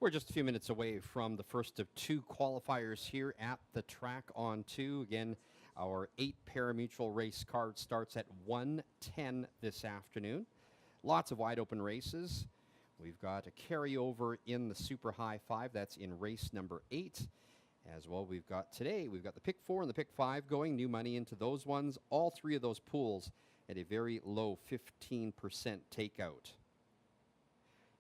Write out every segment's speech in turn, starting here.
We're just a few minutes away from the first of two qualifiers here at the track on two. Again, our 8 parimutuel race card starts at 1:10 this afternoon. Lots of wide open races. We've got a carryover in the Super High 5. That's in race number 8. As well, we've got the pick 4 and the pick 5 going. New money into those ones. All three of those pools at a very low 15% takeout.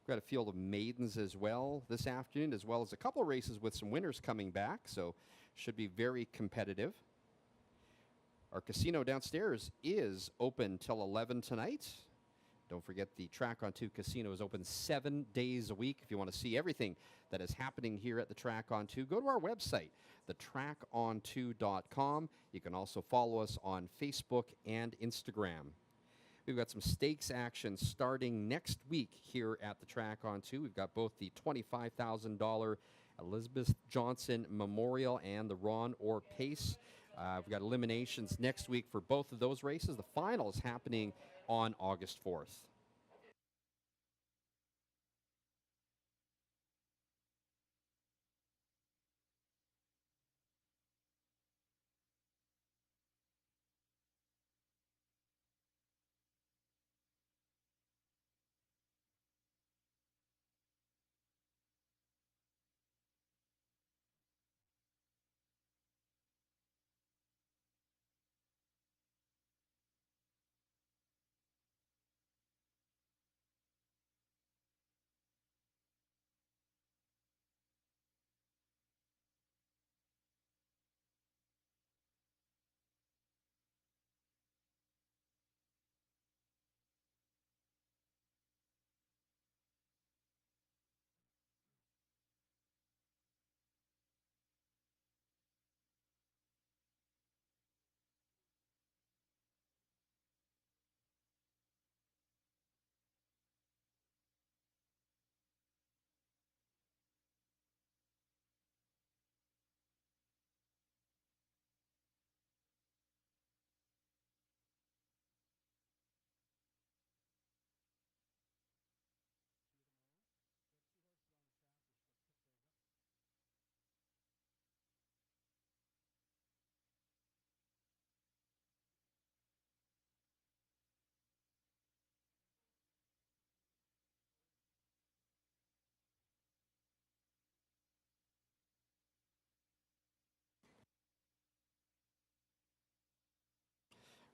We've got a field of maidens as well this afternoon, as well as a couple of races with some winners coming back, so should be very competitive. Our casino downstairs is open till 11 tonight. Don't forget the Track on 2 casino is open 7 days a week. If you want to see everything that is happening here at the Track on 2, go to our website, thetracon2.com. You can also follow us on Facebook and Instagram. We've got some stakes action starting next week here at the Track on 2. We've got both the $25,000 Elizabeth Johnson Memorial and the Ron Orr Pace. We've got eliminations next week for both of those races. The final is happening on August 4th.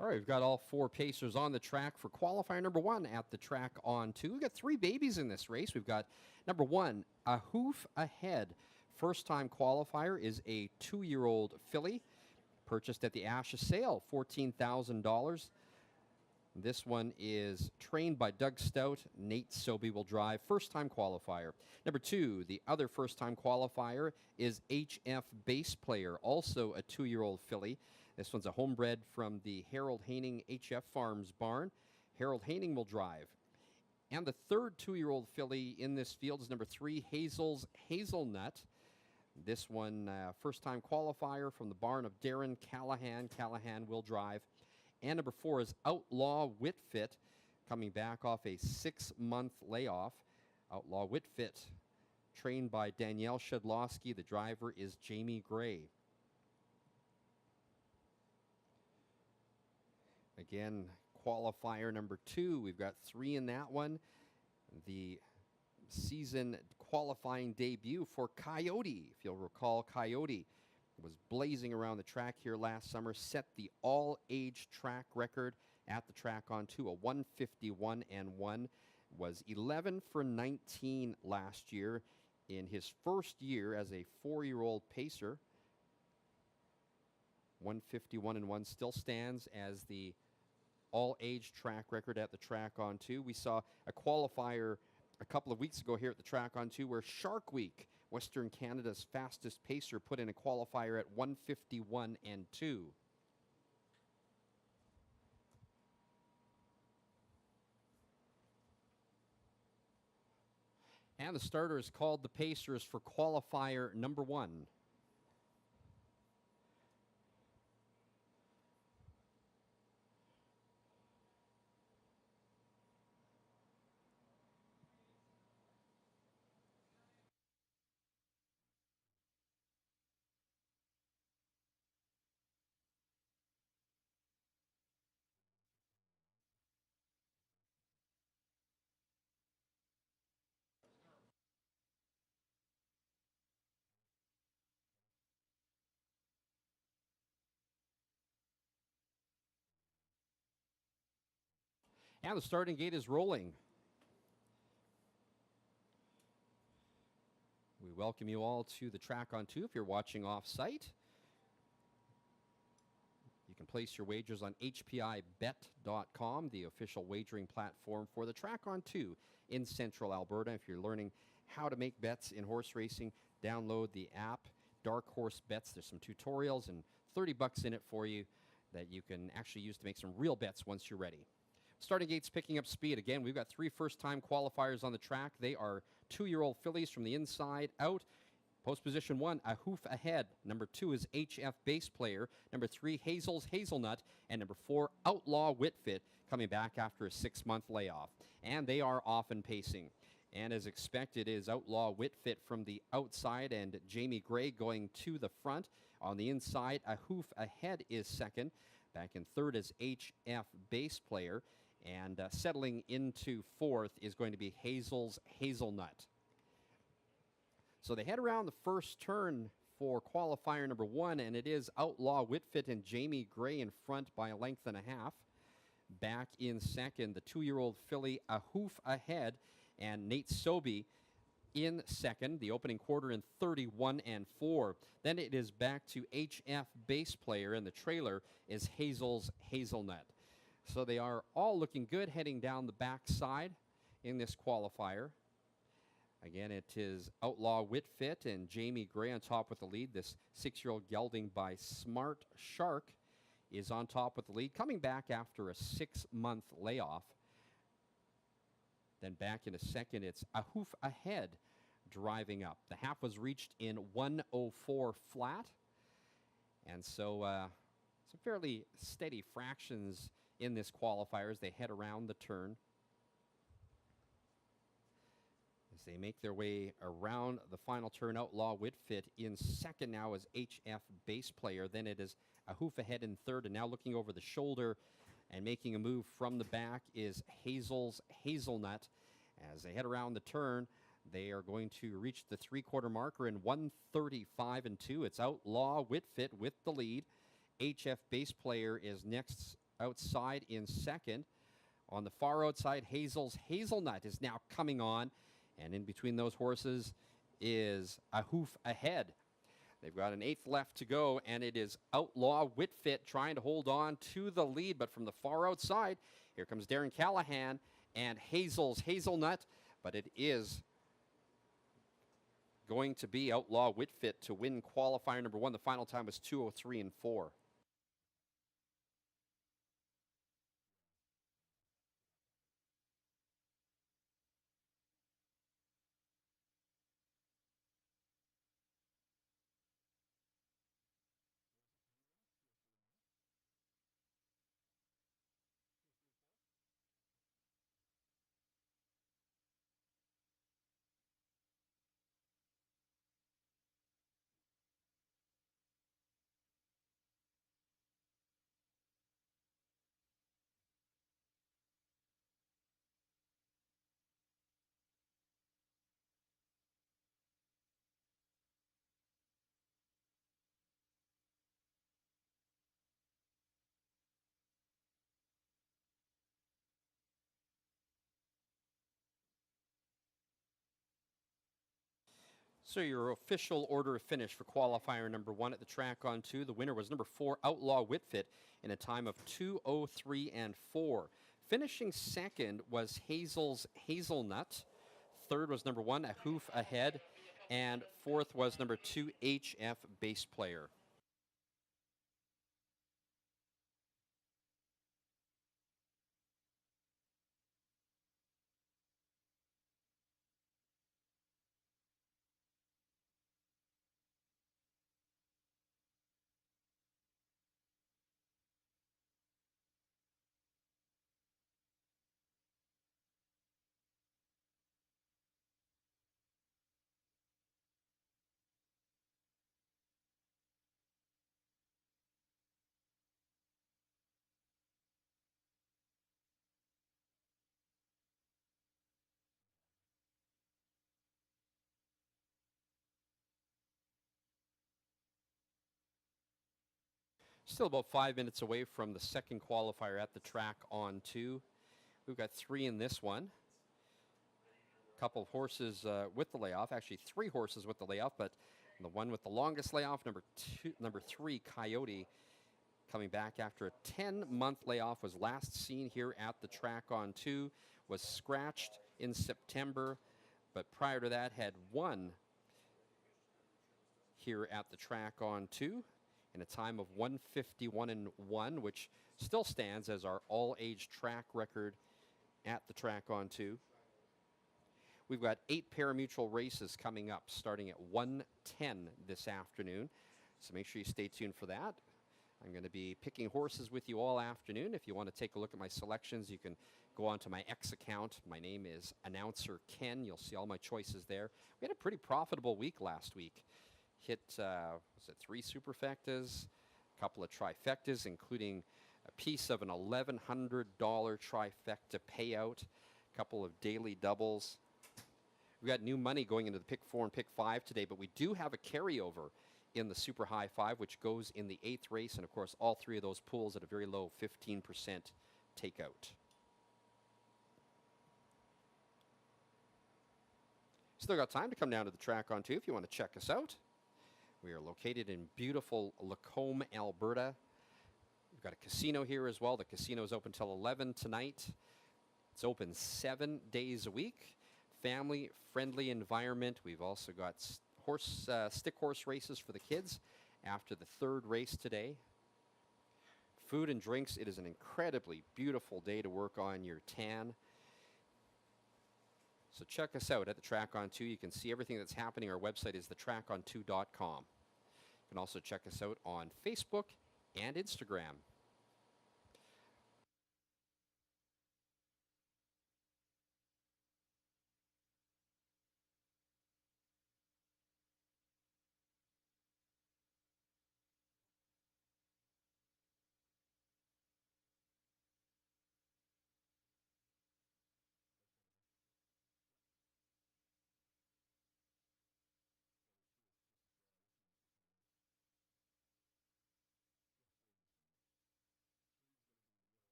All right, we've got all 4 pacers on the track for qualifier number 1 at the Track on 2. We've got 3 babies in this race. We've got number 1, A Hoof Ahead. First-time qualifier is a 2-year-old filly, purchased at the Ashes sale, $14,000. This one is trained by Doug Stout. Nate Sobey will drive. First-time qualifier. Number 2, the other first-time qualifier is HF Bass Player, also a 2-year-old filly. This one's a homebred from the Harold Haining HF Farms barn. Harold Haining will drive. And the third 2-year-old filly in this field is number 3, Hazel's Hazelnut. This one, first-time qualifier from the barn of Darren Callahan. Callahan will drive. And number 4 is Outlaw Whitfit, coming back off a 6-month layoff. Outlaw Whitfit, trained by Danielle Shedlowski. The driver is Jamie Gray. Again, qualifier number 2. We've got 3 in that one. The season qualifying debut for Coyote. If you'll recall, Coyote was blazing around the track here last summer, set the all-age track record at the Track on 2, a 151-1, was 11 for 19 last year in his first year as a 4-year-old pacer. 151-1 still stands as the all-age track record at the Track on 2. We saw a qualifier a couple of weeks ago here at the Track on 2 where Shark Week, Western Canada's fastest pacer, put in a qualifier at 151-2. And the starter is called the Pacers for qualifier number 1. And the starting gate is rolling. We welcome you all to the track on 2 if you're watching off-site. You can place your wagers on hpibet.com, the official wagering platform for the track on 2 in Central Alberta. If you're learning how to make bets in horse racing, download the app, Dark Horse Bets. There's some tutorials and $30 in it for you that you can actually use to make some real bets once you're ready. Starting gate's picking up speed. Again, we've got 3 first-time qualifiers on the track. They are 2-year-old fillies from the inside out. Post position 1, A Hoof Ahead. Number 2 is HF Base Player. Number 3, Hazel's Hazelnut. And number 4, Outlaw Whitfit, coming back after a 6-month layoff. And they are often pacing. And as expected is Outlaw Whitfit from the outside and Jamie Gray going to the front. On the inside, A Hoof Ahead is second. Back in third is HF Base Player. And settling into fourth is going to be Hazel's Hazelnut. So they head around the first turn for qualifier number 1, and it is Outlaw Whitfit and Jamie Gray in front by a length and a half. Back in second, the 2-year-old filly A Hoof Ahead, and Nate Sobey in second, the opening quarter in 31-4. Then it is back to HF Base Player, and the trailer is Hazel's Hazelnut. So they are all looking good heading down the backside in this qualifier. Again, it is Outlaw Whitfit and Jamie Gray on top with the lead. This 6-year-old gelding by Smart Shark is on top with the lead, coming back after a 6-month layoff. Then back in a second, it's A Hoof Ahead driving up. The half was reached in 1:04 flat. And so some fairly steady fractions in this qualifier as they head around the turn. As they make their way around the final turn, Outlaw Whitfit in second now is HF Base Player. Then it is A Hoof Ahead in third, and now looking over the shoulder and making a move from the back is Hazel's Hazelnut. As they head around the turn, they are going to reach the 3-quarter marker in 1:35-2. It's Outlaw Whitfit with the lead. HF Base Player is next outside in second. On the far outside, Hazel's Hazelnut is now coming on. And in between those horses is A Hoof Ahead. They've got an 8th left to go, and it is Outlaw Whitfit trying to hold on to the lead. But from the far outside, here comes Darren Callahan and Hazel's Hazelnut. But it is going to be Outlaw Whitfit to win qualifier number 1. The final time was 2:03-4. So your official order of finish for qualifier number 1 at the track on 2. The winner was number 4, Outlaw Whitfit, in a time of 2:03-4. Finishing second was Hazel's Hazelnut. Third was number 1, A Hoof Ahead. And fourth was number 2, HF Base Player. Still about 5 minutes away from the second qualifier at the track on 2. We've got 3 in this one. A couple of horses with the layoff, actually 3 horses with the layoff, but the one with the longest layoff, number 3, Coyote, coming back after a 10-month layoff, was last seen here at the track on 2, was scratched in September, but prior to that had won here at the track on 2 in a time of 151-1, which still stands as our all-age track record at the track on 2. We've got 8 parimutuel races coming up starting at 1:10 this afternoon, so make sure you stay tuned for that. I'm going to be picking horses with you all afternoon. If you want to take a look at my selections, you can go onto my X account. My name is Announcer Ken. You'll see all my choices there. We had a pretty profitable week last week. Hit, was it 3 superfectas, a couple of trifectas, including a piece of an $1,100 trifecta payout, a couple of daily doubles. We got new money going into the pick 4 and pick 5 today, but we do have a carryover in the Super High 5, which goes in the 8th race, and of course all 3 of those pools at a very low 15% takeout. Still got time to come down to the track on 2 if you want to check us out. We are located in beautiful Lacombe, Alberta. We've got a casino here as well. The casino is open till 11 tonight. It's open 7 days a week. Family-friendly environment. We've also got stick horse races for the kids after the 3rd race today. Food and drinks. It is an incredibly beautiful day to work on your tan. So check us out at the Track on 2. You can see everything that's happening. Our website is thetracon2.com. You can also check us out on Facebook and Instagram.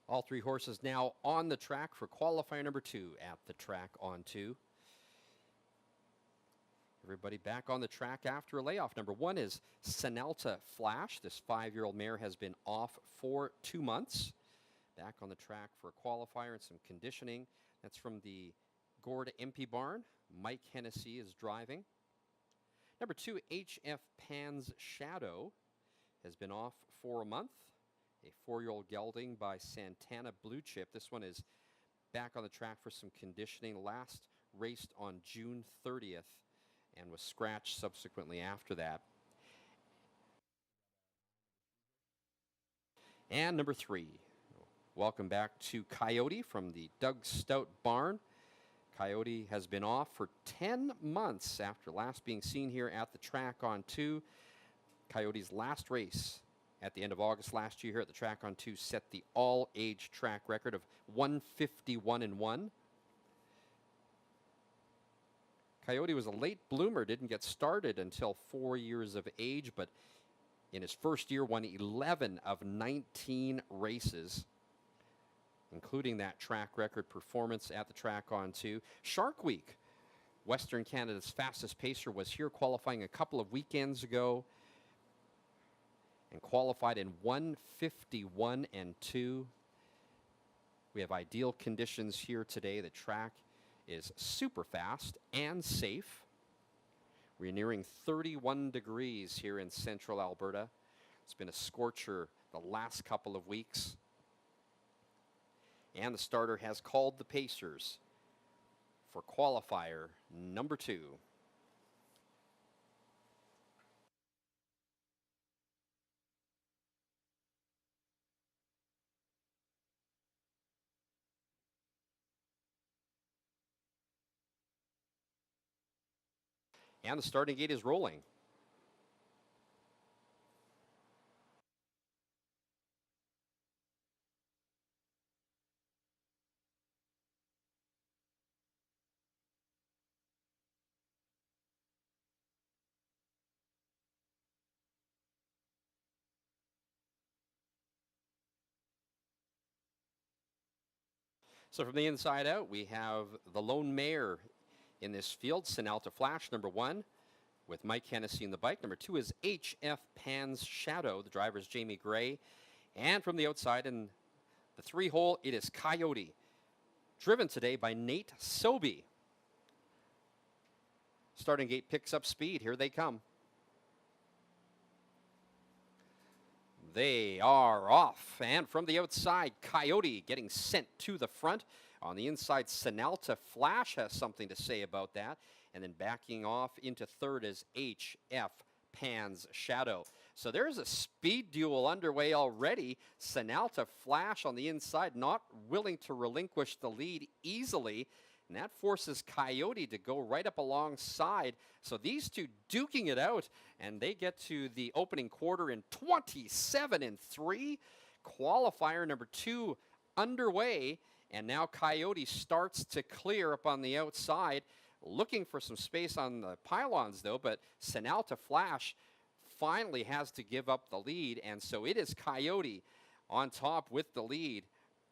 All 3 horses now on the track for qualifier number 2 at the track on 2. Everybody back on the track after a layoff. Number 1 is Senalta Flash. This 5-year-old mare has been off for 2 months. Back on the track for a qualifier and some conditioning. That's from the Gord Empey Barn. Mike Hennessy is driving. Number 2, HF Pan's Shadow has been off for a month. A 4-year-old gelding by Santana Blue Chip. This one is back on the track for some conditioning. Last raced on June 30th and was scratched subsequently after that. And number 3, welcome back to Coyote from the Doug Stout Barn. Coyote has been off for 10 months after last being seen here at the track on 2. Coyote's last race at the end of August last year here at the track on 2 set the all-age track record of 151-1. Coyote was a late bloomer, didn't get started until 4 years of age, but in his first year won 11 of 19 races, including that track record performance at the track on 2. Shark Week, Western Canada's fastest pacer, was here qualifying a couple of weekends ago and qualified in 151-2. We have ideal conditions here today. The track is super fast and safe. We're nearing 31 degrees here in central Alberta. It's been a scorcher the last couple of weeks. And the starter has called the pacers for qualifier number 2. And the starting gate is rolling. So from the inside out, we have the lone mare in this field, Sinalta Flash, number 1, with Mike Hennessy in the bike. Number 2 is HF Pan's Shadow. The driver is Jamie Gray. And from the outside in the 3-hole, it is Coyote, driven today by Nate Sobey. Starting gate picks up speed. Here they come. They are off, and from the outside, Coyote getting sent to the front. On the inside, Sinalta Flash has something to say about that. And then backing off into third is HF Pan's Shadow. So there's a speed duel underway already. Sinalta Flash on the inside, not willing to relinquish the lead easily. And that forces Coyote to go right up alongside. So these two duking it out, and they get to the opening quarter in 27-3. Qualifier number 2 underway, and now Coyote starts to clear up on the outside, looking for some space on the pylons though, but Sinalta Flash finally has to give up the lead, and so it is Coyote on top with the lead.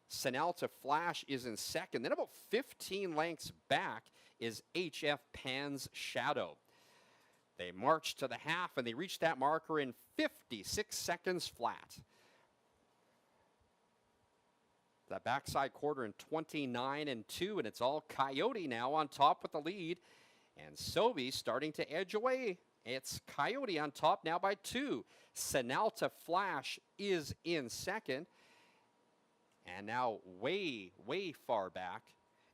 Sinalta Flash is in second. Then about 15 lengths back is HF Pan's Shadow. They march to the half, and they reach that marker in 56 seconds flat. That backside quarter in 29-2, and it's all Coyote now on top with the lead. And Sobey starting to edge away. It's Coyote on top now by 2. Sinalta Flash is in second. And now way, way far back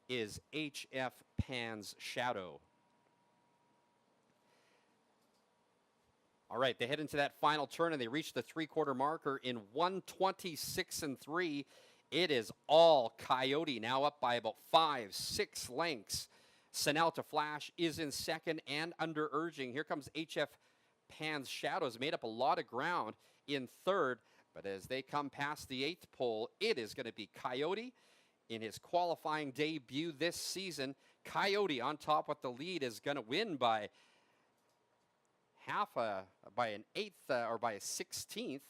is HF Pan's Shadow. All right, they head into that final turn, and they reach the 3-quarter marker in 126-3. It is all Coyote, now up by about 5-6 lengths. Sinalta Flash is in second and under urging. Here comes HF Pan's Shadows, made up a lot of ground in third. But as they come past the 8th pole, it is going to be Coyote in his qualifying debut this season. Coyote on top with the lead is going to win by by an 8th or by a 16th.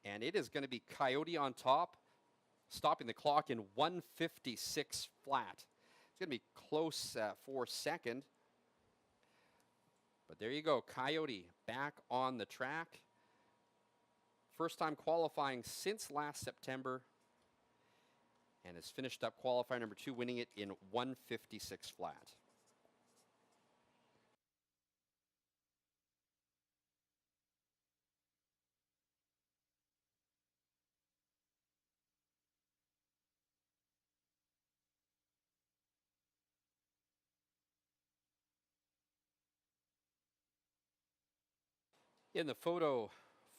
And it is going to be Coyote on top, stopping the clock in 156 flat. It's going to be close for second. But there you go, Coyote back on the track. First time qualifying since last September, and has finished up qualifier number 2, winning it in 156 flat. In the photo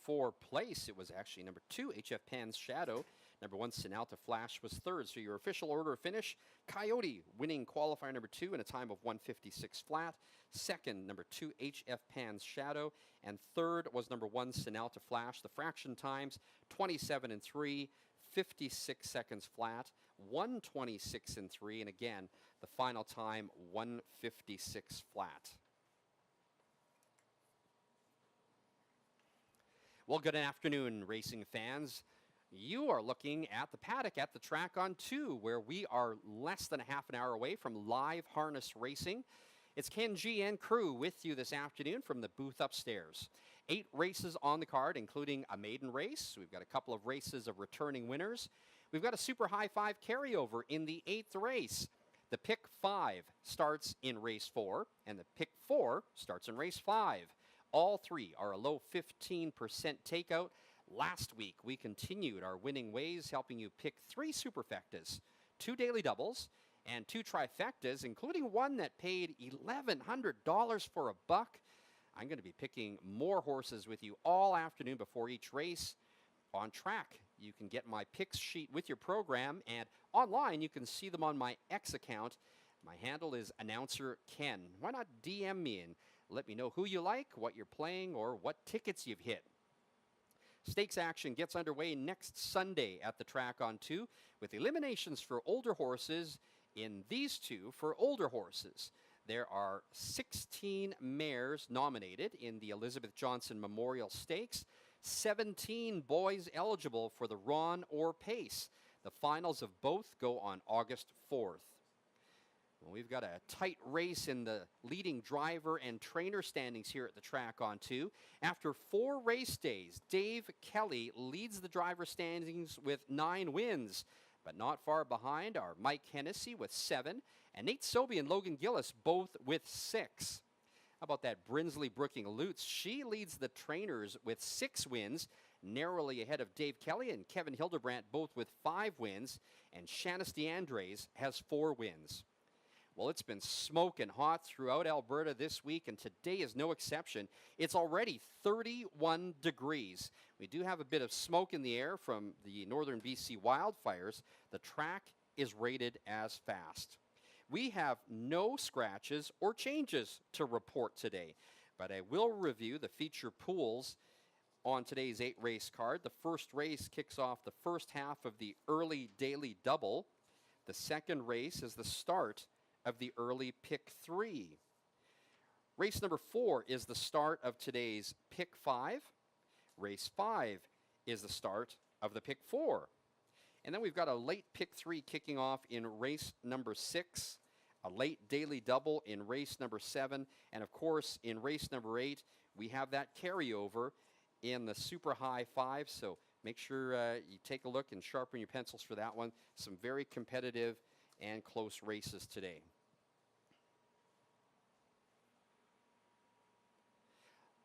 for place, it was actually number 2, HF Pan's Shadow. Number 1, Sinalta Flash was third. So your official order of finish, Coyote winning qualifier number 2 in a time of 156 flat. Second, number 2, HF Pan's Shadow. And third was number 1, Sinalta Flash. The fraction times, 27-3, 56 seconds flat, 126-3. And again, the final time, 156 flat. Well, good afternoon, racing fans. You are looking at the paddock at the track on 2, where we are less than a half an hour away from live harness racing. It's Ken G and crew with you this afternoon from the booth upstairs. 8 races on the card, including a maiden race. We've got a couple of races of returning winners. We've got a super high 5 carryover in the 8th race. The pick 5 starts in race 4, and the pick 4 starts in race 5. All 3 are a low 15% takeout. Last week, we continued our winning ways, helping you pick 3 superfectas, 2 daily doubles, and 2 trifectas, including one that paid $1,100 for a buck. I'm going to be picking more horses with you all afternoon before each race. On track, you can get my picks sheet with your program, and online, you can see them on my X account. My handle is Announcer Ken. Why not DM me and Let me know who you like, what you're playing, or what tickets you've hit. Stakes action gets underway next Sunday at the track on 2 with eliminations for older horses in these two for older horses. There are 16 mares nominated in the Elizabeth Johnson Memorial Stakes, 17 boys eligible for the Ron or Pace. The finals of both go on August 4th. Well, we've got a tight race in the leading driver and trainer standings here at the track on 2. After 4 race days, Dave Kelly leads the driver standings with 9 wins. But not far behind are Mike Hennessy with 7, and Nate Sobey and Logan Gillis both with 6. How about that Brinsley Brooking Lutz? She leads the trainers with 6 wins, narrowly ahead of Dave Kelly and Kevin Hildebrandt, both with 5 wins, and Shanice DeAndres has 4 wins. Well, it's been smoking hot throughout Alberta this week, and today is no exception. It's already 31 degrees. We do have a bit of smoke in the air from the northern BC wildfires. The track is rated as fast. We have no scratches or changes to report today, but I will review the feature pools on today's 8-race card. The first race kicks off the first half of the early daily double. The second race is the start of the early pick 3. Race number 4 is the start of today's pick 5. Race 5 is the start of the pick 4. And then we've got a late pick 3 kicking off in race number 6, a late daily double in race number 7, and of course in race number 8 we have that carryover in the super high 5, so make sure you take a look and sharpen your pencils for that one. Some very competitive and close races today.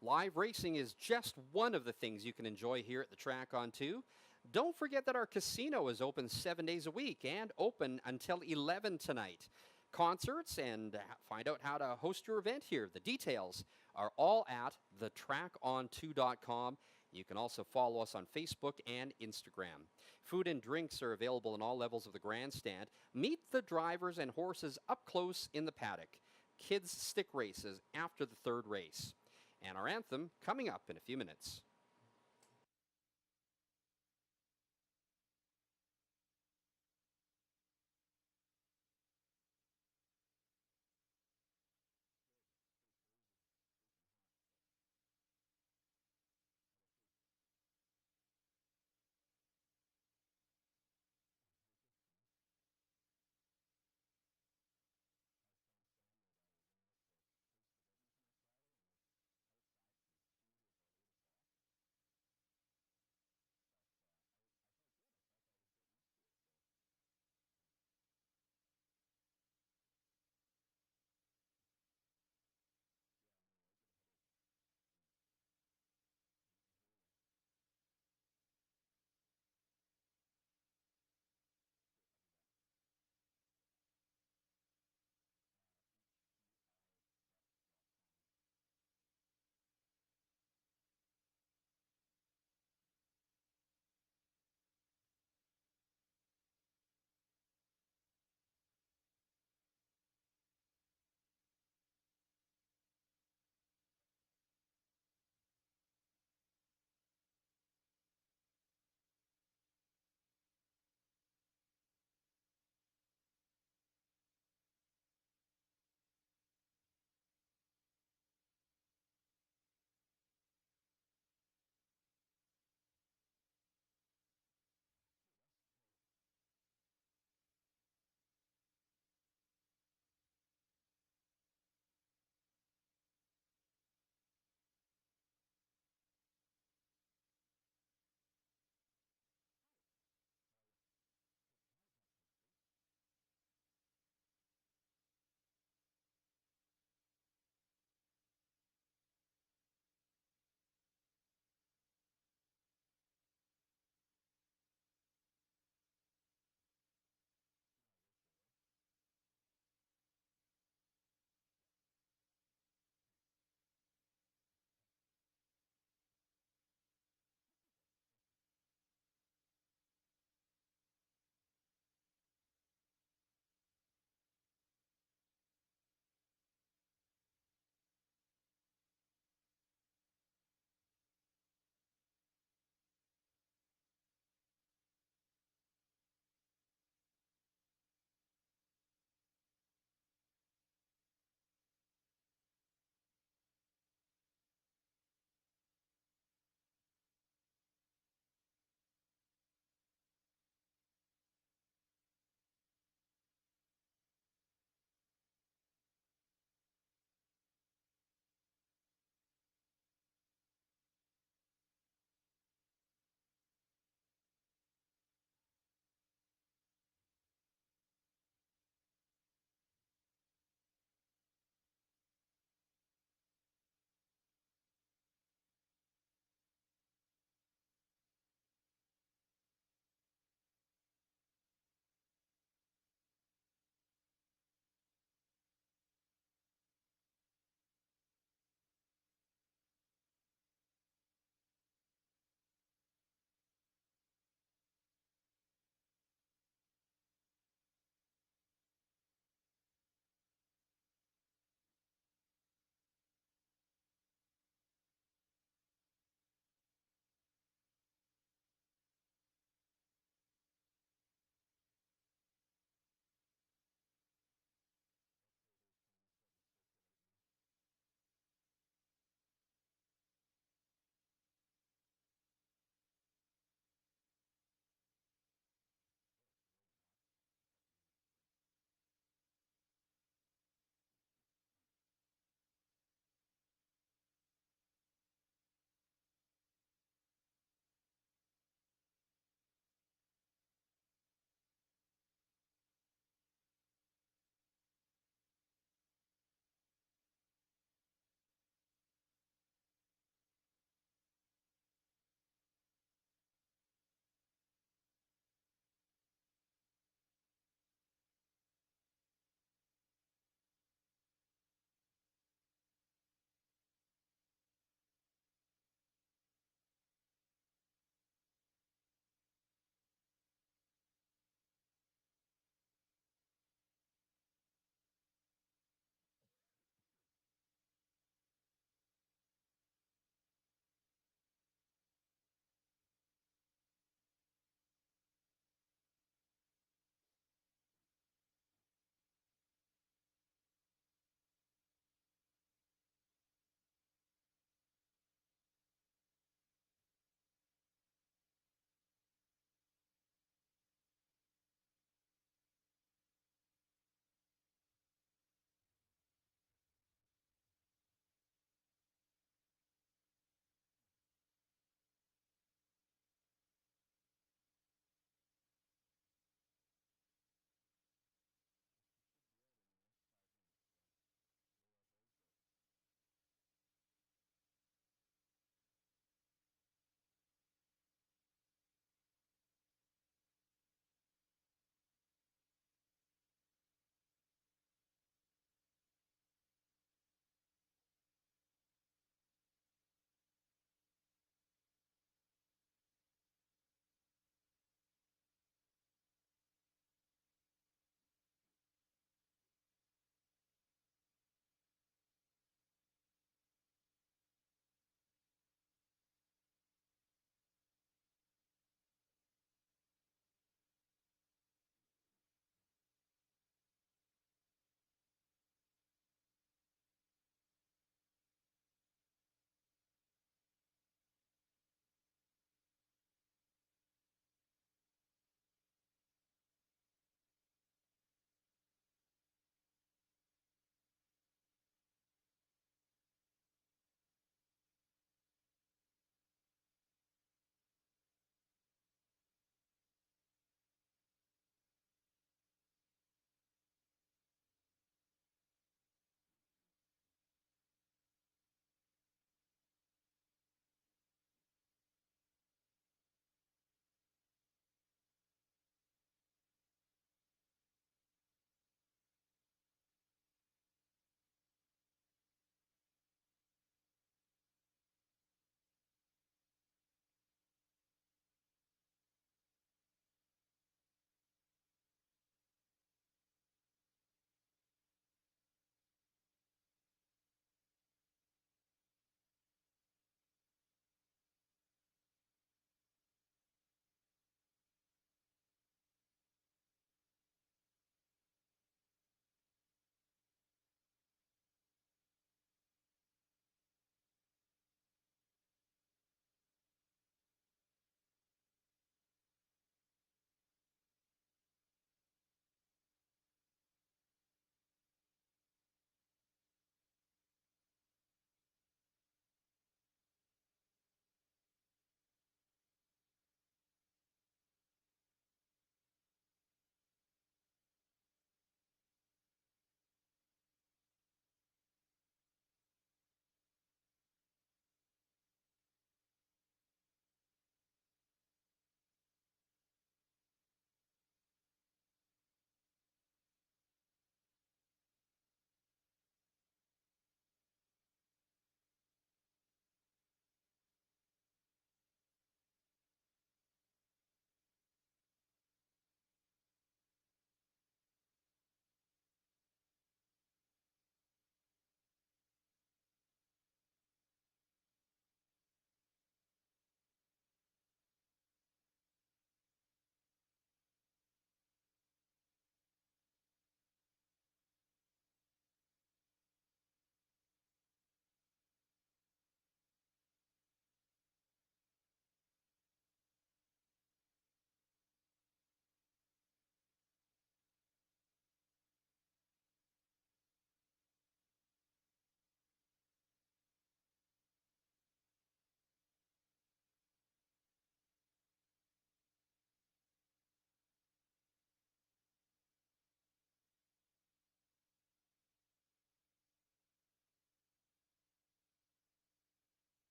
Live racing is just one of the things you can enjoy here at the track on 2. Don't forget that our casino is open 7 days a week and open until 11 tonight. Concerts and find out how to host your event here. The details are all at thetrackon2.com. You can also follow us on Facebook and Instagram. Food and drinks are available in all levels of the grandstand. Meet the drivers and horses up close in the paddock. Kids stick races after the 3rd race. And our anthem coming up in a few minutes.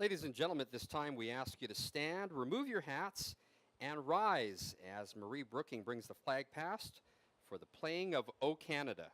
Ladies and gentlemen, at this time we ask you to stand, remove your hats, and rise as Marie Brooking brings the flag past for the playing of O Canada.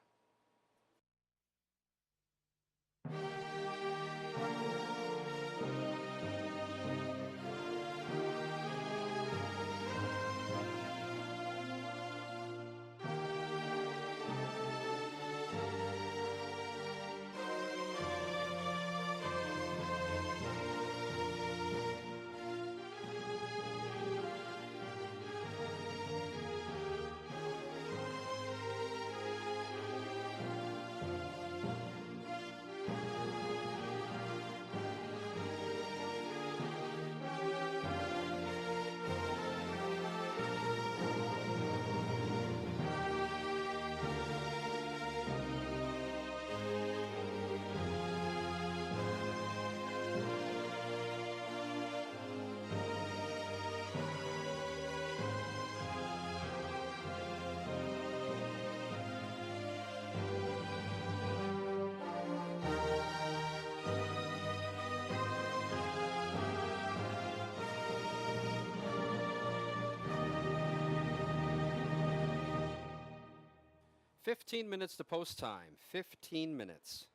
"15 minutes to post time. 15 minutes.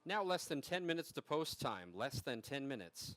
Now less than 10 minutes to post time. Less than 10 minutes.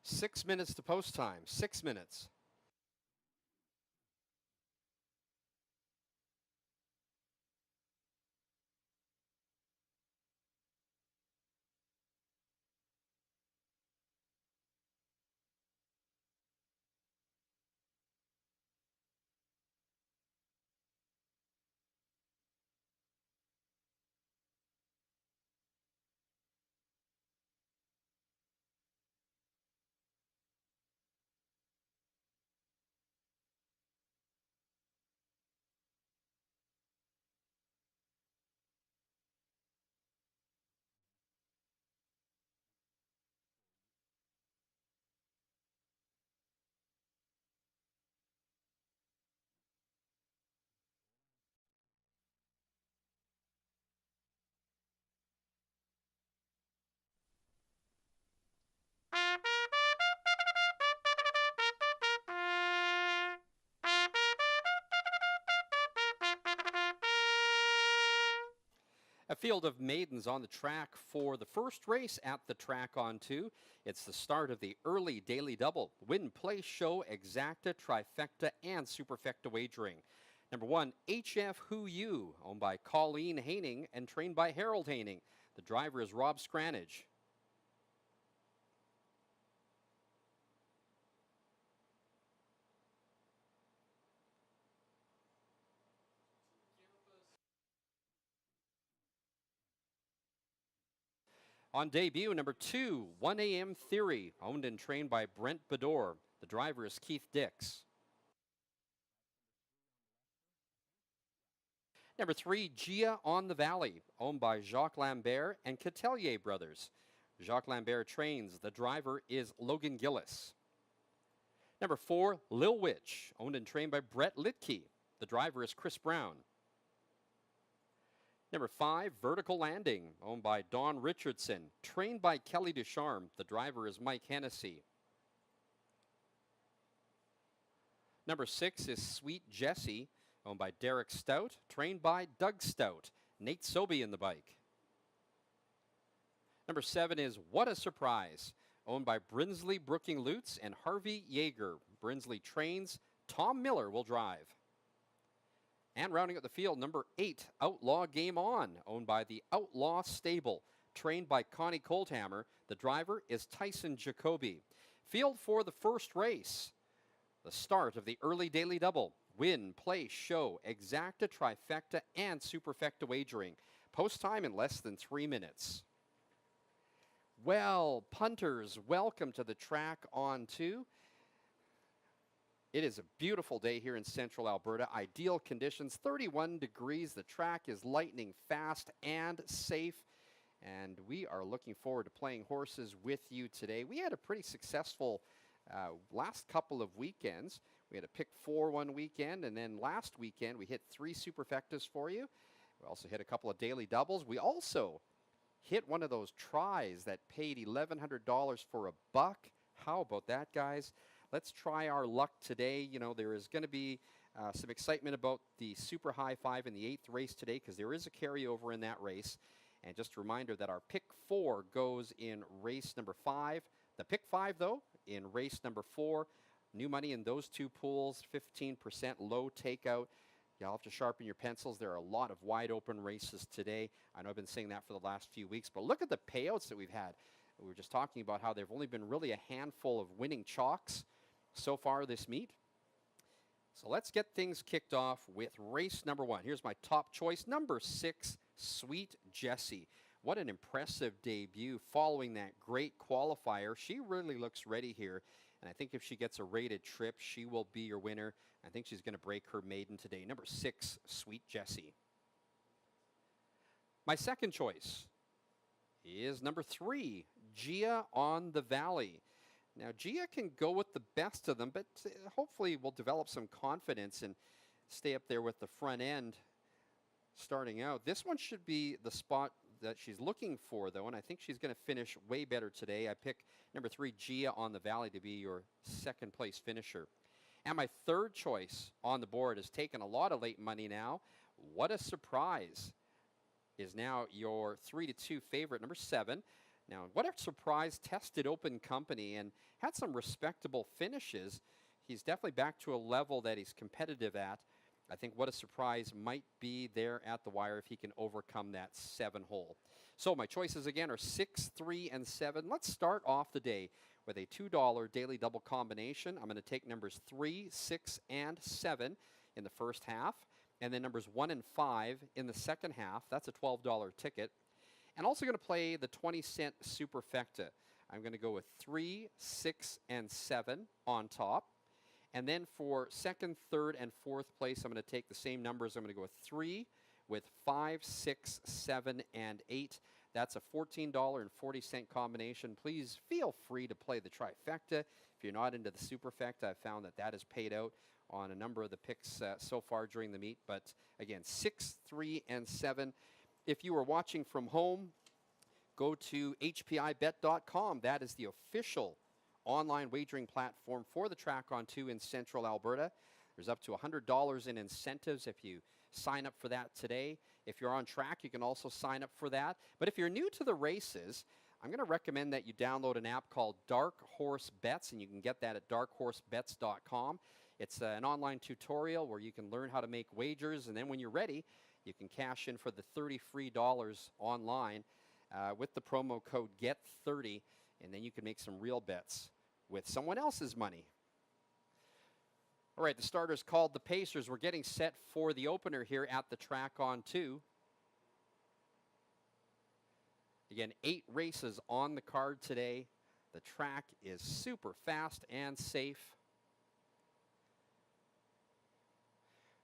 Six minutes to post time. 6 minutes. A field of maidens on the track for the first race at the track on 2. It's the start of the early daily double. Win, play, show, exacta, trifecta, and superfecta wagering. Number 1, HF Who You, owned by Colleen Haining and trained by Harold Haining. The driver is Rob Scranage. On debut, number 2, 1 a.m. Theory, owned and trained by Brent Bedore. The driver is Keith Dix. Number 3, Gia on the Valley, owned by Jacques Lambert and Catelier Brothers. Jacques Lambert trains. The driver is Logan Gillis. Number 4, Lil Witch, owned and trained by Brett Litke. The driver is Chris Brown. Number 5, Vertical Landing, owned by Don Richardson, trained by Kelly Ducharme. The driver is Mike Hennessy. Number 6 is Sweet Jessie, owned by Derek Stout, trained by Doug Stout. Nate Sobey in the bike. Number 7 is What a Surprise, owned by Brinsley Brooking Lutz and Harvey Yeager. Brinsley trains. Tom Miller will drive. And rounding out the field, number 8, Outlaw Game On, owned by the Outlaw Stable, trained by Connie Coldhammer. The driver is Tyson Jacoby. Field for the first race. The start of the early daily double. Win, play, show, exacta, trifecta, and superfecta wagering. Post time in less than 3 minutes. Well, punters, welcome to the track on 2. It is a beautiful day here in central Alberta. Ideal conditions, 31 degrees. The track is lightning fast and safe. And we are looking forward to playing horses with you today. We had a pretty successful last couple of weekends. We had a pick 4 one weekend, and then last weekend we hit 3 superfectas for you. We also hit a couple of daily doubles. We also hit one of those tries that paid $1,100 for a buck. How about that, guys? Let's try our luck today. You know, there is going to be some excitement about the Super High 5 in the 8th race today because there is a carryover in that race. And just a reminder that our pick 4 goes in race number 5. The pick 5, though, in race number 4. New money in those 2 pools, 15% low takeout. You'll have to sharpen your pencils. There are a lot of wide open races today. I know I've been saying that for the last few weeks, but look at the payouts that we've had. We were just talking about how there have only been really a handful of winning chalks so far this meet. So let's get things kicked off with race number 1. Here's my top choice, number 6, Sweet Jessie. What an impressive debut following that great qualifier. She really looks ready here, and I think if she gets a rated trip, she will be your winner. I think she's going to break her maiden today. Number 6, Sweet Jessie. My second choice is number 3, Gia on the Valley. Now, Gia can go with the best of them, but hopefully will develop some confidence and stay up there with the front end starting out. This one should be the spot that she's looking for, though, and I think she's going to finish way better today. I pick number 3, Gia on the Valley, to be your second place finisher. And my third choice on the board has taken a lot of late money now. What a Surprise is now your 3-2 favorite, number 7. Now, What a Surprise tested open company and had some respectable finishes. He's definitely back to a level that he's competitive at. I think What a Surprise might be there at the wire if he can overcome that 7 hole. So my choices again are 6, 3, and 7. Let's start off the day with a $2 daily double combination. I'm going to take numbers 3, 6, and 7 in the first half, and then numbers 1 and 5 in the second half. That's a $12 ticket. And also going to play the 20-cent superfecta. I'm going to go with 3, 6, and 7 on top. And then for second, third, and fourth place, I'm going to take the same numbers. I'm going to go with 3, with 5, 6, 7, and 8. That's a $14.40 combination. Please feel free to play the trifecta. If you're not into the superfecta, I've found that that is paid out on a number of the picks so far during the meet. But again, 6, 3, and 7. If you are watching from home, go to hpibet.com. That is the official online wagering platform for the track on 2 in central Alberta. There's up to $100 in incentives if you sign up for that today. If you're on track, you can also sign up for that. But if you're new to the races, I'm going to recommend that you download an app called Dark Horse Bets, and you can get that at darkhorsebets.com. It's an online tutorial where you can learn how to make wagers, and then when you're ready, you can cash in for the $30 free online with the promo code GET30, and then you can make some real bets with someone else's money. All right, the starter's called the Pacers. We're getting set for the opener here at the track on 2. Again, 8 races on the card today. The track is super fast and safe.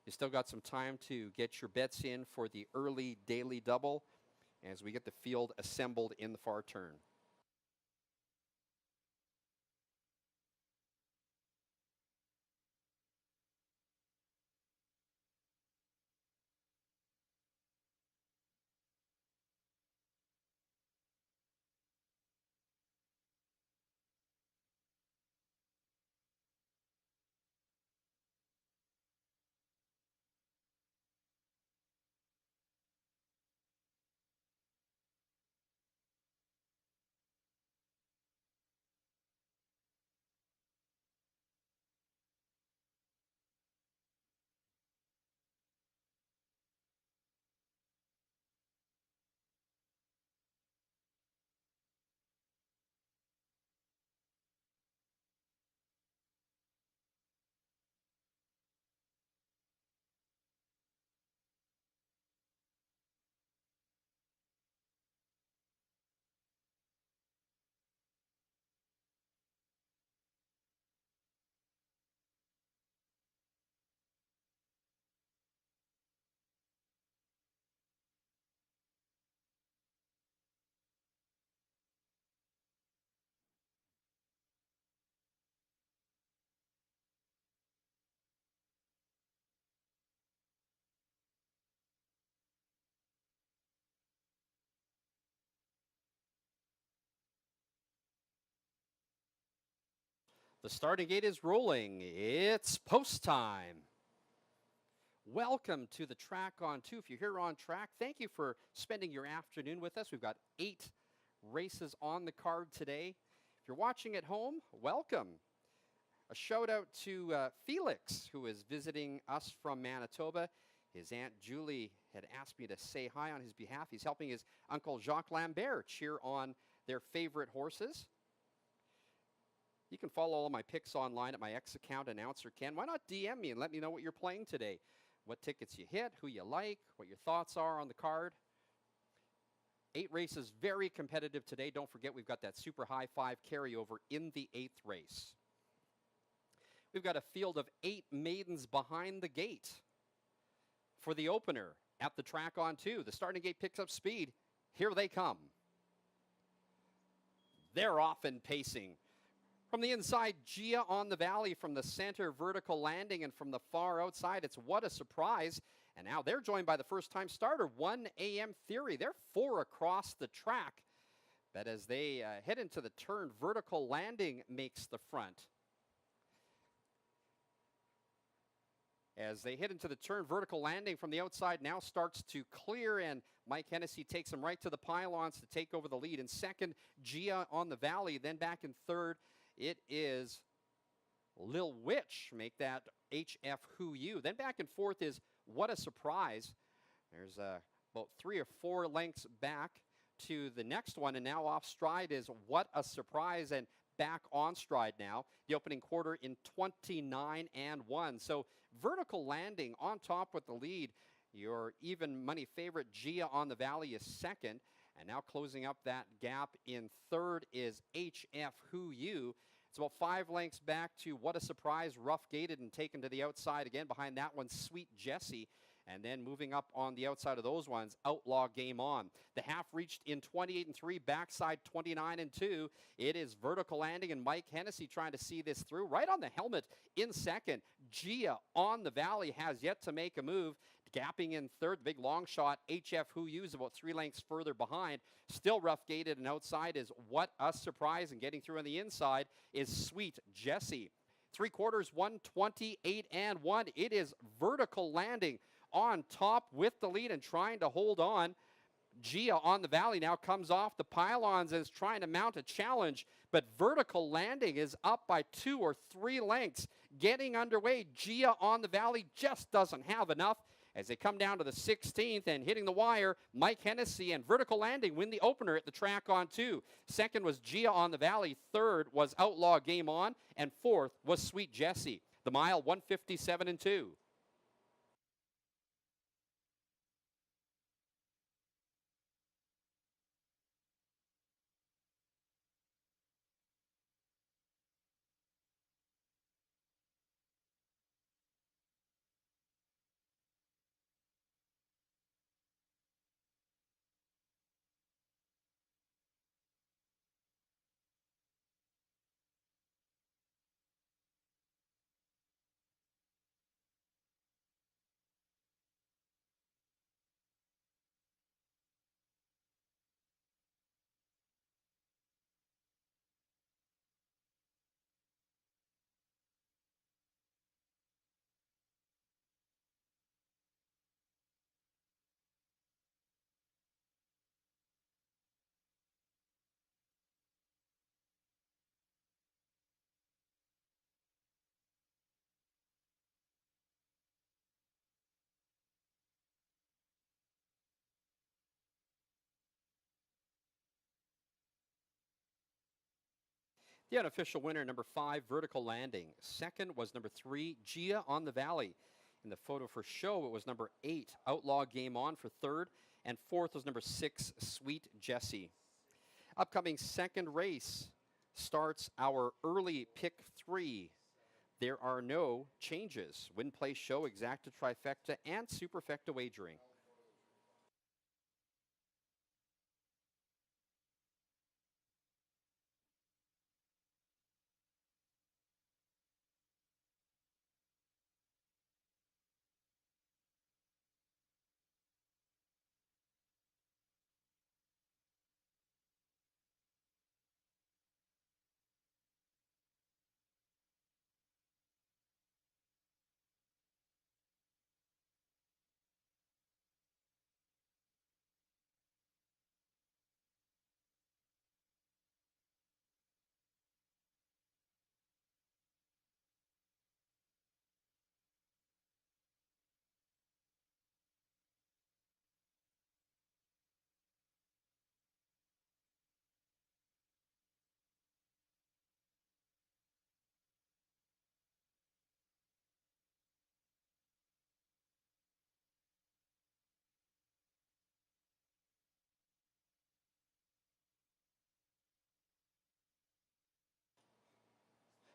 You still got some time to get your bets in for the early daily double as we get the field assembled in the far turn. The starting gate is rolling. It's post time. Welcome to the track on 2. If you're here on track, thank you for spending your afternoon with us. We've got 8 races on the card today. If you're watching at home, welcome. A shout out to Felix, who is visiting us from Manitoba. His Aunt Julie had asked me to say hi on his behalf. He's helping his Uncle Jacques Lambert cheer on their favorite horses. You can follow all of my picks online at my X account, Announcer Ken. Why not DM me and let me know what you're playing today? What tickets you hit, who you like, what your thoughts are on the card. 8 races, very competitive today. Don't forget, we've got that super high 5 carryover in the 8th race. We've got a field of 8 maidens behind the gate for the opener at the track on 2. The starting gate picks up speed. Here they come. They're off and pacing. From the inside, Gia on the Valley. From the center, Vertical Landing. And from the far outside, it's What a Surprise. And now they're joined by the first-time starter, 1 AM Theory. They're 4 across the track. But as they head into the turn, Vertical Landing makes the front. As they hit into the turn, Vertical Landing from the outside now starts to clear, and Mike Hennessy takes him right to the pylons to take over the lead. In second, Gia on the Valley. Then back in third, it is Lil Witch. Make that HF Who You. Then back in fourth is What a Surprise. There's about 3 or 4 lengths back to the next one, and now off stride is What a Surprise, and back on stride now. The opening quarter in 29-1. So Vertical Landing on top with the lead. Your even money favorite Gia on the Valley is second. And now closing up that gap in third is HF Who You. It's about 5 lengths back to What a Surprise, rough gated and taken to the outside again. Behind that one, Sweet Jessie. And then moving up on the outside of those ones, Outlaw Game On. The half reached in 28-3, backside 29-2. It is Vertical Landing and Mike Hennessy trying to see this through. Right on the helmet in second. Gia on the Valley has yet to make a move. Gapping in third, the big long shot, HF Who You's about 3 lengths further behind. Still rough gated and outside is What a Surprise. And getting through on the inside is Sweet Jessie. 3/4, 128 and 1. It is vertical landing on top with the lead and trying to hold on. Gia on the Valley now comes off the pylons and is trying to mount a challenge, but vertical landing is up by 2 or 3 lengths. Getting underway, Gia on the Valley just doesn't have enough. As they come down to the 16th and hitting the wire, Mike Hennessy and Vertical Landing win the opener at the track on 2. Second was Gia on the Valley. Third was Outlaw Game On. And fourth was Sweet Jessie. The mile, 157 and 2. The unofficial winner, number 5, Vertical Landing. Second was number 3, Gia on the Valley. In the photo for show, it was number 8, Outlaw Game On for third. And fourth was number 6, Sweet Jessie. Upcoming second race starts our early pick 3. There are no changes. Win, play, show, exacta, trifecta, and superfecta wagering.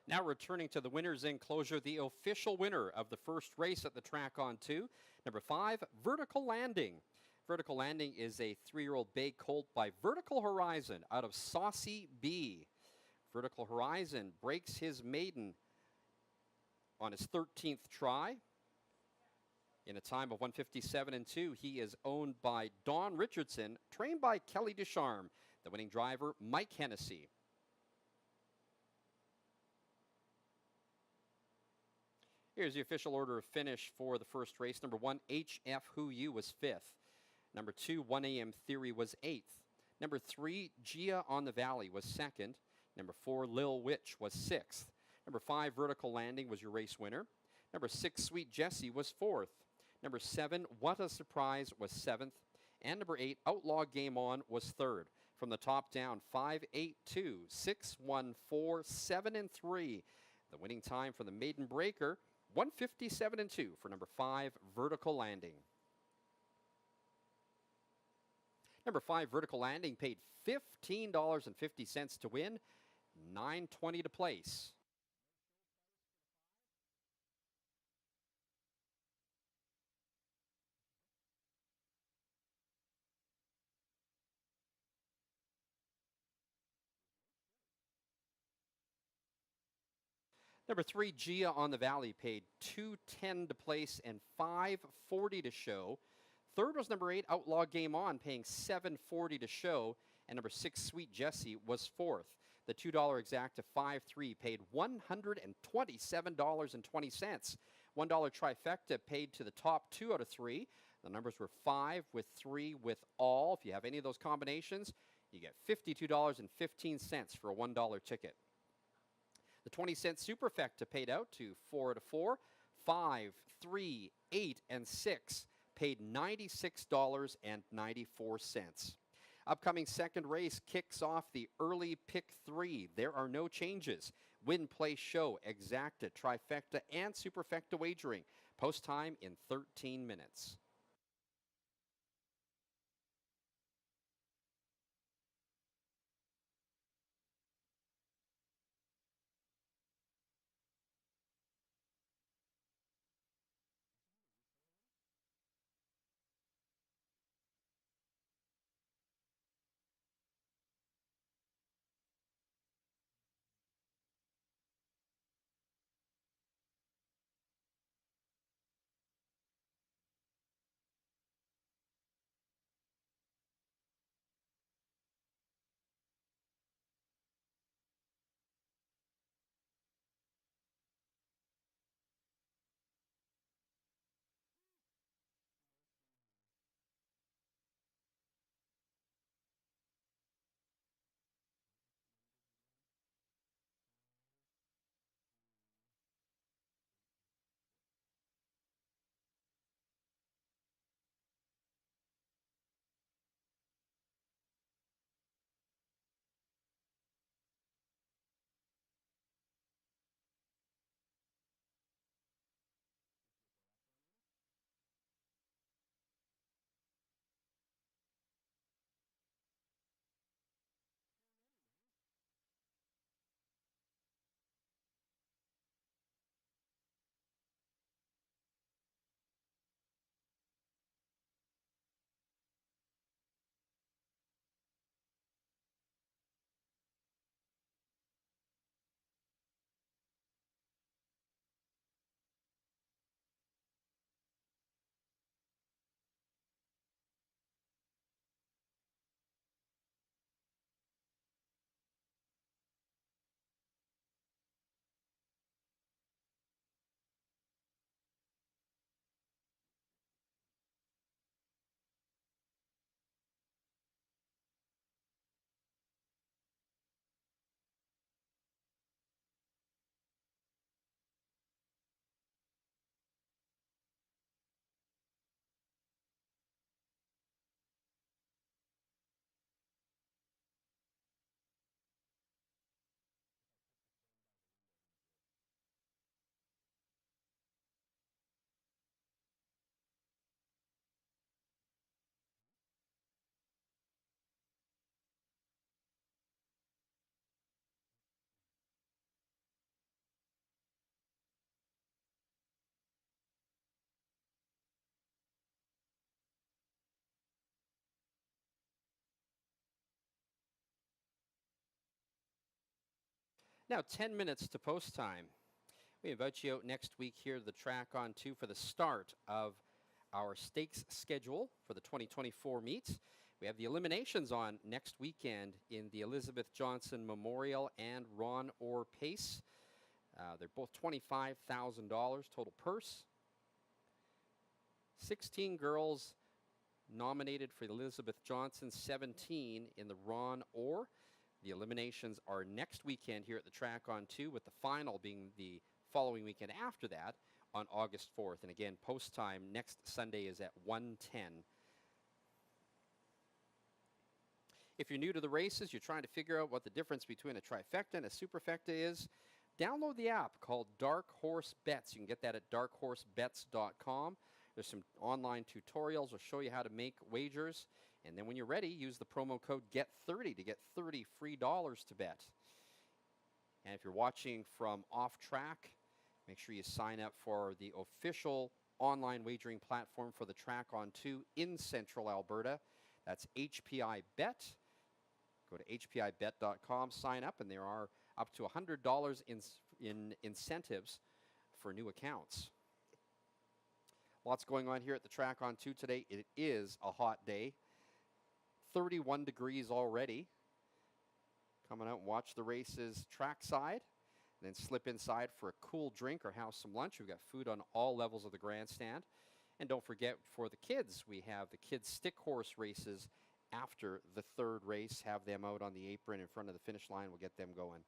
Now returning to the winner's enclosure, the official winner of the first race at the track on 2, number 5, Vertical Landing. Vertical Landing is a 3-year-old bay colt by Vertical Horizon out of Saucy B. Vertical Horizon breaks his maiden on his 13th try. In a time of 157 and 2, he is owned by Don Richardson, trained by Kelly Ducharme. The winning driver, Mike Hennessy. Here's the official order of finish for the first race. Number 1, HF Who You was 5th. Number 2, 1 AM Theory was 8th. Number 3, Gia on the Valley was 2nd. Number 4, Lil Witch was 6th. Number 5, Vertical Landing was your race winner. Number 6, Sweet Jessie was 4th. Number 7, What a Surprise was 7th. And number 8, Outlaw Game On was 3rd. From the top down, 5, 8, 2, 6, 1, 4, 7, and 3. The winning time for the maiden breaker, 157 and 2 for number 5, Vertical Landing. Number 5, Vertical Landing paid $15.50 to win, $9.20 to place. Number 3, Gia on the Valley paid $2.10 to place and $5.40 to show. Third was number 8, Outlaw Game On, paying $7.40 to show. And number 6, Sweet Jessie, was 4th. The $2 exacta 5-3 paid $127.20. $1 trifecta paid to the top 2 out of 3. The numbers were 5 with 3 with all. If you have any of those combinations, you get $52.15 for a $1 ticket. The 20-cent superfecta paid out to 4 out of 4. 5, 3, 8, and 6 paid $96.94. Upcoming second race kicks off the early pick 3. There are no changes. Win, play, show, exacta, trifecta, and superfecta wagering. Post time in 13 minutes. Now 10 minutes to post time. We invite you out next week here to the track on 2 for the start of our stakes schedule for the 2024 meets. We have the eliminations on next weekend in the Elizabeth Johnson Memorial and Ron Orr Pace. They're both $25,000 total purse. 16 girls nominated for the Elizabeth Johnson, 17 in the Ron Orr. The eliminations are next weekend here at the track on 2, with the final being the following weekend after that on August 4th. And again, post time next Sunday is at 1:10. If you're new to the races, you're trying to figure out what the difference between a trifecta and a superfecta is, download the app called Dark Horse Bets. You can get that at darkhorsebets.com. There's some online tutorials that show you how to make wagers. And then when you're ready, use the promo code GET30 to get $30 free to bet. And if you're watching from off track, make sure you sign up for the official online wagering platform for the track on 2 in Central Alberta. That's HPI Bet. Go to hpibet.com, sign up, and there are up to $100 in incentives for new accounts. Lots going on here at the track on 2 today. It is a hot day. 31 degrees already. Coming out and watch the races trackside, then slip inside for a cool drink or have some lunch. We've got food on all levels of the grandstand. And don't forget, for the kids, we have the kids' stick horse races after the third race. Have them out on the apron in front of the finish line. We'll get them going.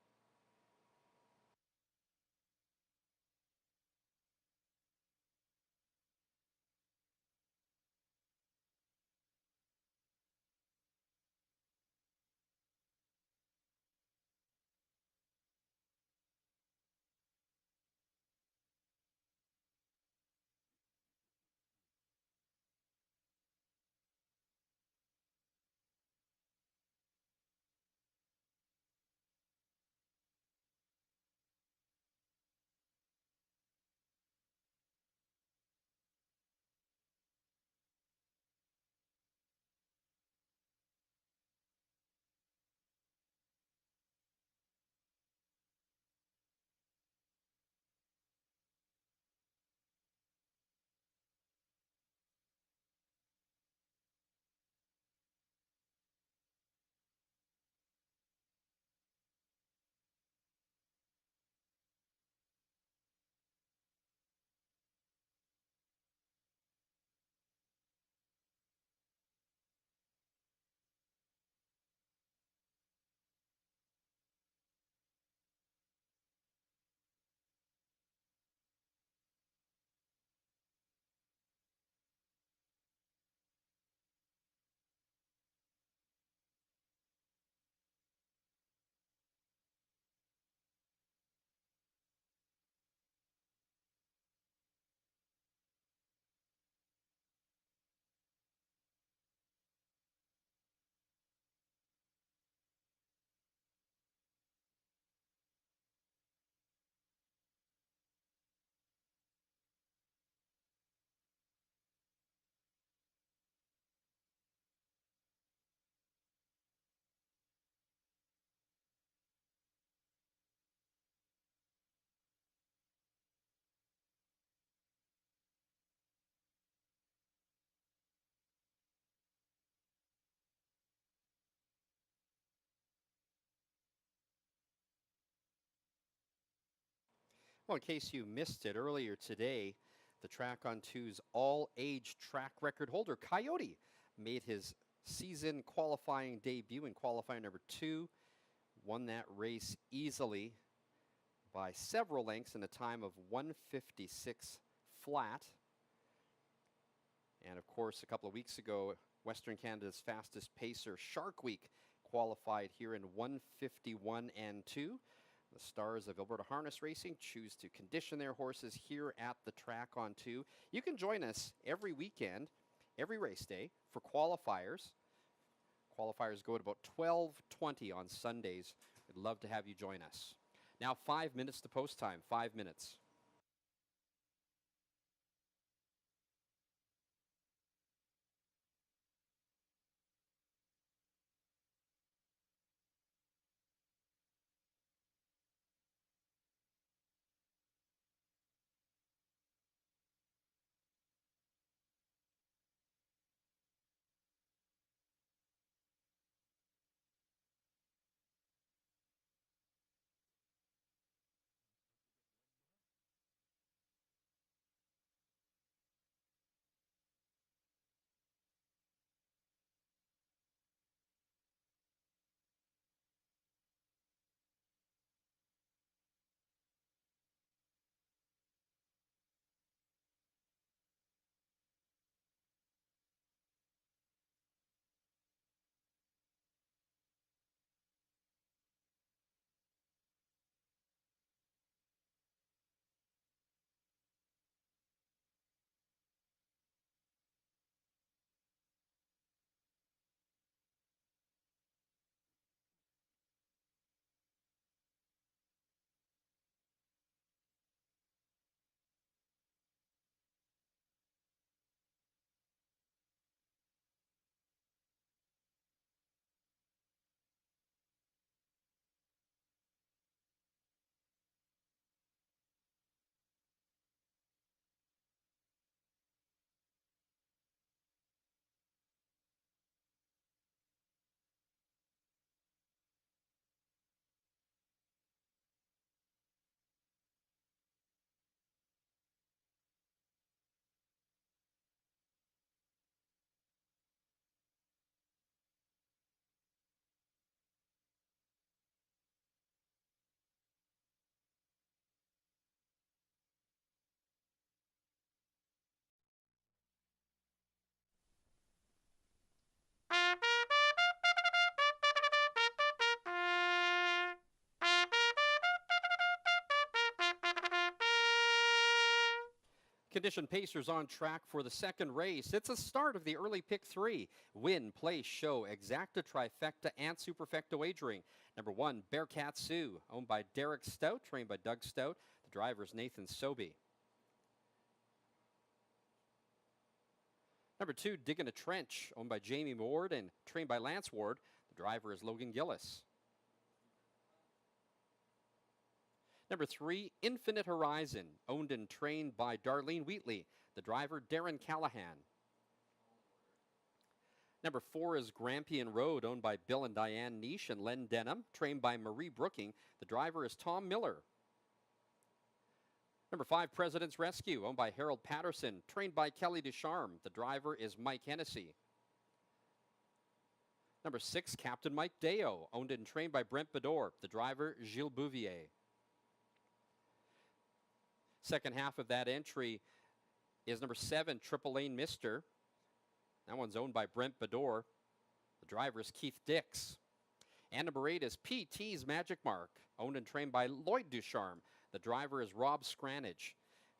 Well, in case you missed it earlier today, the Track on Two's all-age track record holder, Coyote, made his season qualifying debut in qualifier number 2, won that race easily by several lengths in a time of 156 flat. And of course, a couple of weeks ago, Western Canada's fastest pacer, Shark Week, qualified here in 151 and 2. The stars of Alberta Harness Racing choose to condition their horses here at the Track on Two. You can join us every weekend, every race day, for qualifiers. Qualifiers go at about 12:20 on Sundays. We'd love to have you join us. Now 5 minutes to post time, 5 minutes. Condition Pacers on track for the second race. It's a start of the early pick three. Win, play, show, exacta, trifecta, and superfecta wagering. Number one, Bearcat Sioux, owned by Derek Stout, trained by Doug Stout. The driver is Nathan Sobey. Number two, Digging a Trench, owned by Jamie Ward and trained by Lance Ward. The driver is Logan Gillis. Number three, Infinite Horizon, owned and trained by Darlene Wheatley. The driver, Darren Callahan. Number four is Grampian Road, owned by Bill and Diane Niche and Len Denham, trained by Marie Brooking. The driver is Tom Miller. Number five, President's Rescue, owned by Harold Patterson, trained by Kelly Ducharme. The driver is Mike Hennessy. Number six, Captain Mike Deo, owned and trained by Brent Bedore. The driver, Gilles Bouvier. Second half of that entry is number seven, Triple Lane Mister. That one's owned by Brent Bedore. The driver is Keith Dix. And number eight is PT's Magic Mark, owned and trained by Lloyd Ducharme. The driver is Rob Scranage.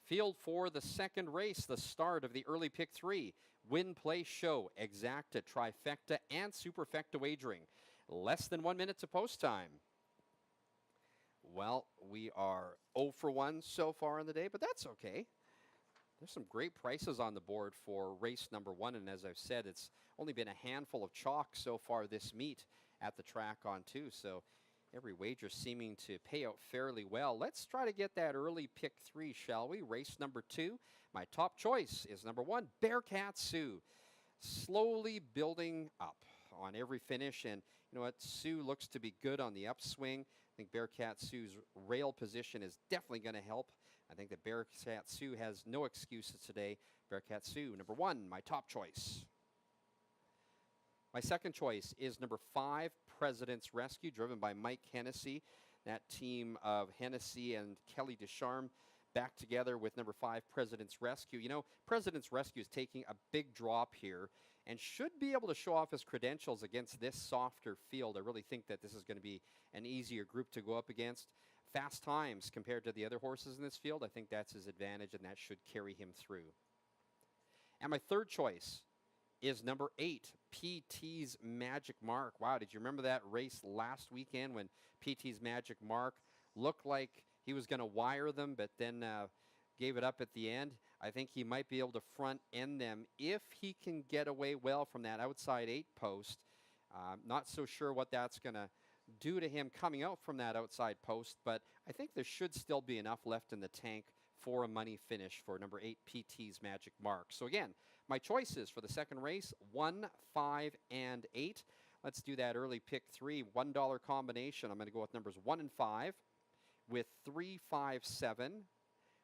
Field for the second race, the start of the early pick three. Win, play, show, exacta, trifecta, and superfecta wagering. Less than 1 minute to post time. Well, we are 0 for 1 so far in the day, but that's okay. There's some great prices on the board for race number one, and as I've said, it's only been a handful of chalk so far this meet at the track on two, so every wager seeming to pay out fairly well. Let's try to get that early pick three, shall we? Race number two. My top choice is number one, Bearcat Sioux. Slowly building up on every finish, and you know what? Sioux looks to be good on the upswing. I think Bearcat Sioux's rail position is definitely going to help. I think that Bearcat Sioux has no excuses today. Bearcat Sioux, number one, my top choice. My second choice is number five, President's Rescue, driven by Mike Hennessy. That team of Hennessy and Kelly Ducharme back together with number five, President's Rescue. You know, President's Rescue is taking a big drop here and should be able to show off his credentials against this softer field. I really think that this is going to be an easier group to go up against. Fast times compared to the other horses in this field, I think that's his advantage, and that should carry him through. And my third choice is number eight, PT's Magic Mark. Wow, did you remember that race last weekend when PT's Magic Mark looked like he was going to wire them, but then gave it up at the end? I think he might be able to front end them if he can get away well from that outside eight post. Not so sure what that's going to do to him coming out from that outside post, but I think there should still be enough left in the tank for a money finish for number eight, PT's Magic Mark. So again, my choices for the second race, 1, 5, and 8. Let's do that early pick three, $1 combination. I'm going to go with numbers 1 and 5, with 3, 5, 7,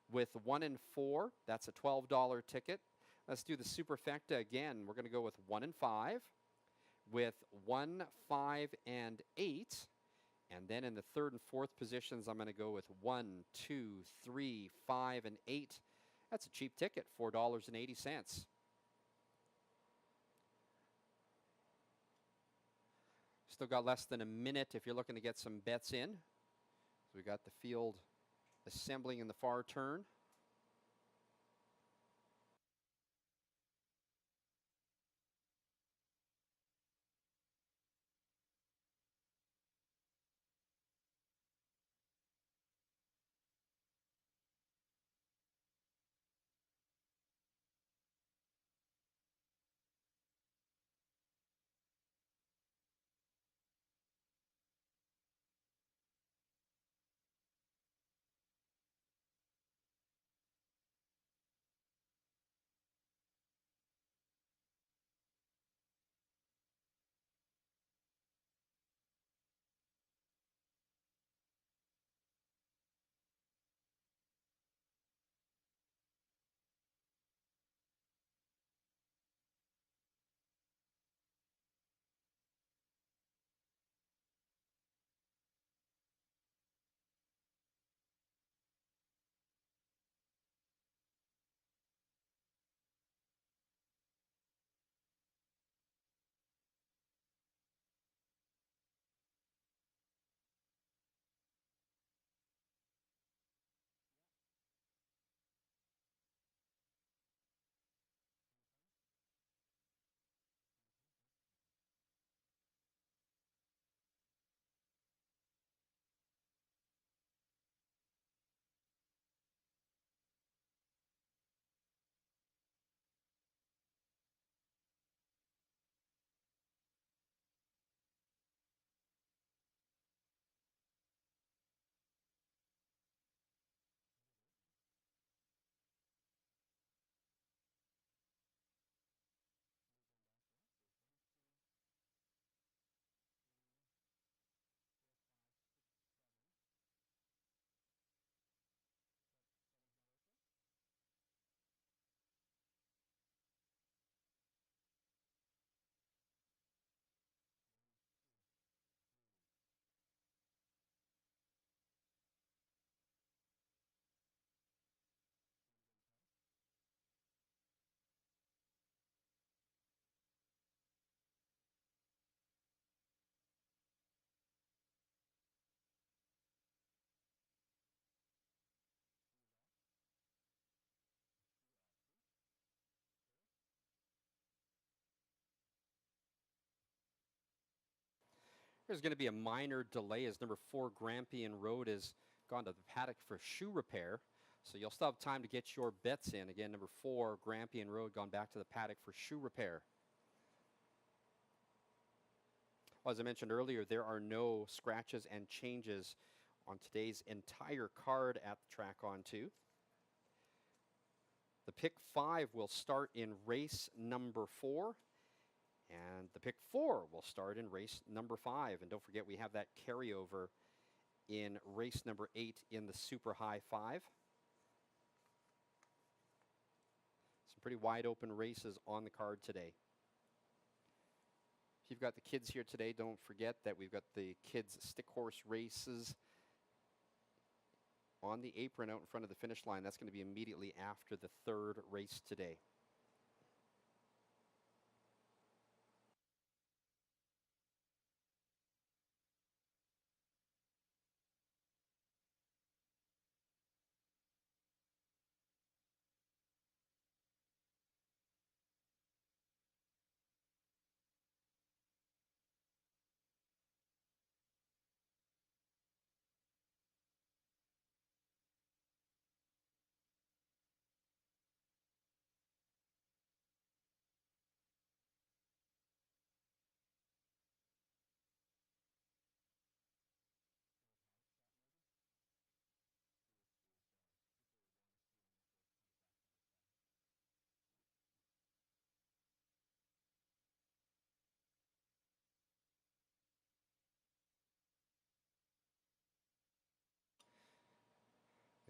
with 1 and 4. That's a $12 ticket. Let's do the superfecta again. We're going to go with 1 and 5, with 1, 5, and 8. And then in the third and fourth positions, I'm going to go with 1, 2, 3, 5, and 8. That's a cheap ticket, $4.80. Still got less than a minute if you're looking to get some bets in. So we got the field assembling in the far turn. There's going to be a minor delay as number 4 Grampian Road has gone to the paddock for shoe repair. So you'll still have time to get your bets in. Again, number 4 Grampian Road gone back to the paddock for shoe repair. Well, as I mentioned earlier, there are no scratches and changes on today's entire card at the track on 2. The pick 5 will start in race number 4. And the pick 4 will start in race number 5. And don't forget, we have that carryover in race number 8 in the Super High 5. Some pretty wide open races on the card today. If you've got the kids here today, don't forget that we've got the kids' stick horse races on the apron out in front of the finish line. That's going to be immediately after the 3rd race today.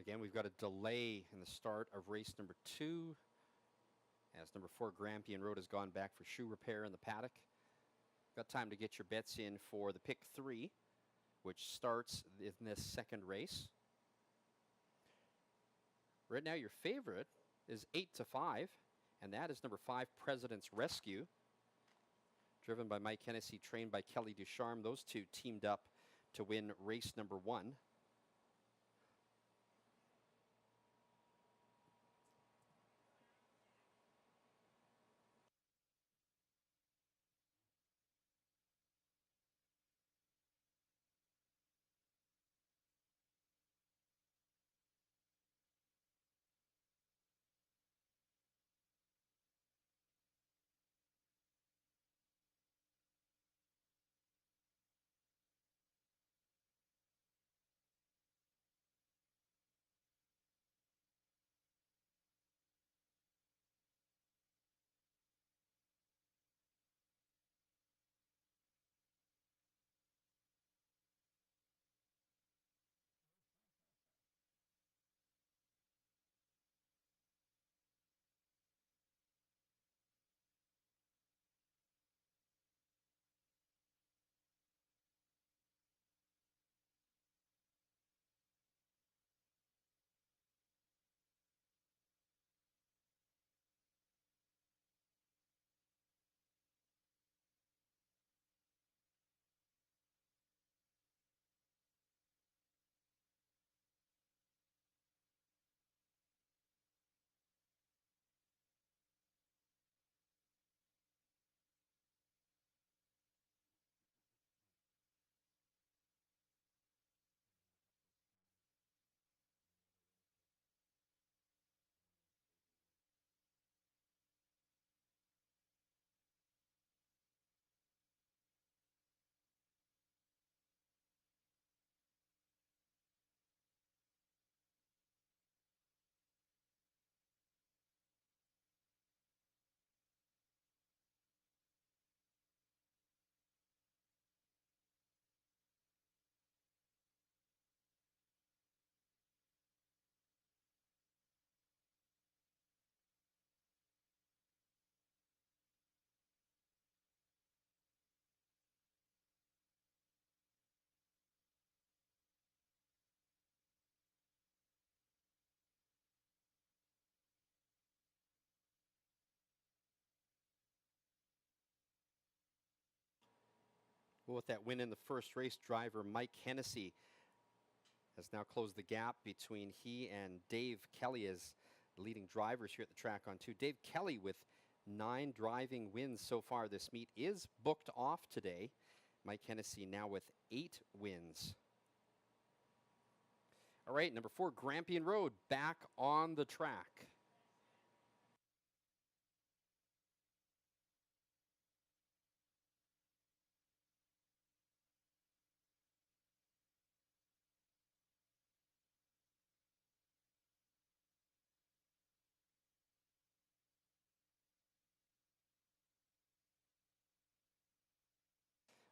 Again, we've got a delay in the start of race number 2 as number 4 Grampian Road has gone back for shoe repair in the paddock. Got time to get your bets in for the pick 3, which starts in this 2nd race. Right now, your favorite is 8-5, and that is number 5 President's Rescue, driven by Mike Hennessy, trained by Kelly Ducharme. Those two teamed up to win race number 1. Well, with that win in the first race, driver Mike Hennessy has now closed the gap between he and Dave Kelly as leading drivers here at the track on 2. Dave Kelly with 9 driving wins so far this meet is booked off today. Mike Hennessy now with 8 wins. All right, number 4, Grampian Road, back on the track.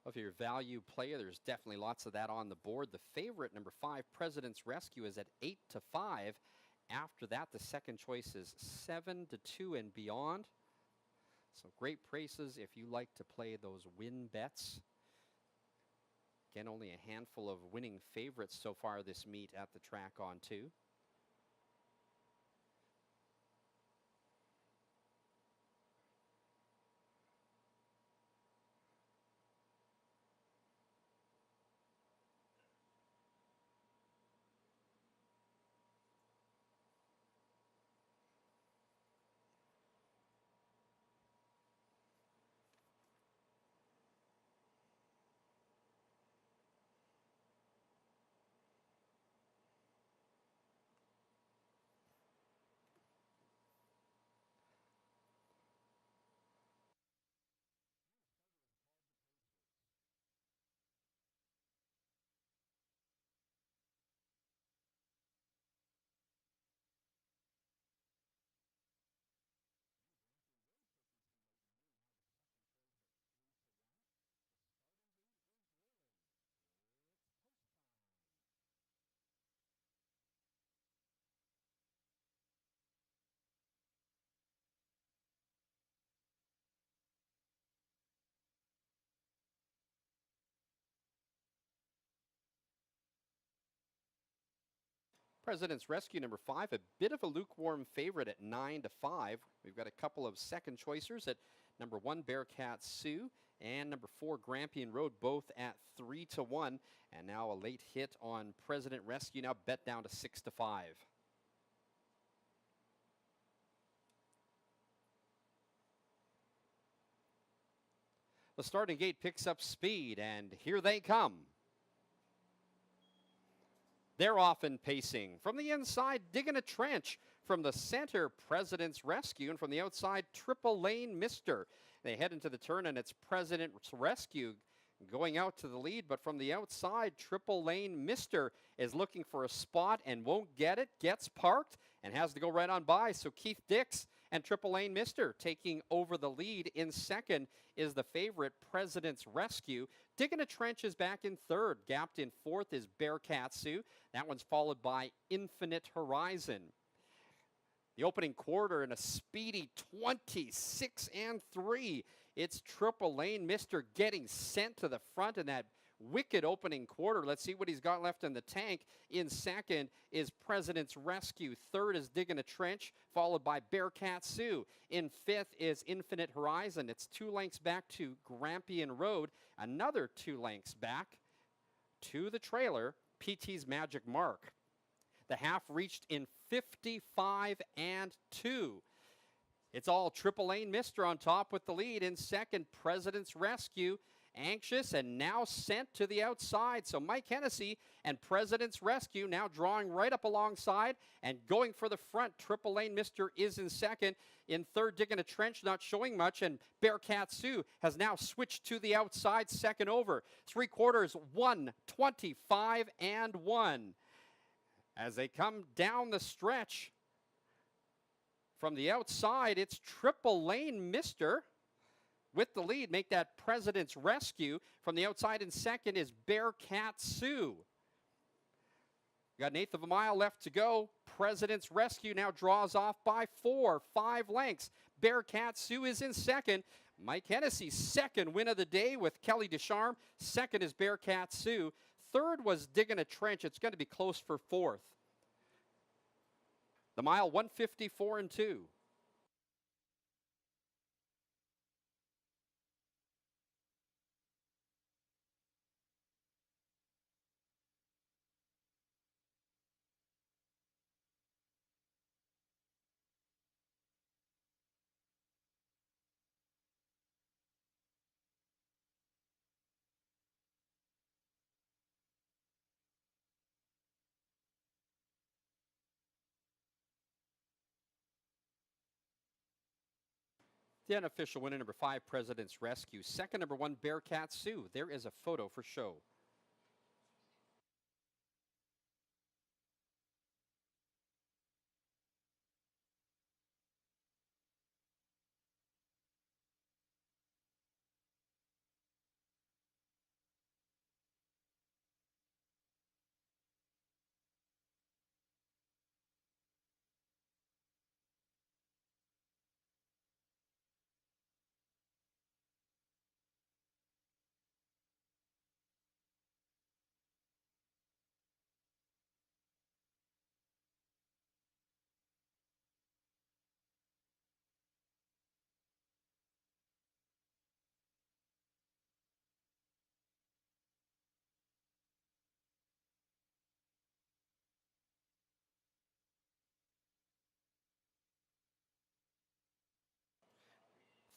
Well, if you're a value player, there's definitely lots of that on the board. The favorite, number 5, President's Rescue, is at 8-5. After that, the second choice is 7-2 and beyond. So great prices if you like to play those win bets. Again, only a handful of winning favorites so far this meet at the track on 2. President's Rescue, number 5, a bit of a lukewarm favorite at 9-5. We've got a couple of second choicers at number 1, Bearcat Sioux, and number 4, Grampian Road, both at 3-1. And now a late hit on President Rescue, now bet down to 6-5. The starting gate picks up speed, and here they come. They're often pacing. From the inside, digging a trench. From the center, President's Rescue. And from the outside, Triple Lane Mister. They head into the turn, and it's President's Rescue going out to the lead. But from the outside, Triple Lane Mister is looking for a spot and won't get it. Gets parked and has to go right on by. So Keith Dix and Triple Lane Mister taking over the lead. In second is the favorite, President's Rescue. Digging a trench is back in third. Gapped in fourth is Bearcat Sioux. That one's followed by Infinite Horizon. The opening quarter in a speedy 26-3. It's Triple Lane Mister getting sent to the front in that wicked opening quarter. Let's see what he's got left in the tank. In second is President's Rescue. Third is Digging a Trench, followed by Bearcat Sioux. In fifth is Infinite Horizon. It's 2 lengths back to Grampian Road. Another 2 lengths back to the trailer, PT's Magic Mark. The half reached in 55-2. It's all Triple Lane Mister on top with the lead. In second, President's Rescue. Anxious and now sent to the outside. So Mike Hennessy and President's Rescue now drawing right up alongside and going for the front. Triple Lane Mister is in second. In third, Digging a Trench, not showing much. And Bearcat Sioux has now switched to the outside, second over. 3/4, 1:25-1. As they come down the stretch from the outside, it's Triple Lane Mister with the lead. Make that President's Rescue. From the outside in second is Bearcat Sioux. Got 1/8 of a mile left to go. President's Rescue now draws off by 4-5 lengths. Bearcat Sioux is in second. Mike Hennessy's second win of the day with Kelly Descharme. Second is Bearcat Sioux. Third was Digging a Trench. It's going to be close for fourth. The mile, 1:54-2. The unofficial winner, number 5, President's Rescue. Second, number 1, Bearcat Sioux. There is a photo for show.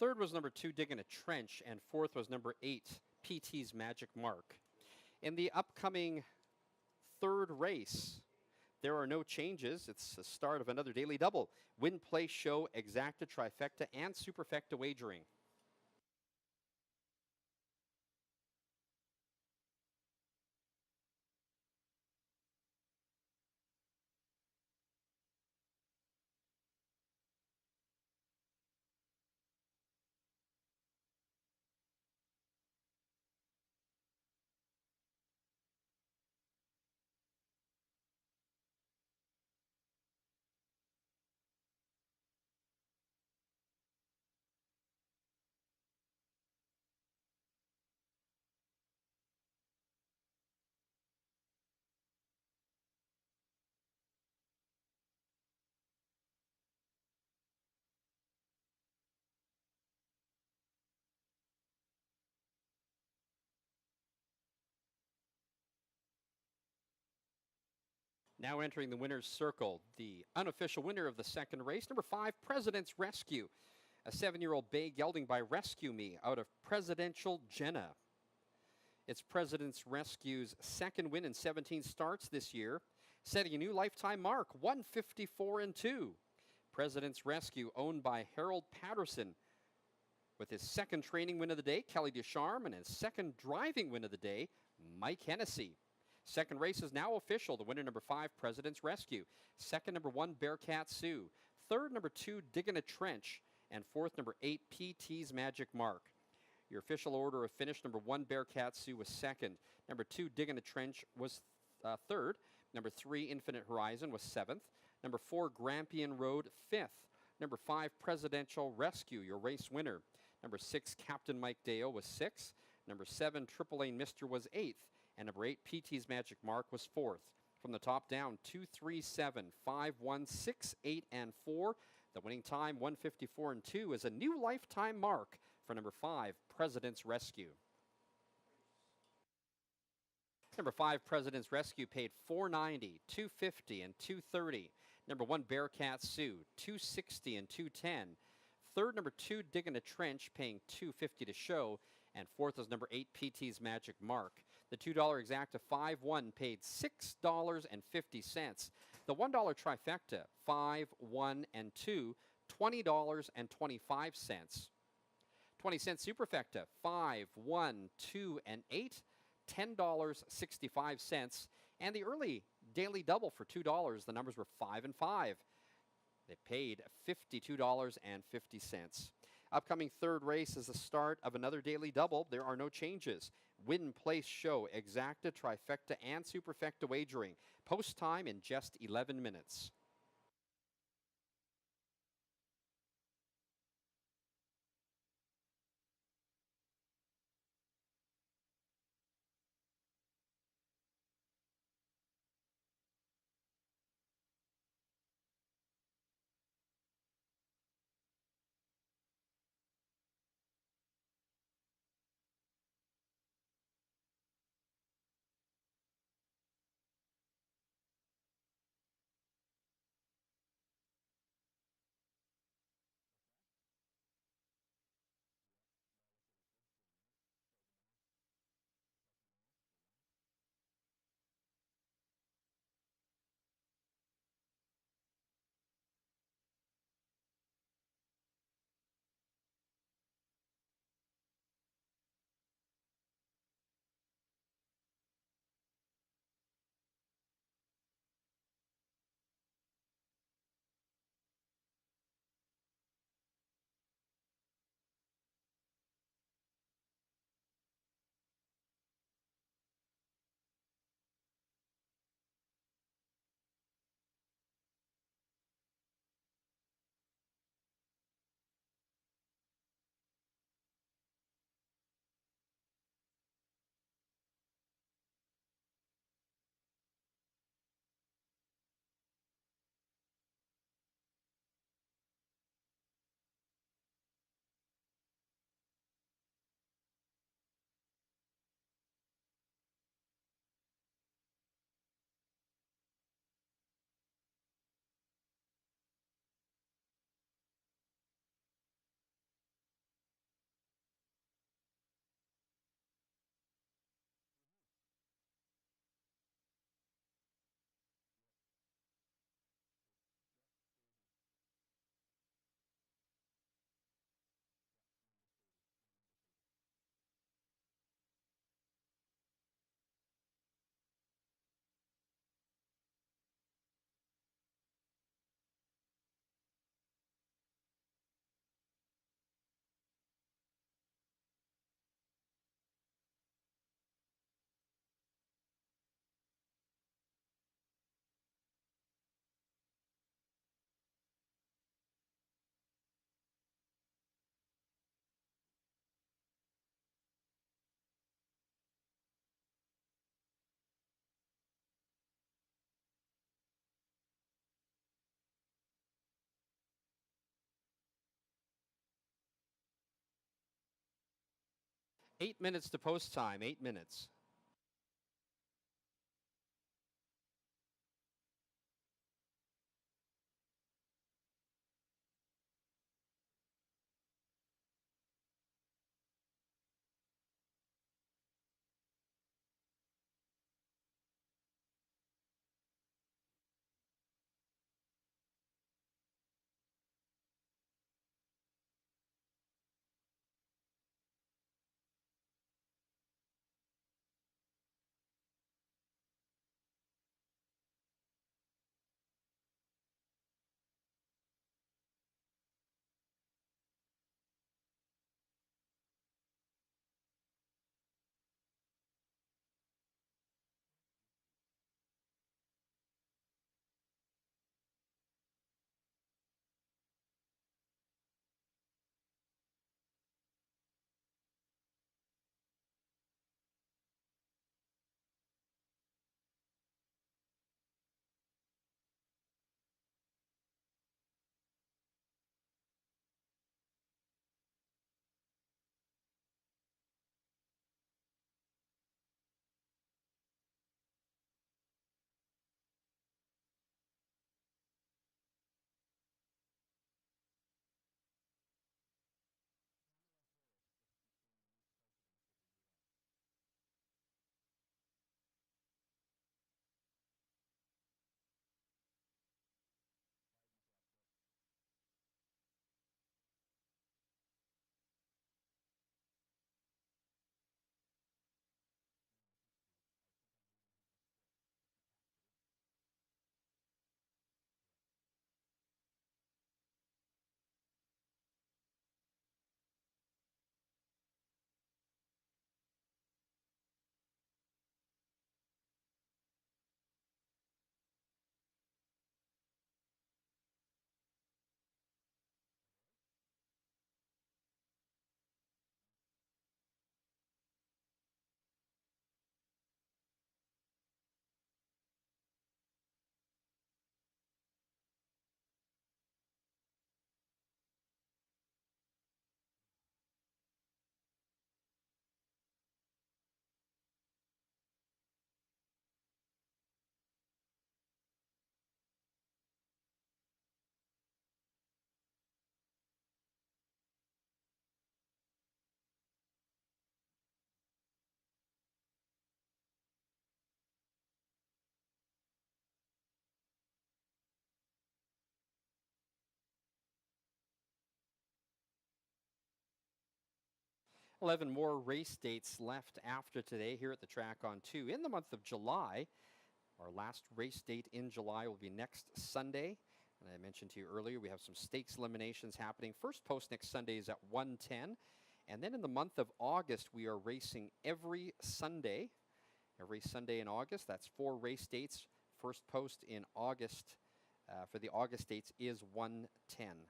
Third was number 2, Digging a Trench, and fourth was number 8, PT's Magic Mark. In the upcoming third race, there are no changes. It's the start of another daily double. Win, play, show, exacta, trifecta, and superfecta wagering. Now entering the winner's circle, the unofficial winner of the second race, number 5, President's Rescue. A 7-year-old bay gelding by Rescue Me out of Presidential Jenna. It's President's Rescue's second win in 17 starts this year, setting a new lifetime mark, 154-2. President's Rescue, owned by Harold Patterson, with his second training win of the day, Kelly Ducharme, and his second driving win of the day, Mike Hennessy. Second race is now official. The winner, number 5, President's Rescue. Second, number 1, Bearcat Sioux. Third, number 2, Digging a Trench. And fourth, number 8, PT's Magic Mark. Your official order of finish, number 1, Bearcat Sioux was second. Number 2, Digging a Trench was third. Number 3, Infinite Horizon was seventh. Number 4, Grampian Road, fifth. Number 5, Presidential Rescue, your race winner. Number 6, Captain Mike Deo was sixth. Number 7, Triple Lane Mister was eighth. And number 8, PT's Magic Mark was fourth. From the top down, 2, 3, 7, 5, 1, 6, 8, and 4. The winning time, 154-2, is a new lifetime mark for number 5, President's Rescue. Number 5, President's Rescue, paid $4.90, $2.50, and $2.30. Number 1, Bearcat Sioux, $2.60 and $2.10. Third, number 2, Digging a Trench, paying $2.50 to show. And fourth is number 8, PT's Magic Mark. The $2 exacta 5-1 paid $6.50. The $1 trifecta 5, 1, and 2, $20.25. 20-cent superfecta 5, 1, 2, and 8, $10.65. And the early daily double for $2, the numbers were 5 and 5. They paid $52.50. Upcoming third race is the start of another daily double. There are no changes. Win, place, show, exacta, trifecta, and superfecta wagering. Post time in just 11 minutes. 8 minutes to post time, 8 minutes. Eleven more race dates left after today here at the track on 2. In the month of July, our last race date in July will be next Sunday. And I mentioned to you earlier, we have some stakes eliminations happening. First post next Sunday is at 1:10. And then in the month of August, we are racing every Sunday. Every Sunday in August. That's 4 race dates. First post in August for the August dates is 1:10.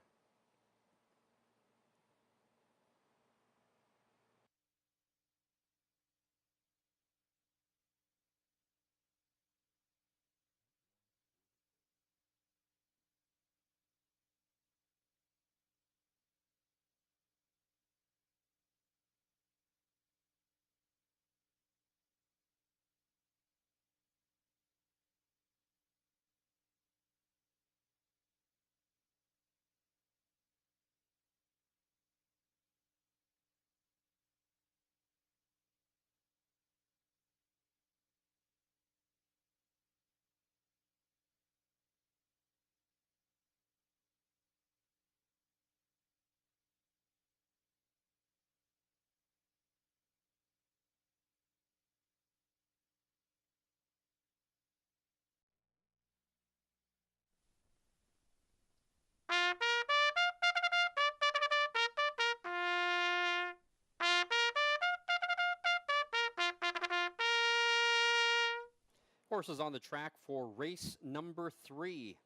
'Horses on the track for race number 3.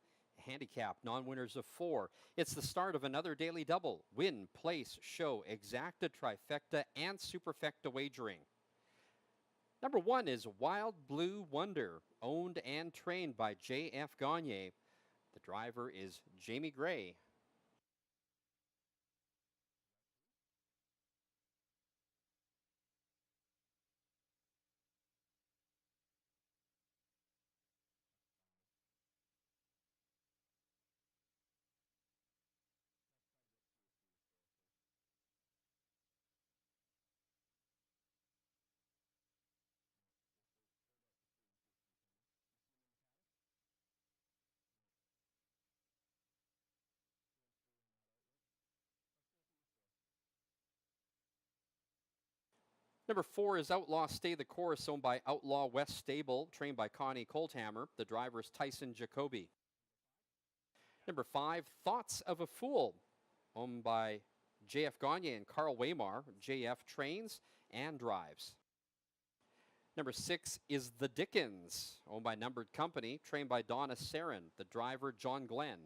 Handicap, non-winners of 4. It's the start of another daily double. Win, place, show, exacta, trifecta, and superfecta wagering. Number 1 is Wild Blue Wonder, owned and trained by J.F. Gagne. The driver is Jamie Gray. Number 4 is Outlaw Stay the Course, owned by Outlaw West Stable, trained by Connie Colthammer. The driver is Tyson Jacoby. Number 5, Thoughts of a Fool, owned by J.F. Gagne and Carl Waymar. J.F. trains and drives. Number 6 is The Dickens, owned by Numbered Company, trained by Donna Sarin. The driver, John Glenn.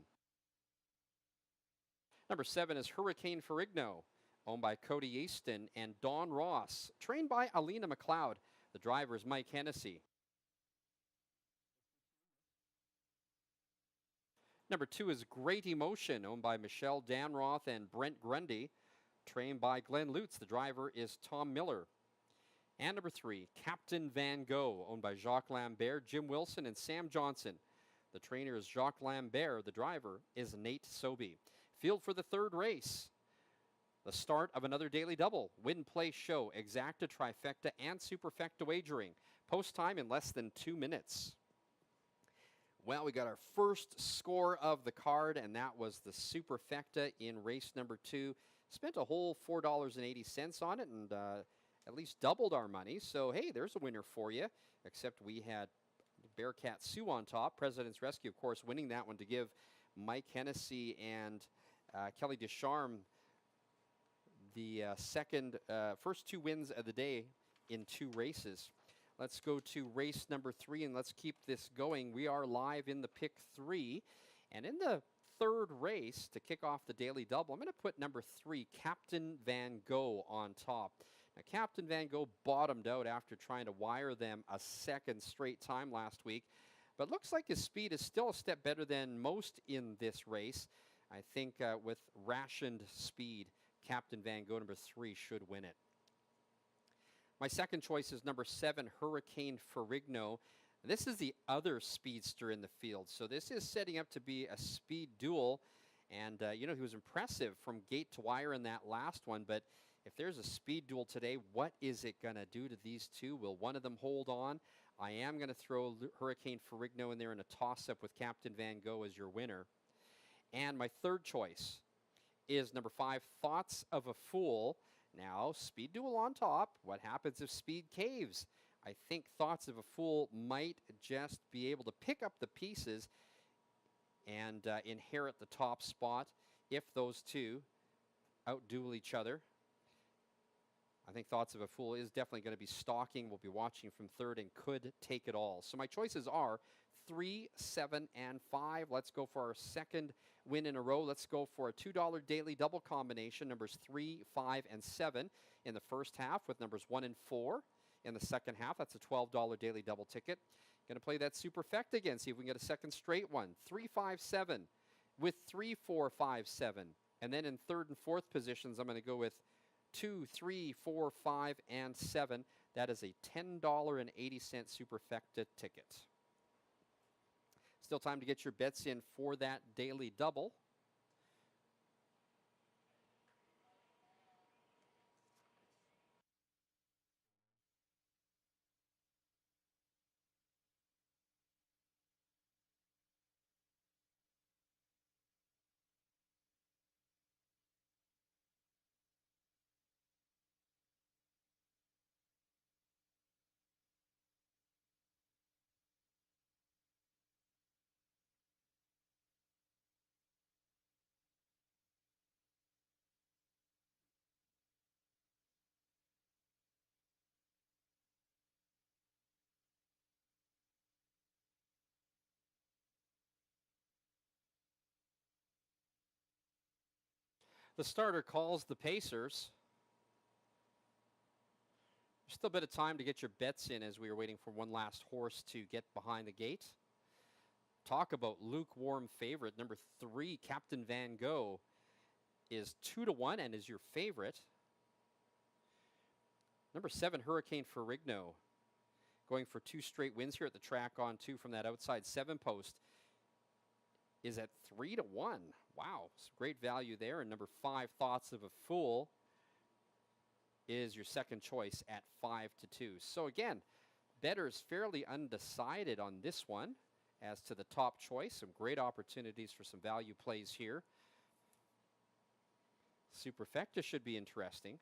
Number 7 is Hurricane Ferrigno, owned by Cody Easton and Don Ross, trained by Alina McLeod. The driver is Mike Hennessy. Number 2 is Great Emotion, owned by Michelle Danroth and Brent Grundy, trained by Glenn Lutz. The driver is Tom Miller. And number 3, Captain Van Gogh, owned by Jacques Lambert, Jim Wilson, and Sam Johnson. The trainer is Jacques Lambert. The driver is Nate Sobey. Field for the third race. The start of another daily double. Win, play, show, exacta, trifecta, and superfecta wagering. Post time in less than 2 minutes. Well, we got our first score of the card, and that was the superfecta in race number 2. Spent a whole $4.80 on it, and at least doubled our money. So, hey, there's a winner for you. Except we had Bearcat Sue on top. President's Rescue, of course, winning that one to give Mike Hennessy and Kelly Descharme the first 2 wins of the day in 2 races. Let's go to race number 3, and let's keep this going. We are live in the pick 3. And in the third race, to kick off the daily double, I'm going to put number 3, Captain Van Gogh, on top. Now, Captain Van Gogh bottomed out after trying to wire them a second straight time last week, but looks like his speed is still a step better than most in this race. I think with rationed speed, Captain Van Gogh, number 3, should win it. My second choice is number 7, Hurricane Ferrigno. This is the other speedster in the field, so this is setting up to be a speed duel. And, he was impressive from gate to wire in that last one, but if there's a speed duel today, what is it going to do to these two? Will one of them hold on? I am going to throw Hurricane Ferrigno in there in a toss-up with Captain Van Gogh as your winner. And my third choice is number 5, Thoughts of a Fool. Now, speed duel on top. What happens if speed caves? I think Thoughts of a Fool might just be able to pick up the pieces and inherit the top spot if those two outduel each other. I think Thoughts of a Fool is definitely going to be stalking. We'll be watching from third and could take it all. So my choices are 3, 7, and 5. Let's go for our second win in a row. Let's go for a $2 daily double combination, numbers 3, 5, and 7 in the first half with numbers 1 and 4 in the second half. That's a $12 daily double ticket. Going to play that superfecta again, see if we can get a second straight one. 3, 5, 7 with 3, 4, 5, 7. And then in third and fourth positions, I'm going to go with 2, 3, 4, 5, and 7. That is a $10.80 superfecta ticket. Still time to get your bets in for that daily double. The starter calls the Pacers. There's still a bit of time to get your bets in as we are waiting for one last horse to get behind the gate. Talk about lukewarm favorite. Number 3, Captain Van Gogh, is 2-1 and is your favorite. Number 7, Hurricane Ferrigno, going for 2 straight wins here at the track on 2 from that outside 7 post, is at 3-1. Wow, some great value there. And number 5, Thoughts of a Fool, is your second choice at 5-2. So again, bettors fairly undecided on this one as to the top choice. Some great opportunities for some value plays here. Superfecta should be interesting.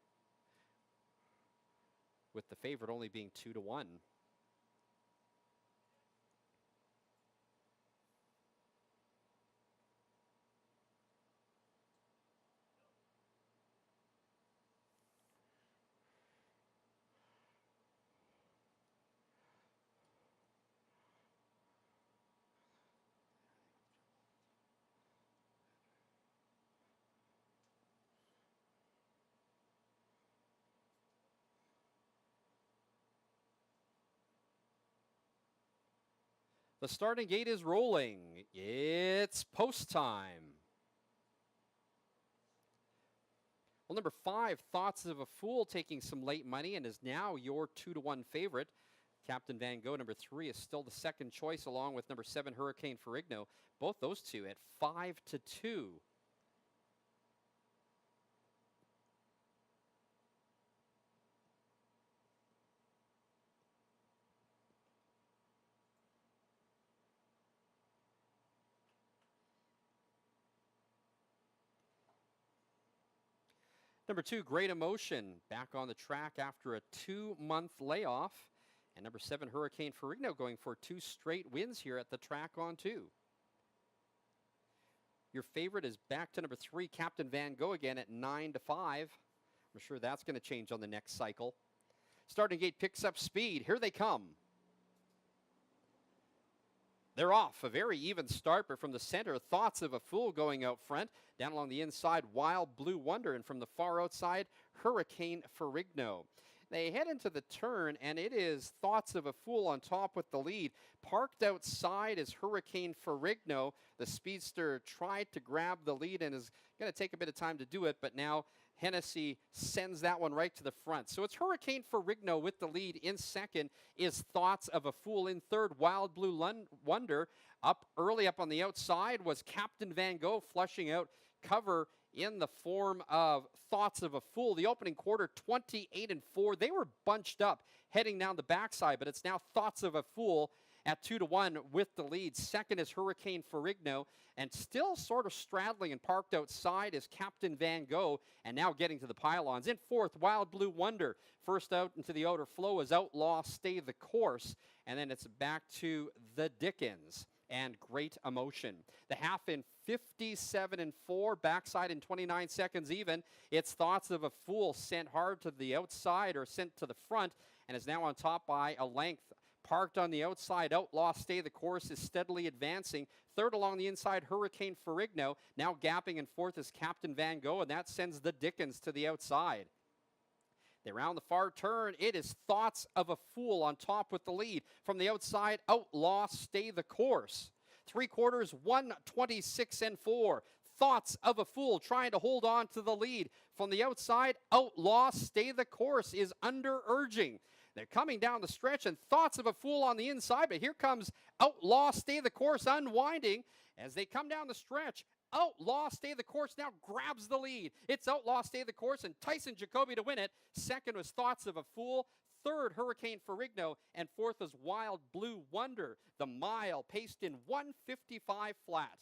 with the favorite only being 2-1. The starting gate is rolling. It's post time. Well, number 5, Thoughts of a Fool, taking some late money and is now your 2-1 favorite. Captain Van Gogh, number 3, is still the second choice, along with number 7, Hurricane Ferrigno. Both those two at 5-2. Number 2, Great Emotion, back on the track after a 2-month layoff. And number 7, Hurricane Ferrigno, going for 2 straight wins here at the track on 2. Your favorite is back to number 3, Captain Van Gogh, again at 9-5. I'm sure that's going to change on the next cycle. Starting gate picks up speed. Here they come. They're off. A very even start, but from the center, Thoughts of a Fool going out front. Down along the inside, Wild Blue Wonder. And from the far outside, Hurricane Ferrigno. They head into the turn, and it is Thoughts of a Fool on top with the lead. Parked outside is Hurricane Ferrigno. The speedster tried to grab the lead and is going to take a bit of time to do it, but now Hennessy sends that one right to the front. So it's Hurricane Ferrigno with the lead. In second is Thoughts of a Fool. In third, Wild Blue Wonder. Up early up on the outside was Captain Van Gogh, flushing out cover in the form of Thoughts of a Fool. The opening quarter, 28-4. They were bunched up heading down the backside, but it's now Thoughts of a Fool at 2-1 with the lead. Second is Hurricane Ferrigno, and still sort of straddling and parked outside is Captain Van Gogh, and now getting to the pylons. In fourth, Wild Blue Wonder. First out into the outer flow is Outlaw Stay the Course, and then it's back to the Dickens and Great Emotion. The half in 57-4, backside in 29 seconds even. It's Thoughts of a Fool sent hard to the outside, or sent to the front, and is now on top by a length. Parked on the outside, Outlaw Stay the Course is steadily advancing. Third along the inside, Hurricane Ferrigno. Now gapping in fourth is Captain Van Gogh, and that sends the Dickens to the outside. They round the far turn. It is Thoughts of a Fool on top with the lead. From the outside, Outlaw Stay the Course. 3/4, 126-4. Thoughts of a Fool trying to hold on to the lead. From the outside, Outlaw Stay the Course is under urging. They're coming down the stretch, and Thoughts of a Fool on the inside, but here comes Outlaw Stay the Course unwinding as they come down the stretch. Outlaw Stay the Course now grabs the lead. It's Outlaw Stay the Course and Tyson Jacoby to win it. Second was Thoughts of a Fool. Third, Hurricane Ferrigno. And fourth was Wild Blue Wonder. The mile paced in 1:55 flat.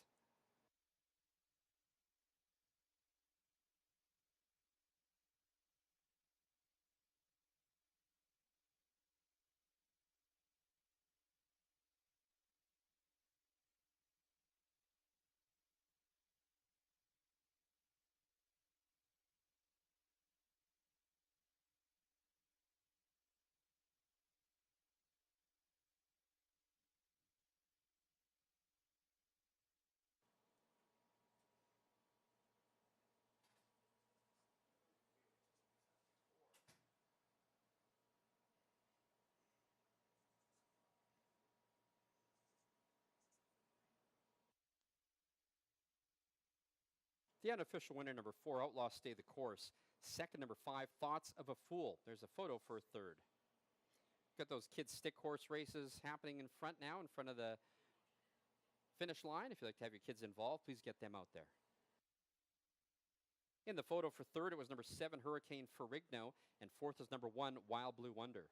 The unofficial winner, number 4, Outlaw Stay the Course. Second, number 5, Thoughts of a Fool. There's a photo for third. Got those kids' stick horse races happening in front now, in front of the finish line. If you'd like to have your kids involved, please get them out there. In the photo for third, it was number 7, Hurricane Ferrigno, and fourth is number 1, Wild Blue Wonder.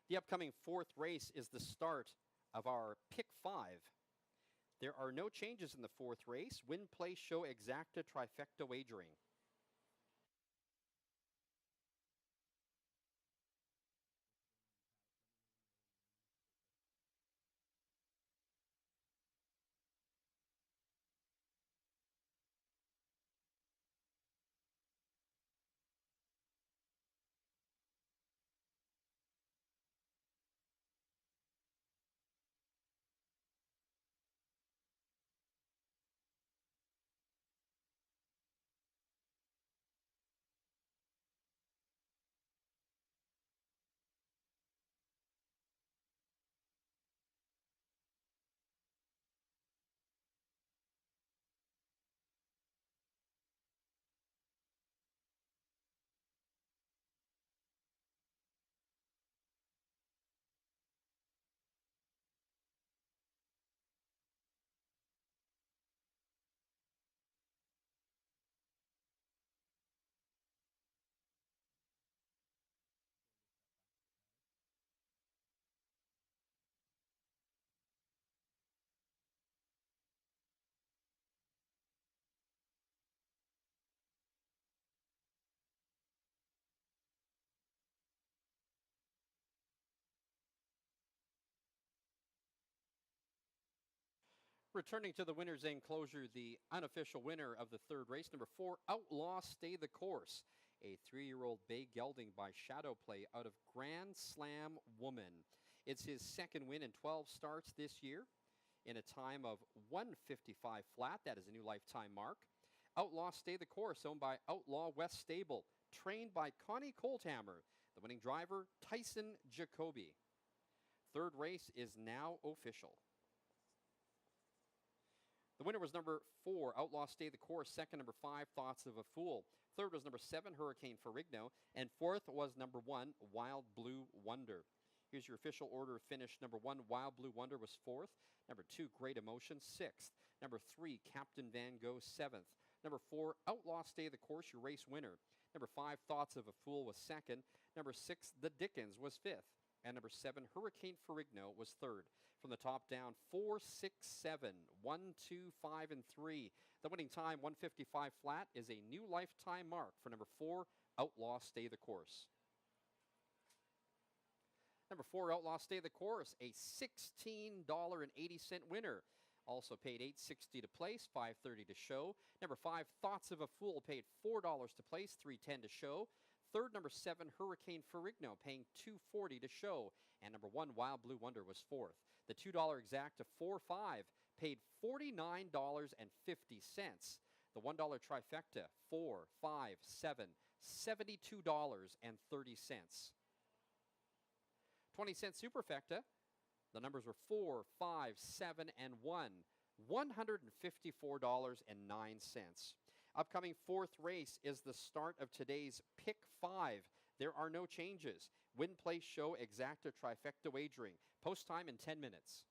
The upcoming fourth race is the start of our Pick 5. There are no changes in the fourth race. Win, play, show, exacta, trifecta wagering. Returning to the winner's enclosure, the unofficial winner of the third race, number 4, Outlaw Stay the Course, a 3-year-old bay gelding by Shadow Play out of Grand Slam Woman. It's his second win in 12 starts this year in a time of 155 flat. That is a new lifetime mark. Outlaw Stay the Course, owned by Outlaw West Stable, trained by Connie Colthammer. The winning driver, Tyson Jacoby. Third race is now official. The winner was number 4, Outlaw Stay the Course. Second, number 5, Thoughts of a Fool. Third was number 7, Hurricane Ferrigno. And fourth was number 1, Wild Blue Wonder. Here's your official order of finish. Number 1, Wild Blue Wonder was 4th. Number 2, Great Emotion, 6th. Number 3, Captain Van Gogh, 7th. Number 4, Outlaw Stay the Course, your race winner. Number 5, Thoughts of a Fool was 2nd. Number 6, The Dickens was 5th. And number 7, Hurricane Ferrigno was 3rd. From the top down, 4, 6, 7, 1, 2, 5, and 3. The winning time, 155 flat, is a new lifetime mark for number 4, Outlaw Stay the Course. Number 4, Outlaw Stay the Course, a $16.80 winner. Also paid $8.60 to place, $5.30 to show. Number 5, Thoughts of a Fool, paid $4 to place, $3.10 to show. Third, number 7, Hurricane Ferrigno, paying $2.40 to show. And number 1, Wild Blue Wonder, was 4th. The $2 exacta 4-5 paid $49.50. The $1 trifecta, 4, 5, 7, $72.30. 20-cent superfecta, the numbers were 4, 5, 7, and 1, $154.09. Upcoming fourth race is the start of today's Pick 5. There are no changes. Win, play, show, exacta, trifecta wagering. Post time in 10 minutes.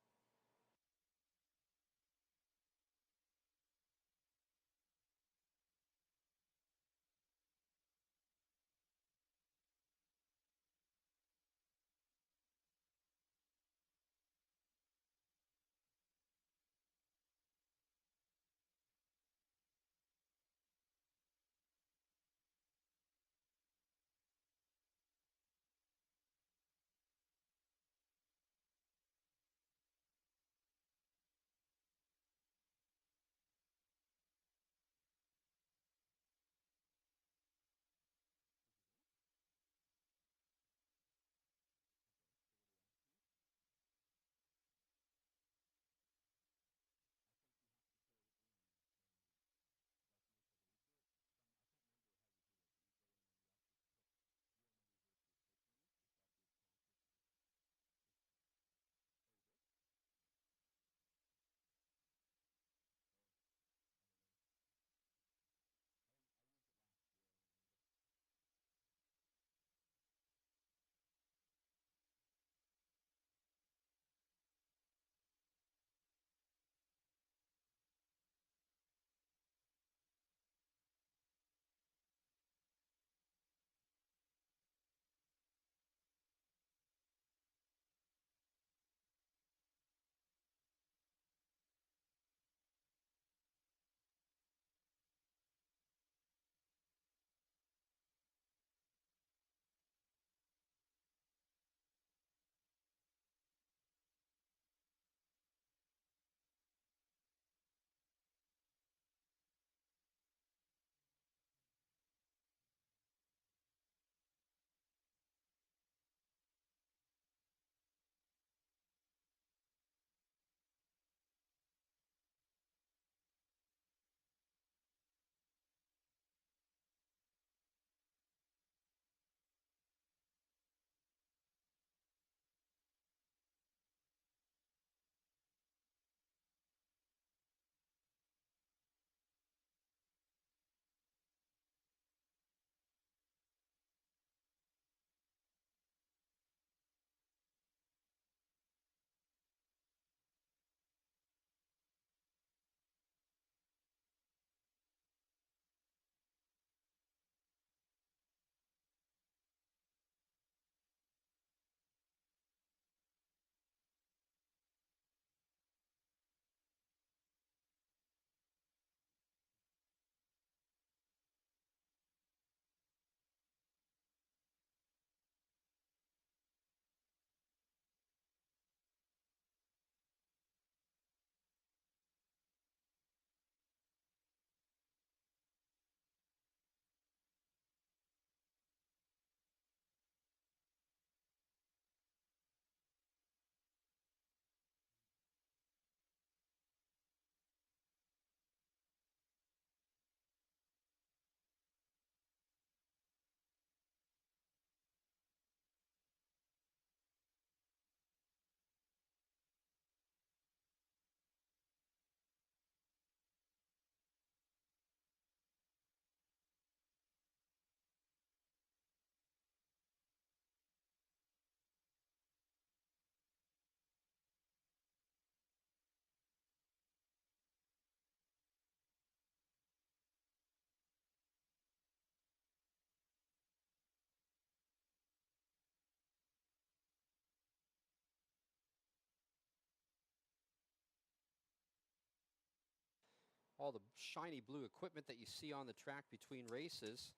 all the shiny blue equipment that you see on the track between races,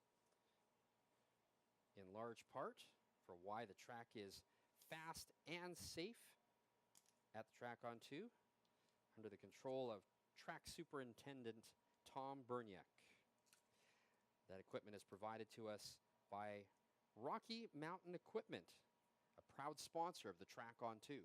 in large part for why the track is fast and safe at the track on 2, under the control of track superintendent Tom Berniak. That equipment is provided to us by Rocky Mountain Equipment, a proud sponsor of the track on 2.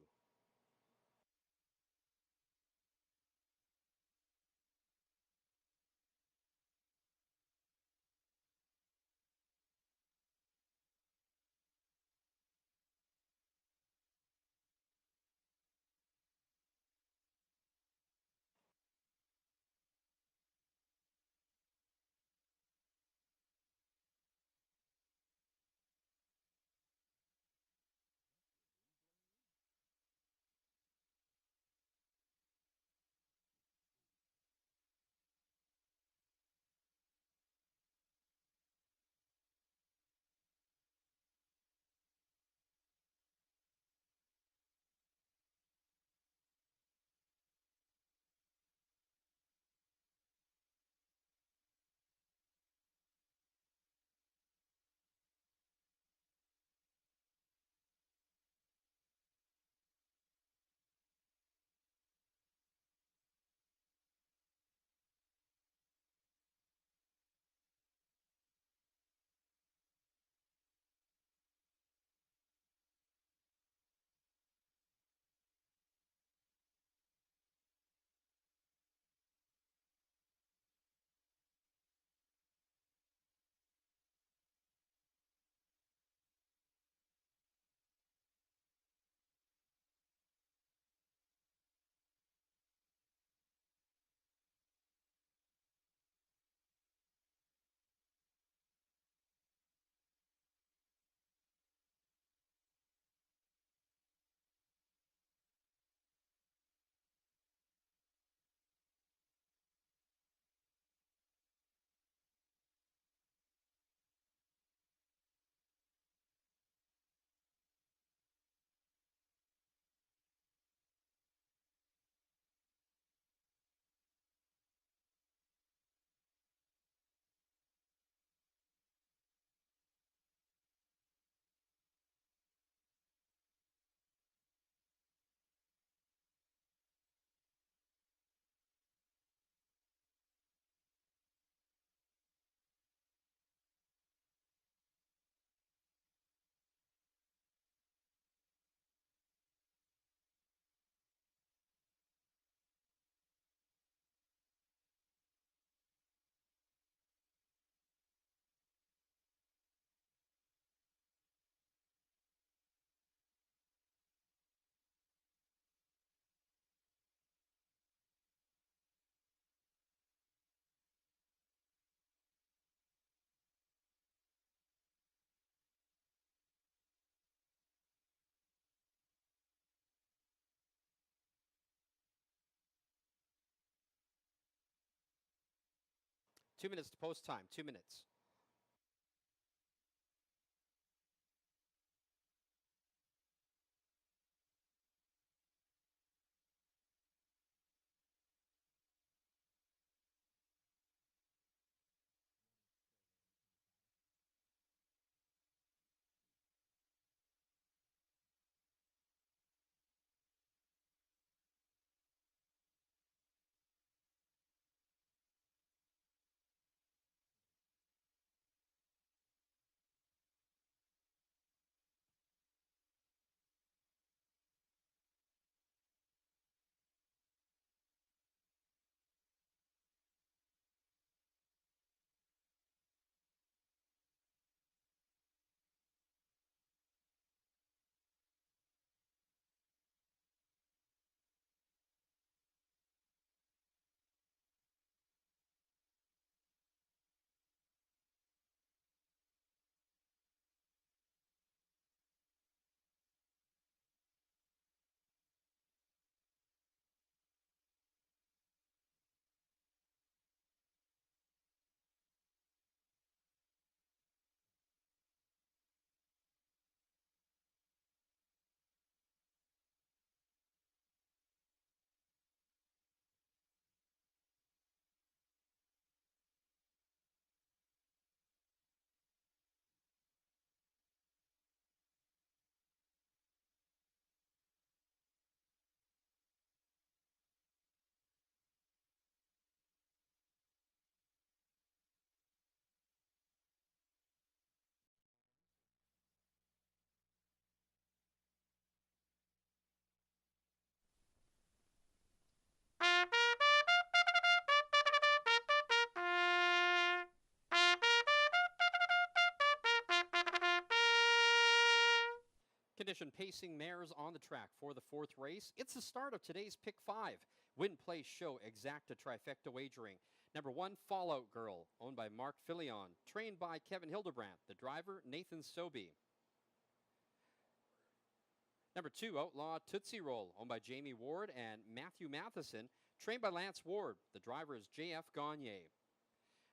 Two minutes to post time, 2 minutes. Condition pacing mares on the track for the fourth race. It's the start of today's Pick 5. Win, Place, Show, Exacta Trifecta Wagering. Number 1, Fallout Girl, owned by Mark Filion, trained by Kevin Hildebrandt, the driver Nathan Sobey. Number 2, Outlaw Tootsie Roll, owned by Jamie Ward and Matthew Matheson, trained by Lance Ward, the driver is J.F. Gagne.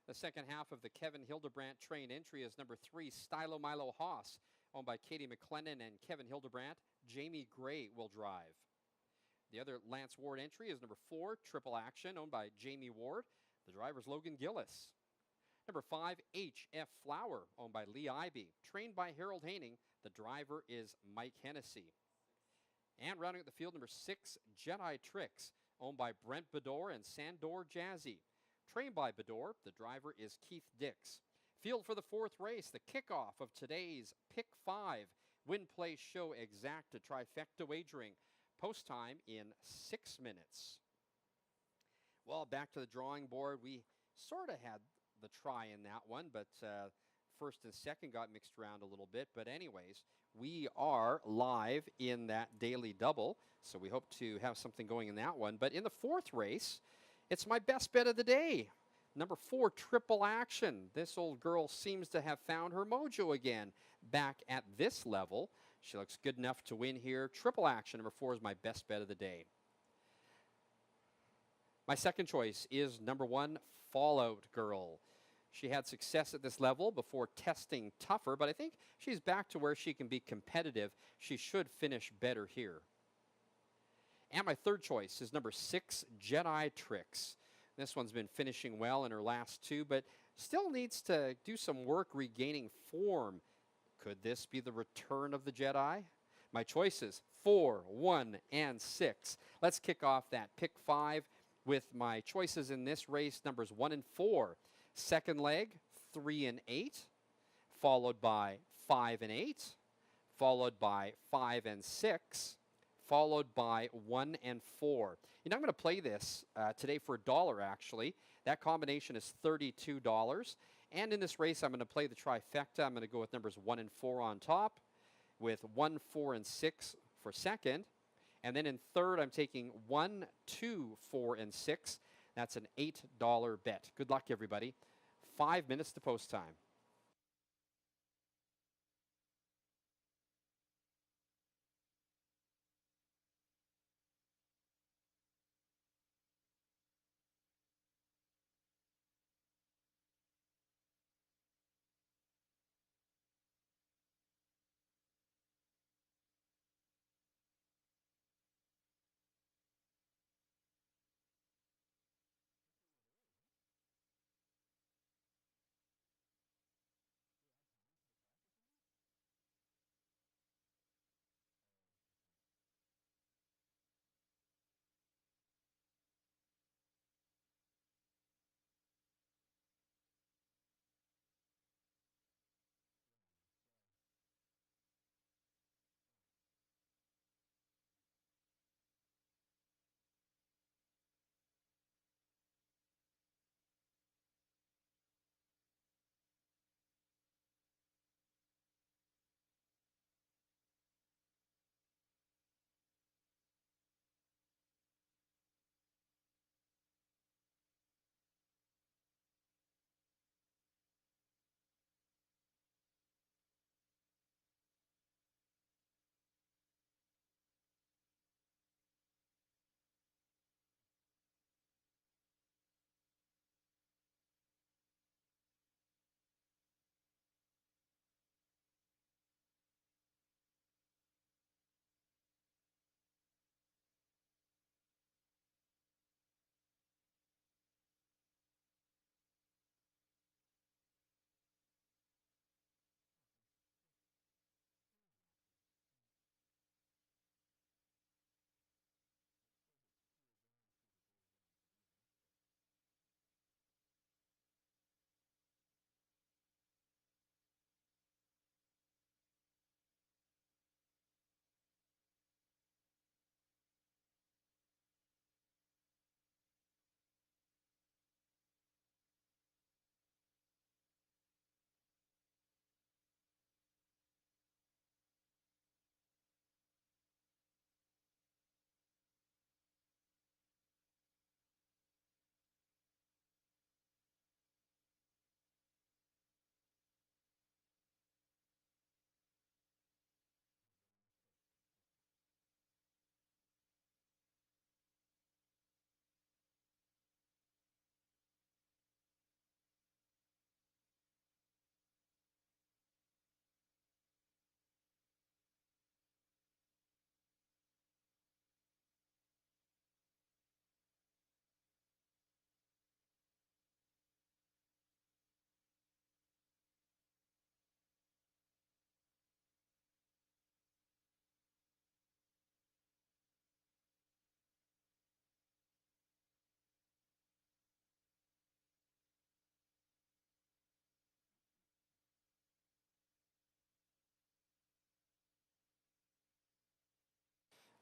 The second half of the Kevin Hildebrandt train entry is number 3, Stylo Milo Haas, owned by Katie McLennan and Kevin Hildebrandt. Jamie Gray will drive. The other Lance Ward entry is number 4, Triple Action, owned by Jamie Ward. The driver is Logan Gillis. Number 5, H.F. Flower, owned by Lee Ivey, trained by Harold Haining. The driver is Mike Hennessy. And rounding out the field, number 6, Jedi Tricks, owned by Brent Bedore and Sandor Jazzy. Trained by Bedore, the driver is Keith Dix. Field for the fourth race, the kickoff of today's Pick 5 Win, Place, Show, Exacta Trifecta Wagering. Post time in 6 minutes. Well, back to the drawing board. We sort of had the try in that one, but first and second got mixed around a little bit. But anyways, we are live in that daily double, so we hope to have something going in that one. But in the fourth race, it's my best bet of the day. Number 4, Triple Action. This old girl seems to have found her mojo again back at this level. She looks good enough to win here. Triple Action, number 4, is my best bet of the day. My second choice is number 1, Fallout Girl. She had success at this level before testing tougher, but I think she's back to where she can be competitive. She should finish better here. And my third choice is number 6, Jedi Tricks. This one's been finishing well in her last 2, but still needs to do some work regaining form. Could this be the return of the Jedi? My choices, 4, 1, and 6. Let's kick off that Pick 5 with my choices in this race, numbers 1 and 4. Second leg, 3 and 8, followed by 5 and 8, followed by 5 and 6, followed by 1 and 4. You know, I'm going to play this today for $1, actually. That combination is $32. And in this race, I'm going to play the trifecta. I'm going to go with numbers 1 and 4 on top, with 1, 4, and 6 for second. And then in third, I'm taking 1, 2, 4, and 6. That's an $8 bet. Good luck, everybody. 5 minutes to post time.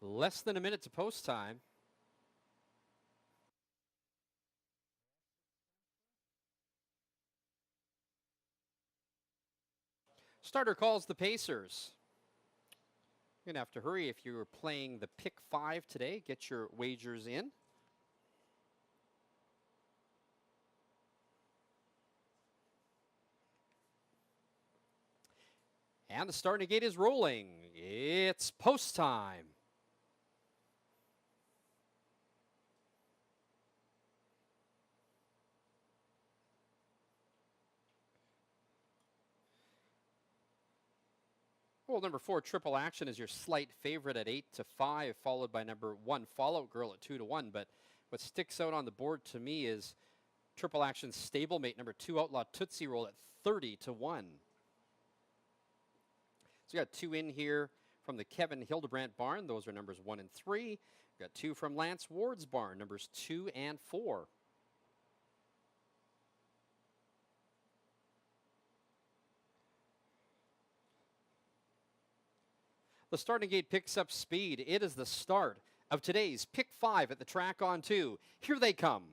Less than a minute to post time. Starter calls the Pacers. You're going to have to hurry if you're playing the pick 5 today. Get your wagers in. And the starting gate is rolling. It's post time. Well, number 4, Triple Action, is your slight favorite at 8-5, followed by number 1, Fallout Girl at 2-1. But what sticks out on the board to me is Triple Action's stablemate, number 2, Outlaw Tootsie Roll, at 30-1. So we got 2 in here from the Kevin Hildebrandt barn. Those are numbers 1 and 3. We got 2 from Lance Ward's barn, numbers 2 and 4. The starting gate picks up speed. It is the start of today's Pick 5 at the track on 2. Here they come.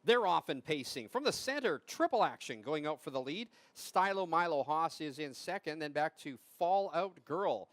They're off and pacing. From the center, Triple Action going out for the lead. Stylo Milo Haas is in second, then back to Fallout Girl.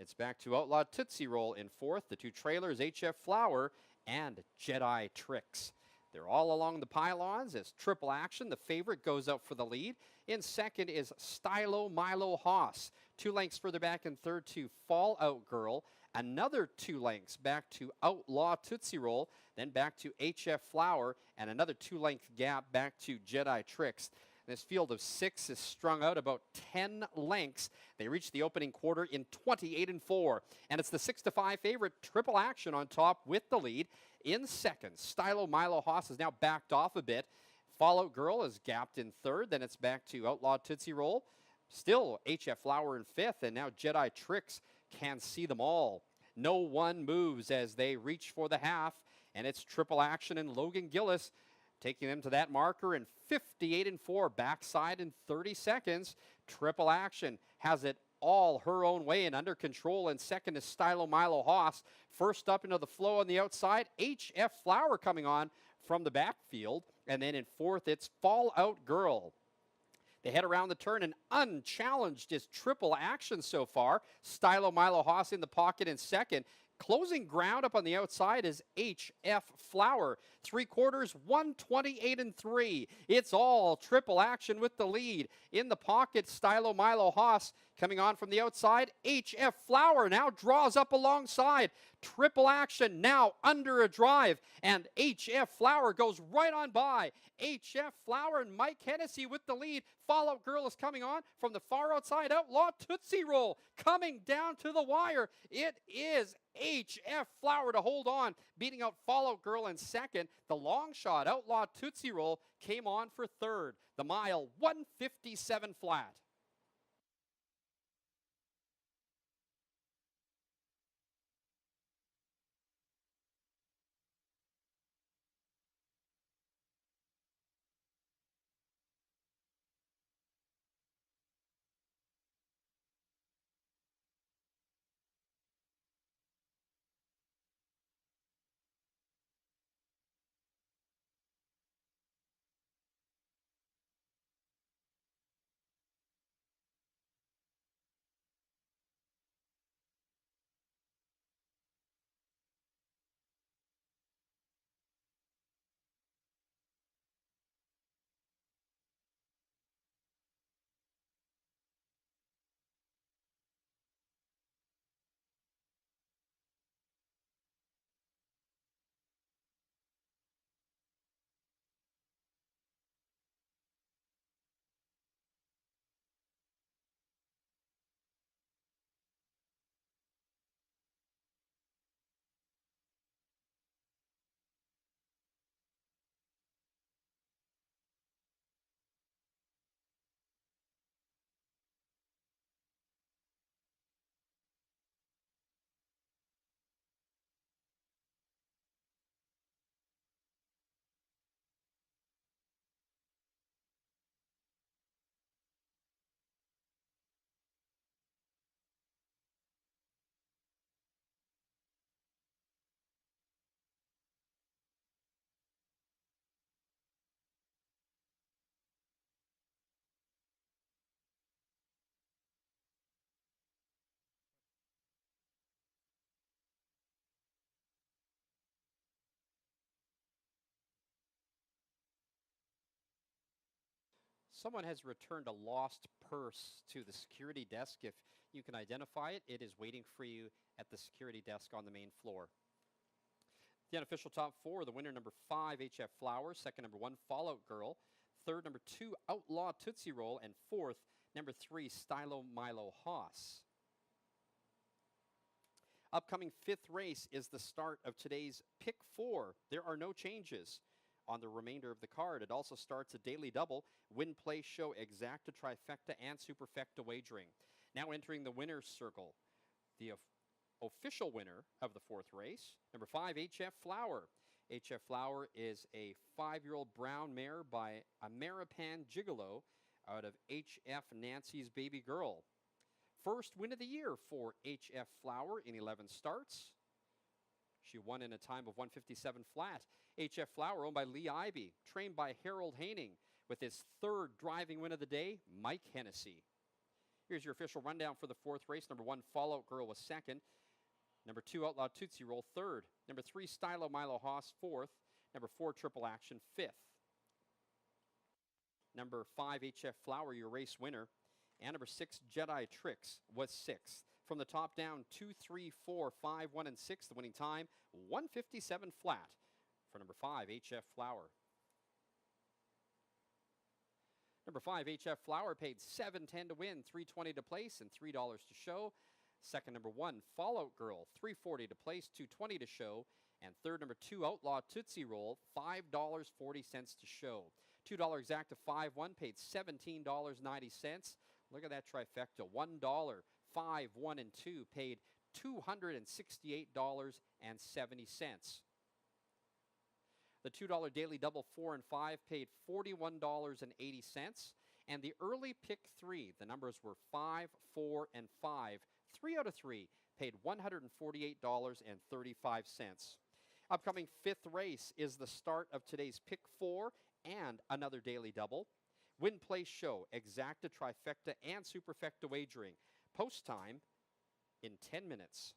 It's back to Outlaw Tootsie Roll in fourth. The 2 trailers, HF Flower and Jedi Tricks. They're all along the pylons as Triple Action, the favorite, goes out for the lead. In second is Stylo Milo Haas. 2 lengths further back in third to Fallout Girl. Another 2 lengths back to Outlaw Tootsie Roll, then back to HF Flower, and another 2-length gap back to Jedi Tricks. This field of 6 is strung out about 10 lengths. They reach the opening quarter in 28-4. And it's the 6-5 favorite, Triple Action, on top with the lead. In second, Stylo Milo Haas is now backed off a bit. Fallout Girl is gapped in third. Then it's back to Outlaw Tootsie Roll. Still HF Flower in fifth. And now Jedi Tricks can see them all. No one moves as they reach for the half. And it's Triple Action and Logan Gillis taking them to that marker in 58-4, backside in 30 seconds. Triple Action has it all her own way and under control. And second is Stylo Milo Haas. First up into the flow on the outside, HF Flower coming on from the backfield. And then in fourth, it's Fallout Girl. They head around the turn, and unchallenged is Triple Action so far. Stylo Milo Haas in the pocket in second. Closing ground up on the outside is HF Flower. 3/4, 128-3. It's all Triple Action with the lead. In the pocket, Stylo Milo Haas coming on from the outside. HF Flower now draws up alongside. Triple Action now under a drive, and HF Flower goes right on by. HF Flower and Mike Hennessy with the lead. Fallout Girl is coming on from the far outside. Outlaw Tootsie Roll coming down to the wire. It is HF Flower to hold on, beating out Fallout Girl in second. The long shot, Outlaw Tootsie Roll, came on for third. The mile, 157 flat. Someone has returned a lost purse to the security desk. If you can identify it, it is waiting for you at the security desk on the main floor. The unofficial top four, the winner number 5, HF Flowers, second number 1, Fallout Girl, third number 2, Outlaw Tootsie Roll, and fourth number 3, Stylo Milo Haas. Upcoming fifth race is the start of today's Pick 4. There are no changes on the remainder of the card. It also starts a daily double, win, play, show, exacta, trifecta, and superfecta wagering. Now entering the winner's circle, the official winner of the fourth race, number 5, HF Flower. HF Flower is a 5-year-old brown mare by Ameripan Gigolo out of HF Nancy's Baby Girl. First win of the year for HF Flower in 11 starts. She won in a time of 157 flat. HF Flower, owned by Lee Ivey, trained by Harold Haining, with his third driving win of the day, Mike Hennessy. Here's your official rundown for the fourth race. Number 1, Fallout Girl was second. Number 2, Outlaw Tootsie Roll, third. Number 3, Stylo Milo Haas, fourth. Number 4, Triple Action, fifth. Number 5, HF Flower, your race winner. And number 6, Jedi Tricks, was sixth. From the top down, 2, 3, 4, 5, 1, and 6. The winning time, 157 flat for number 5, HF Flower. Number 5, HF Flower, paid $7.10 to win, $3.20 to place, and $3 to show. Second, number 1, Fallout Girl, $3.40 to place, $2.20 to show. And third, number 2, Outlaw Tootsie Roll, $5.40 to show. $2 exacta 5-1, paid $17.90. Look at that trifecta, $1, 5, 1, and 2, paid $268.70. The $2 daily double 4 and 5 paid $41.80. And the early pick 3, the numbers were 5, 4, and 5. 3 out of 3 paid $148.35. Upcoming fifth race is the start of today's pick 4 and another daily double. Win, play, show, exacta, trifecta, and superfecta wagering. Post time in 10 minutes.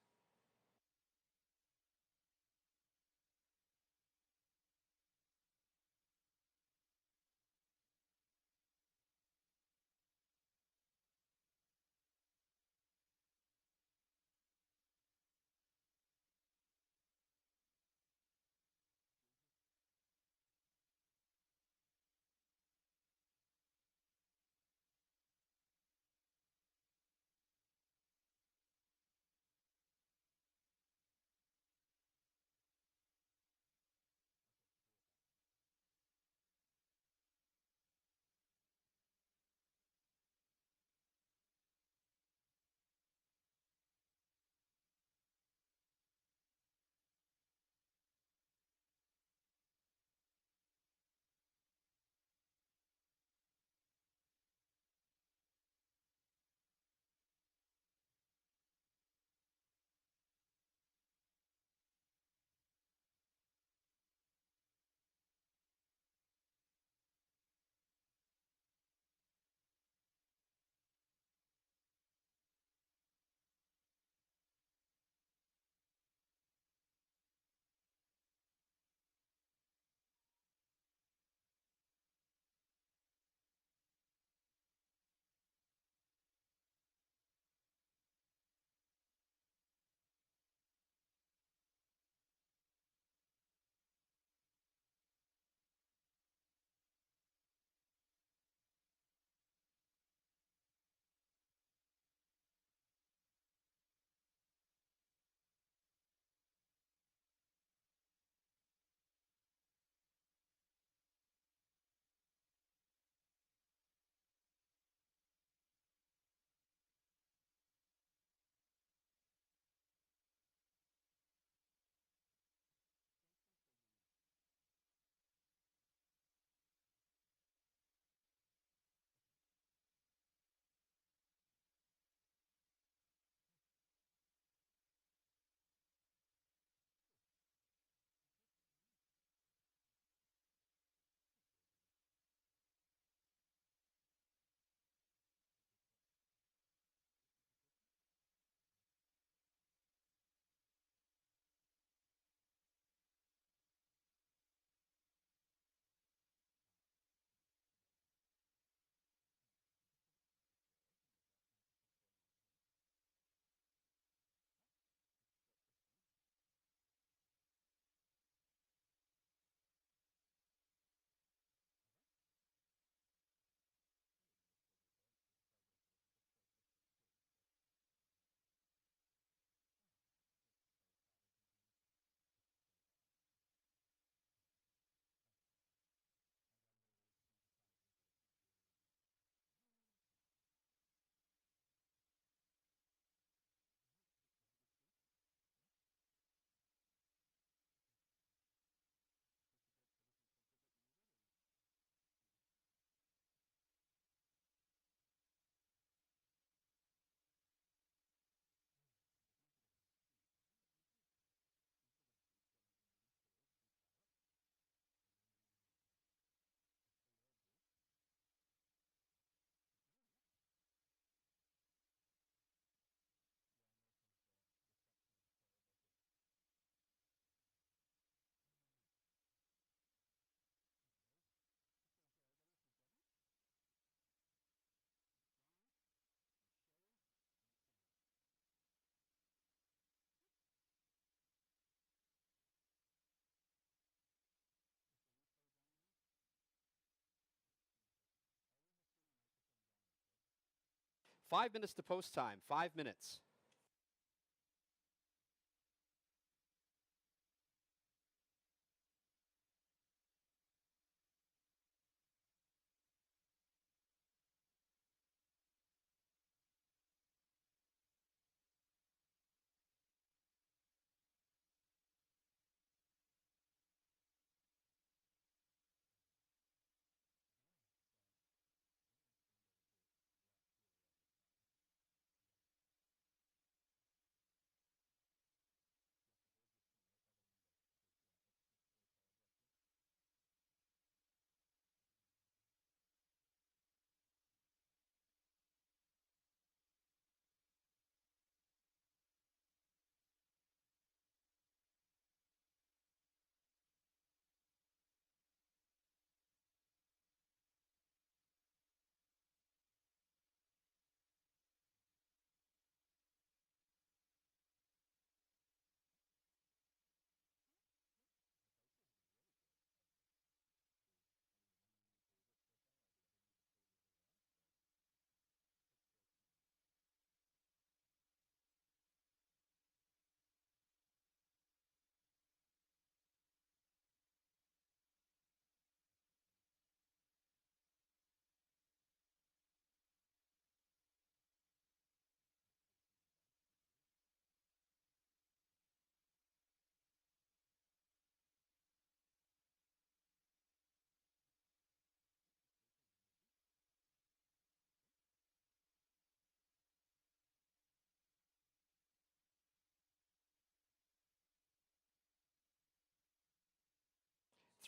5 minutes to post time. 5 minutes.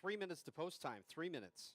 3 minutes to post time. 3 minutes.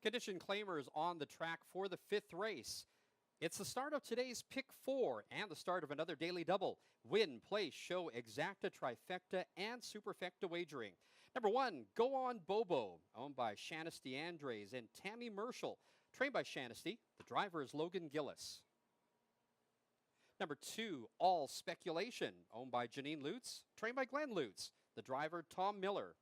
Condition claimers on the track for the 5th race. It's the start of today's Pick 4 and the start of another daily double. Win, place, show, exacta, trifecta, and superfecta wagering. Number 1, Go On Bobo, owned by Shanice DeAndres and Tammy Merschel. Trained by Shanice. The driver is Logan Gillis. Number 2, All Speculation, owned by Janine Lutz. Trained by Glenn Lutz. The driver, Tom Miller.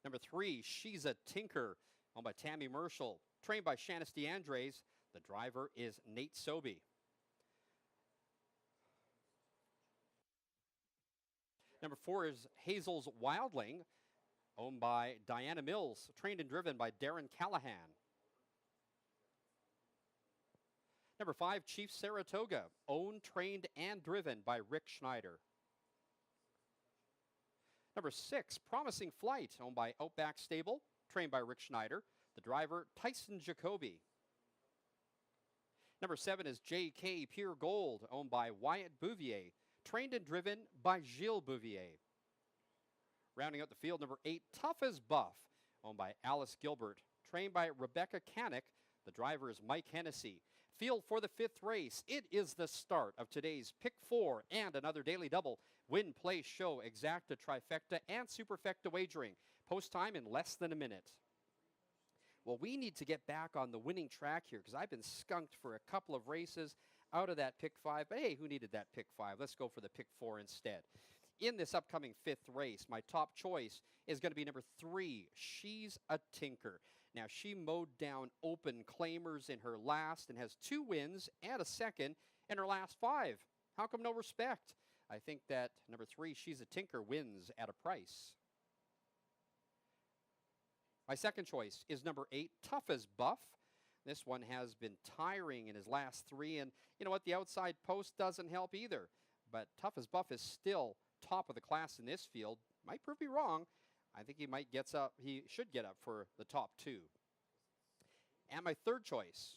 Number 3, She's a Tinker, owned by Tammy Merschel. Trained by Shanice DeAndres. The driver is Nate Sobey. Number 4 is Hazel's Wildling, owned by Diana Mills. Trained and driven by Darren Callahan. Number 5, Chief Saratoga, owned, trained, and driven by Rick Schneider. Number 6, Promising Flight, owned by Outback Stable, trained by Rick Schneider. The driver, Tyson Jacoby. Number 7 is JK Pure Gold, owned by Wyatt Bouvier, trained and driven by Gilles Bouvier. Rounding out the field, number 8, Tough as Buff, owned by Alice Gilbert, trained by Rebecca Canick. The driver is Mike Hennessy. Field for the 5th race. It is the start of today's Pick 4 and another daily double. Win, place, show, exacta, trifecta, and superfecta wagering. Post time in less than a minute. Well, we need to get back on the winning track here because I've been skunked for a couple of races out of that Pick 5. But hey, who needed that Pick 5? Let's go for the Pick 4 instead. In this upcoming 5th race, my top choice is going to be number 3, She's a Tinker. Now, she mowed down open claimers in her last and has 2 wins and a second in her last 5. How come no respect? I think that number 3, She's a Tinker, wins at a price. My second choice is number 8, Tough as Buff. This one has been tiring in his last 3, and you know what? The outside post doesn't help either. But Tough as Buff is still top of the class in this field. Might prove me wrong. I think he should get up for the top 2. And my third choice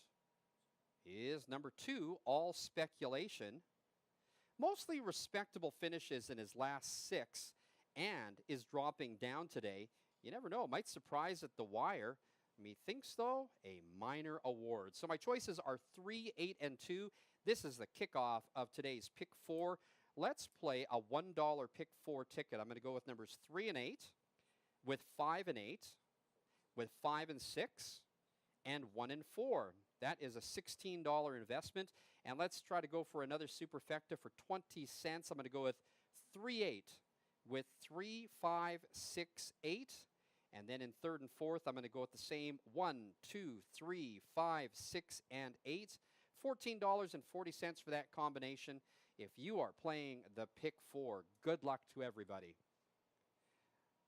is number 2, All Speculation. Mostly respectable finishes in his last 6 and is dropping down today. You never know, might surprise at the wire. Methinks, though, a minor award. So my choices are 3, 8, and 2. This is the kickoff of today's Pick 4. Let's play a $1 Pick 4 ticket. I'm going to go with numbers 3 and 8, with 5 and 8, with 5 and 6, and 1 and 4. That is a $16 investment. And let's try to go for another superfecta for 20 cents. I'm going to go with 3, 8, with 3, 5, 6, 8. And then in third and fourth, I'm going to go with the same 1, 2, 3, 5, 6, and 8. $14.40 for that combination. If you are playing the Pick 4, good luck to everybody.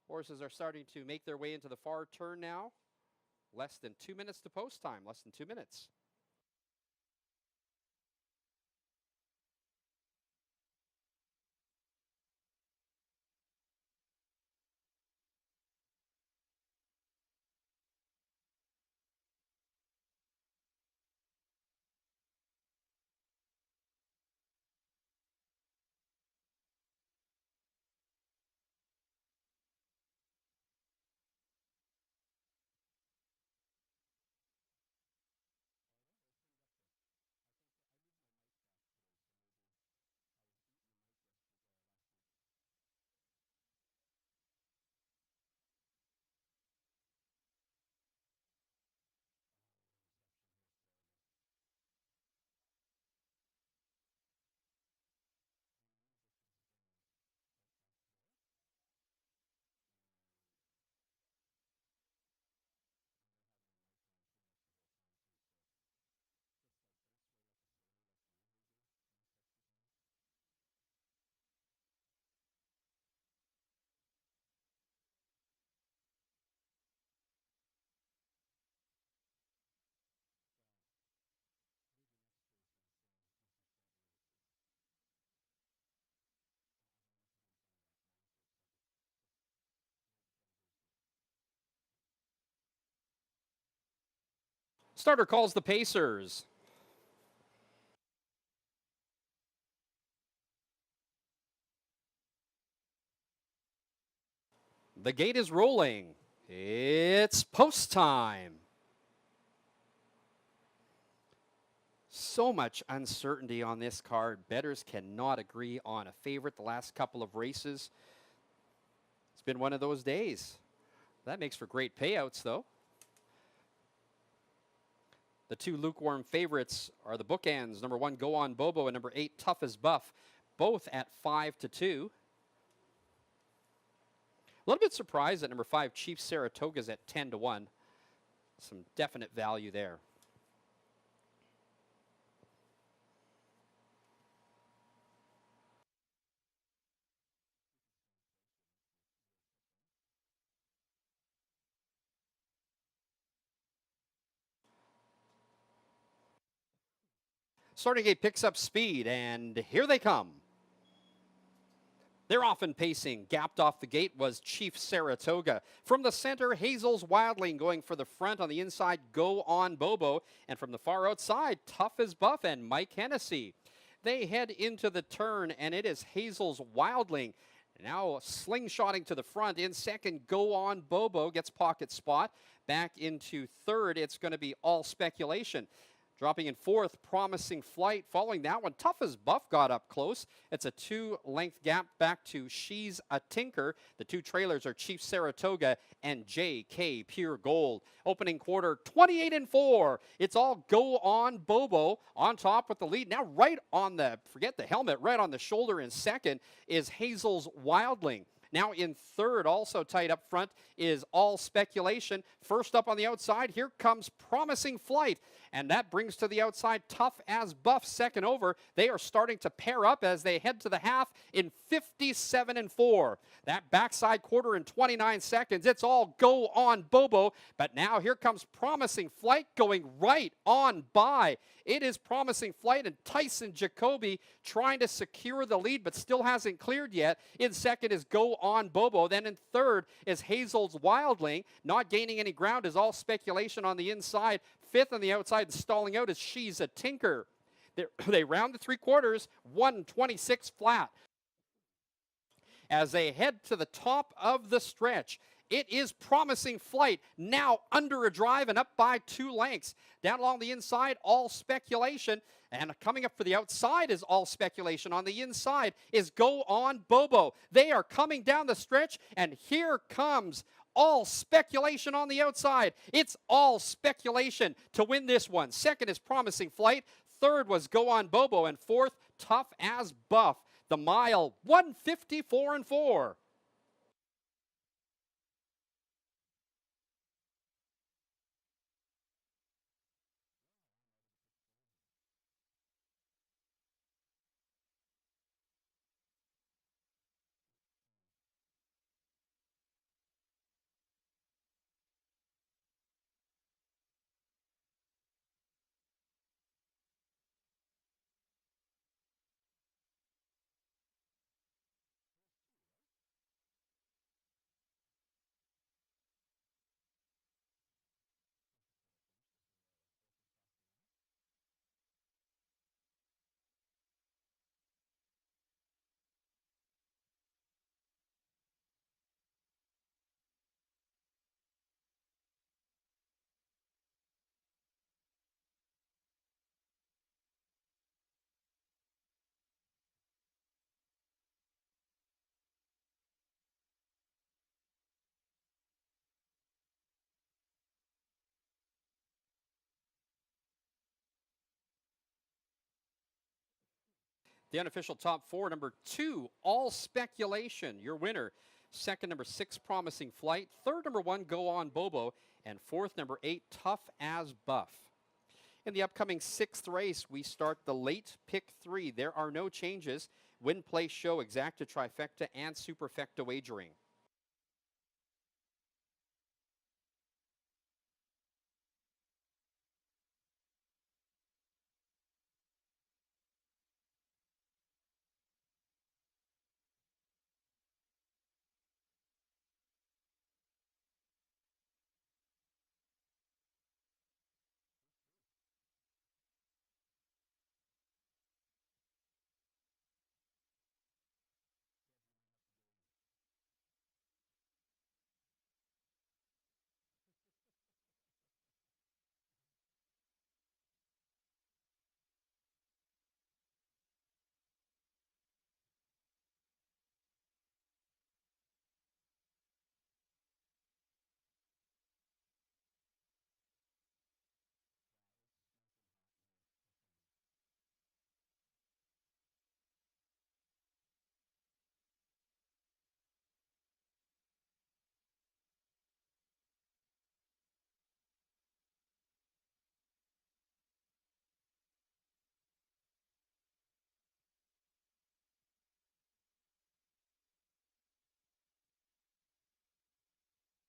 Horses are starting to make their way into the far turn now. Less than 2 minutes to post time, less than 2 minutes. Starter calls the Pacers. The gate is rolling. It's post time. So much uncertainty on this card. Bettors cannot agree on a favorite the last couple of races. It's been one of those days. That makes for great payouts, though. The two lukewarm favorites are the bookends. Number 1, Go On Bobo, and number 8, Tough as Buff, both at 5-2. A little bit surprised that number 5, Chief Saratoga, is at 10-1. Some definite value there. Starting gate picks up speed, and here they come. They're often pacing. Gapped off the gate was Chief Saratoga. From the center, Hazel's Wildling going for the front. On the inside, Go On Bobo. And from the far outside, Tough as Buff and Mike Hennessy. They head into the turn, and it is Hazel's Wildling. Now slingshotting to the front. In second, Go On Bobo gets pocket spot. Back into third, it's going to be All Speculation. Dropping in fourth, Promising Flight. Following that one, Tough as Buff got up close. It's a 2-length gap back to She's a Tinker. The two trailers are Chief Saratoga and JK Pure Gold. Opening quarter, 28-4. It's all Go On Bobo on top with the lead. Now right on the, forget the helmet, right on the shoulder in second is Hazel's Wildling. Now in third, also tight up front, is All Speculation. First up on the outside, here comes Promising Flight. And that brings to the outside Tough as Buff second over. They are starting to pair up as they head to the half in 57-4. That backside quarter in 29 seconds. It's all Go On Bobo. But now here comes Promising Flight going right on by. It is Promising Flight and Tyson Jacoby trying to secure the lead, but still hasn't cleared yet. In second is Go On Bobo. Then in third is Hazel's Wildling. Not gaining any ground is All Speculation on the inside. Fifth on the outside and stalling out is She's a Tinker. They round the three quarters, 126 flat. As they head to the top of the stretch, it is Promising Flight, now under a drive and up by 2 lengths. Down along the inside, All Speculation. And coming up for the outside is All Speculation. On the inside is Go On Bobo. They are coming down the stretch, and here comes All Speculation on the outside. It's All Speculation to win this one. Second is Promising Flight. Third was Go On Bobo. And fourth, Tough as Buff. The mile, 154-4. The unofficial top four, number 2, All Speculation, your winner. Second, number 6, Promising Flight. Third, number 1, Go On Bobo. And fourth, number 8, Tough as Buff. In the upcoming 6th race, we start the late pick 3. There are no changes. Win, play, show, exacta, trifecta, and superfecta wagering.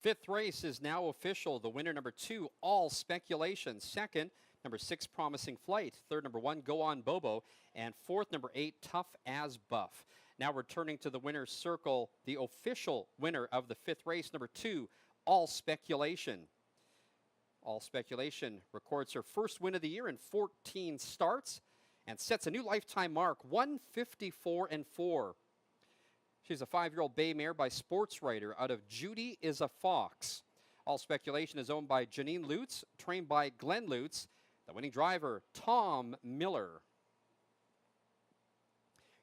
Fifth race is now official. The winner, number 2, All Speculation. Second, number 6, Promising Flight. Third, number 1, Go On Bobo. And fourth, number 8, Tough as Buff. Now returning to the winner's circle, the official winner of the fifth race, number 2, All Speculation. All Speculation records her first win of the year in 14 starts and sets a new lifetime mark, 154-4. She's a 5-year-old bay mare by Sports Writer out of Judy is a Fox. All Speculation is owned by Janine Lutz, trained by Glenn Lutz. The winning driver, Tom Miller.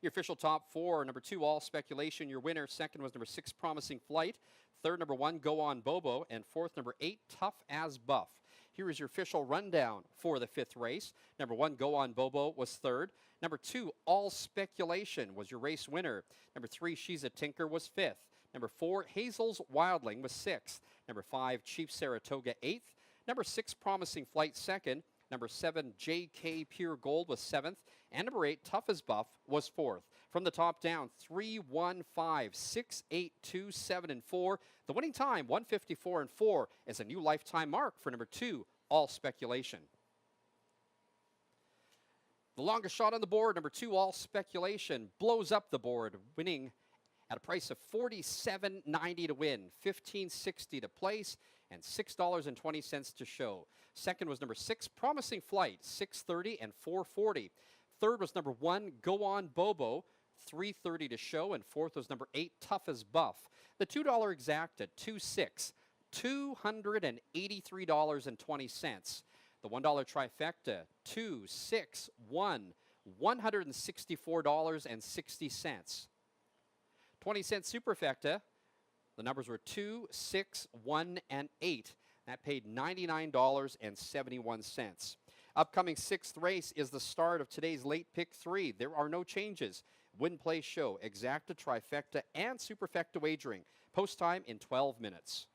Your official top 4, number 2, All Speculation. Your winner, second was number 6, Promising Flight. Third, number 1, Go On Bobo. And fourth, number 8, Tough as Buff. Here is your official rundown for the fifth race. Number 1, Go On Bobo was third. Number 2, All Speculation was your race winner. Number 3, She's a Tinker was fifth. Number 4, Hazel's Wildling was sixth. Number 5, Chief Saratoga eighth. Number 6, Promising Flight second. Number 7, JK Pure Gold was seventh. And number 8, Tough as Buff was fourth. From the top down, 3, 1, 5, 6, 8, 2, 7, and 4. The winning time, 154-4, is a new lifetime mark for number 2, All Speculation. The longest shot on the board, number 2, All Speculation, blows up the board, winning at a price of $47.90 to win, $15.60 to place, and $6.20 to show. Second was number 6, Promising Flight, $6.30 and $4.40. Third was number 1, Go On Bobo, $3.30 to show, and fourth was number 8, Tough as Buff. The $2 exacta, $2.6, $283.20. The $1 trifecta, 2, 6, 1, $164.60. 20-cent superfecta, the numbers were 2, 6, 1, and 8. That paid $99.71. Upcoming sixth race is the start of today's late pick 3. There are no changes. Win, play, show, exacta, trifecta, and superfecta wagering. Post time in 12 minutes.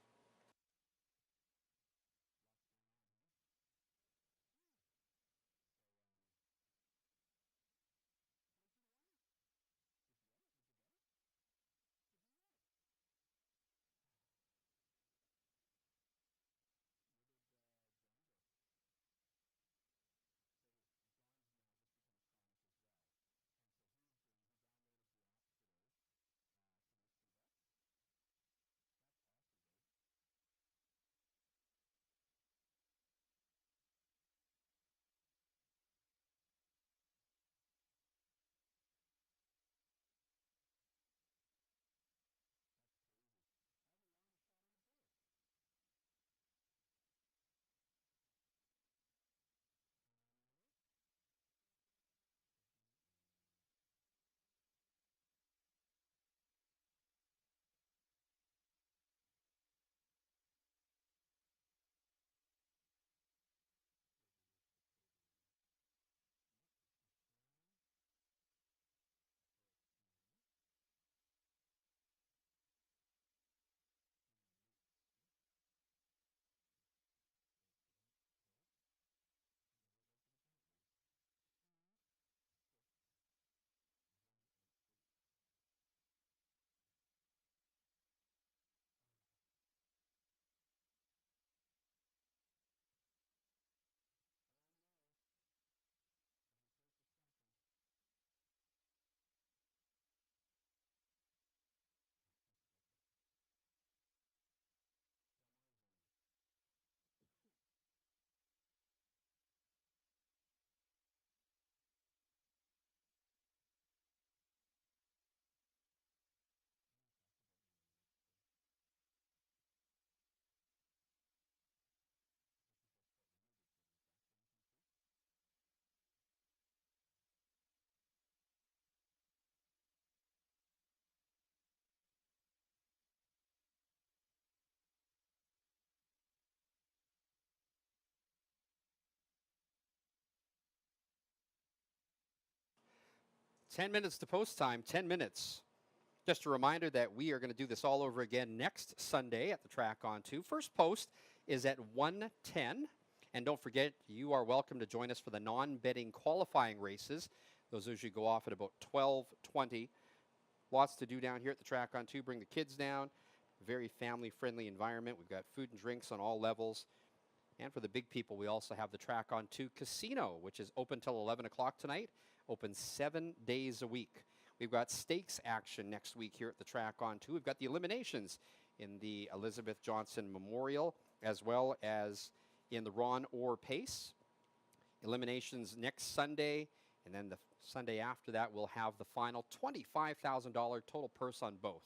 Ten minutes to post time, 10 minutes. Just a reminder that we are going to do this all over again next Sunday at the track on 2. First post is at 1:10. And don't forget, you are welcome to join us for the non-betting qualifying races. Those usually go off at about 12:20. Lots to do down here at the track on 2. Bring the kids down. very family-friendly environment. We've got food and drinks on all levels. And for the big people, we also have the Track on 2 Casino, which is open till 11 o'clock tonight, open 7 days a week. We've got stakes action next week here at the Track on 2. We've got the eliminations in the Elizabeth Johnson Memorial, as well as in the Ron Orr Pace. Eliminations next Sunday, and then the Sunday after that, we'll have the final $25,000 total purse on both.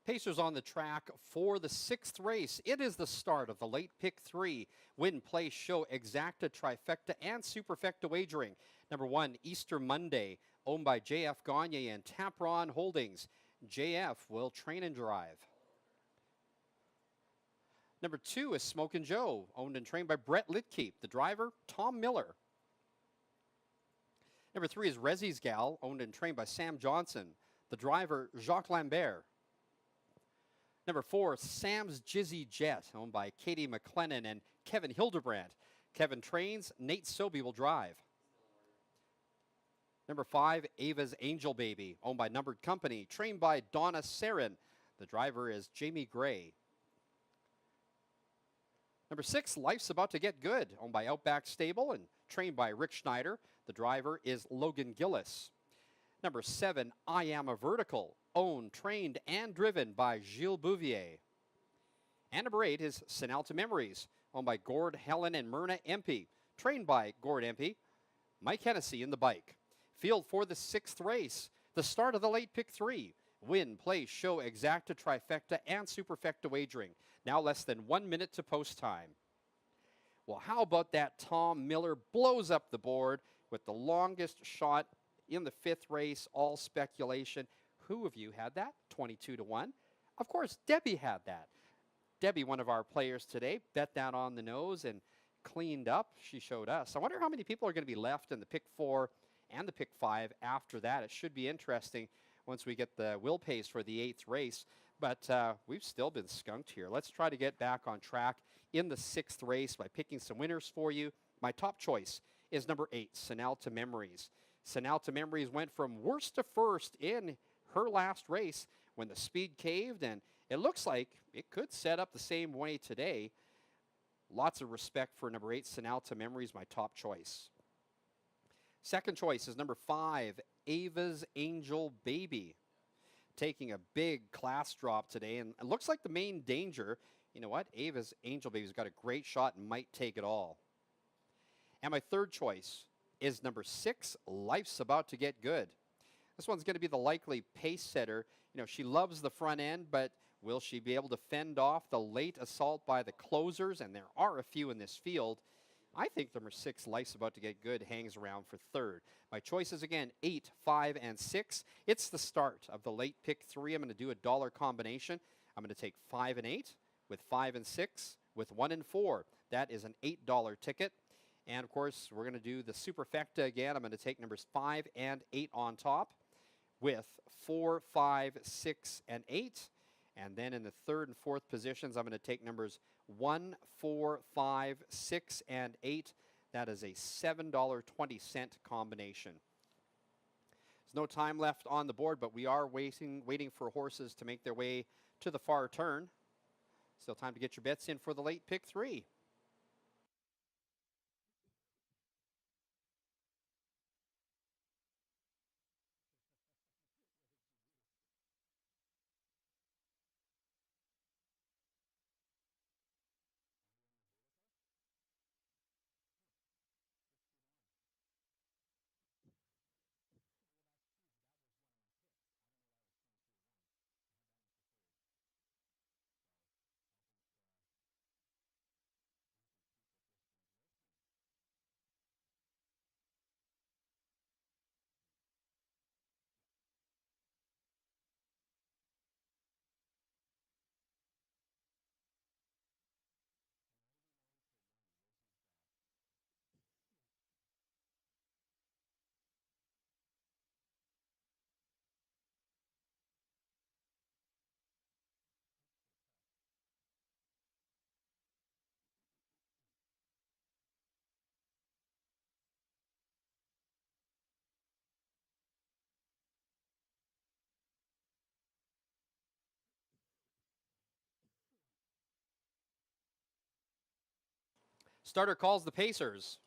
Pacers on the track for the 6th race. It is the start of the late pick 3 win, play, show, exacta, trifecta, and superfecta wagering. Number 1, Easter Monday, owned by J.F. Gagne and Tapron Holdings. JF will train and drive. Number 2 is Smokin' Joe, owned and trained by Brett Litkeep. The driver, Tom Miller. Number 3 is Rezzy's Gal, owned and trained by Sam Johnson. The driver, Jacques Lambert. Number 4, Sam's Jizzy Jet, owned by Katie McLennan and Kevin Hildebrandt. Kevin trains, Nate Sobey will drive. Number 5, Ava's Angel Baby, owned by Numbered Company, trained by Donna Sarin. The driver is Jamie Gray. Number 6, Life's About to Get Good, owned by Outback Stable and trained by Rick Schneider. The driver is Logan Gillis. Number 7, I Am a Vertical, owned, trained, and driven by Gilles Bouvier. And number 8 is Sinalta Memories, owned by Gord, Helen, and Myrna Empey, trained by Gord Empey. Mike Hennessy in the bike. Field for the 6th race, the start of the late pick 3. Win, play, show, exacta, trifecta, and superfecta wagering. Now less than 1 minute to post time. Well, how about that? Tom Miller blows up the board with the longest shot in the 5th race, all speculation. Who of you had that? 22-1. Of course, Debbie had that. Debbie, one of our players today, bet that on the nose and cleaned up. She showed us. I wonder how many people are going to be left in the pick 4 and the pick 5 after that. It should be interesting once we get the will pace for the 8th race. But we've still been skunked here. Let's try to get back on track in the 6th race by picking some winners for you. My top choice is number 8, Sinalta Memories. Sinalta Memories went from worst to first in her last race when the speed caved, and it looks like it could set up the same way today. Lots of respect for number 8, Sinalta Memories, my top choice. Second choice is number 5, Ava's Angel Baby. Taking a big class drop today, and it looks like the main danger, you know what, Ava's Angel Baby's got a great shot and might take it all. And my third choice is number 6, Life's About to Get Good. This one's going to be the likely pace setter. You know, she loves the front end, but will she be able to fend off the late assault by the closers? And there are a few in this field. I think number 6, Life's About to Get Good, hangs around for third. My choices again, 8, 5, and 6. It's the start of the late pick 3. I'm going to do a dollar combination. I'm going to take 5 and 8 with 5 and 6 with 1 and 4. That is an $8 ticket. And of course, we're going to do the superfecta again. I'm going to take numbers 5 and 8 on top with 4, 5, 6, and 8. And then in the third and fourth positions, I'm going to take numbers 1, 4, 5, 6, and 8. That is a $7.20 combination. There's no time left on the board, but we are waiting for horses to make their way to the far turn. Still time to get your bets in for the late pick 3. Starter calls the Pacers.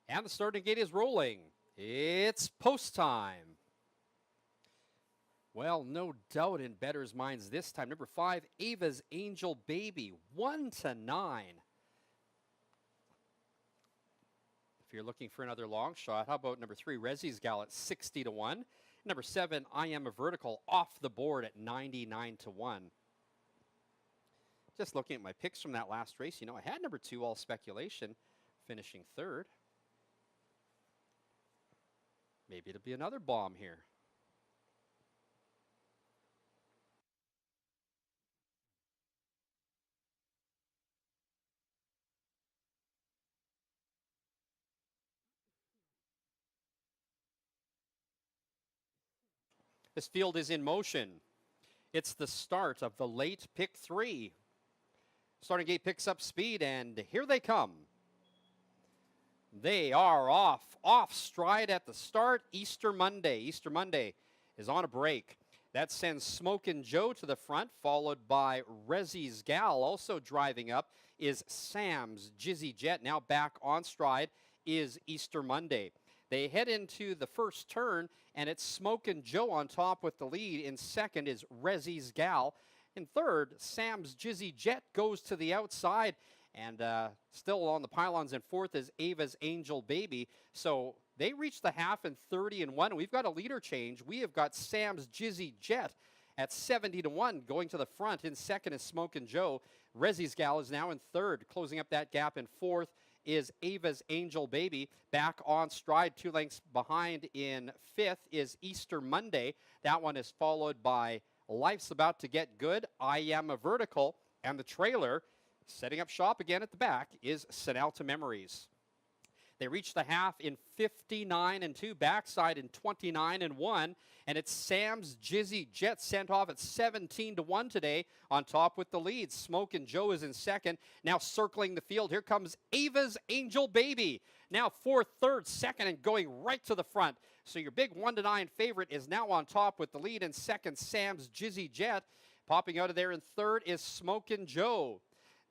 And the starting gate is rolling. It's post time. Well, no doubt in bettors' minds this time. Number 5, Ava's Angel Baby, 1-9. If you're looking for another long shot, how about number 3, Rezzy's Gal at 60-1. Number 7, I Am a Vertical, off the board at 99-1. Just looking at my picks from that last race, I had number 2, All Speculation, finishing third. Maybe it'll be another bomb here. This field is in motion. It's the start of the late pick 3. Starting gate picks up speed, and here they come. They are off stride at the start. Easter Monday is on a break. That sends Smokin' Joe to the front, followed by Rezzy's Gal. Also driving up is Sam's Jizzy Jet. Now back on stride is Easter Monday. They head into the first turn, and it's Smokin' Joe on top with the lead. In second is Rezzy's Gal. In third, Sam's Jizzy Jet goes to the outside. And still on the pylons in fourth is Ava's Angel Baby. So they reached the half in 30-1. We've got a leader change. We have got Sam's Jizzy Jet at 70-1 going to the front. In second is Smokin' Joe. Rezzy's Gal is now in third. Closing up that gap in fourth is Ava's Angel Baby. Back on stride, 2 lengths behind in fifth is Easter Monday. That one is followed by Life's About to Get Good, I Am a Vertical, and the trailer setting up shop again at the back is Sinalta Memories. They reach the half in 59-2, backside in 29-1, and it's Sam's Jizzy Jet sent off at 17-1 today on top with the lead. Smokin' Joe is in second, now circling the field. Here comes Ava's Angel Baby, now fourth, third, second, and going right to the front. So your big 1-9 favorite is now on top with the lead. In second, Sam's Jizzy Jet. Popping out of there in third is Smokin' Joe.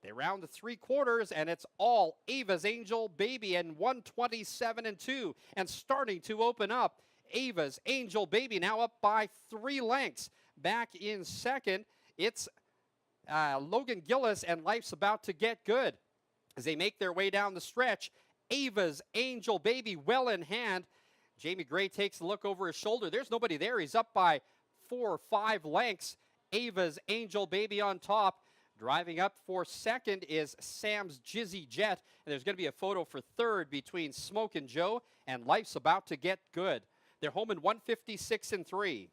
They round the 3/4, and it's all Ava's Angel Baby, and 127-2. And starting to open up, Ava's Angel Baby now up by 3 lengths. Back in second, it's Logan Gillis and Life's About to Get Good. As they make their way down the stretch, Ava's Angel Baby well in hand. Jamie Gray takes a look over his shoulder. There's nobody there. He's up by 4 or 5 lengths. Ava's Angel Baby on top. Driving up for second is Sam's Jizzy Jet. And there's going to be a photo for third between Smokin' Joe and Life's About to Get Good. They're home in 156-3.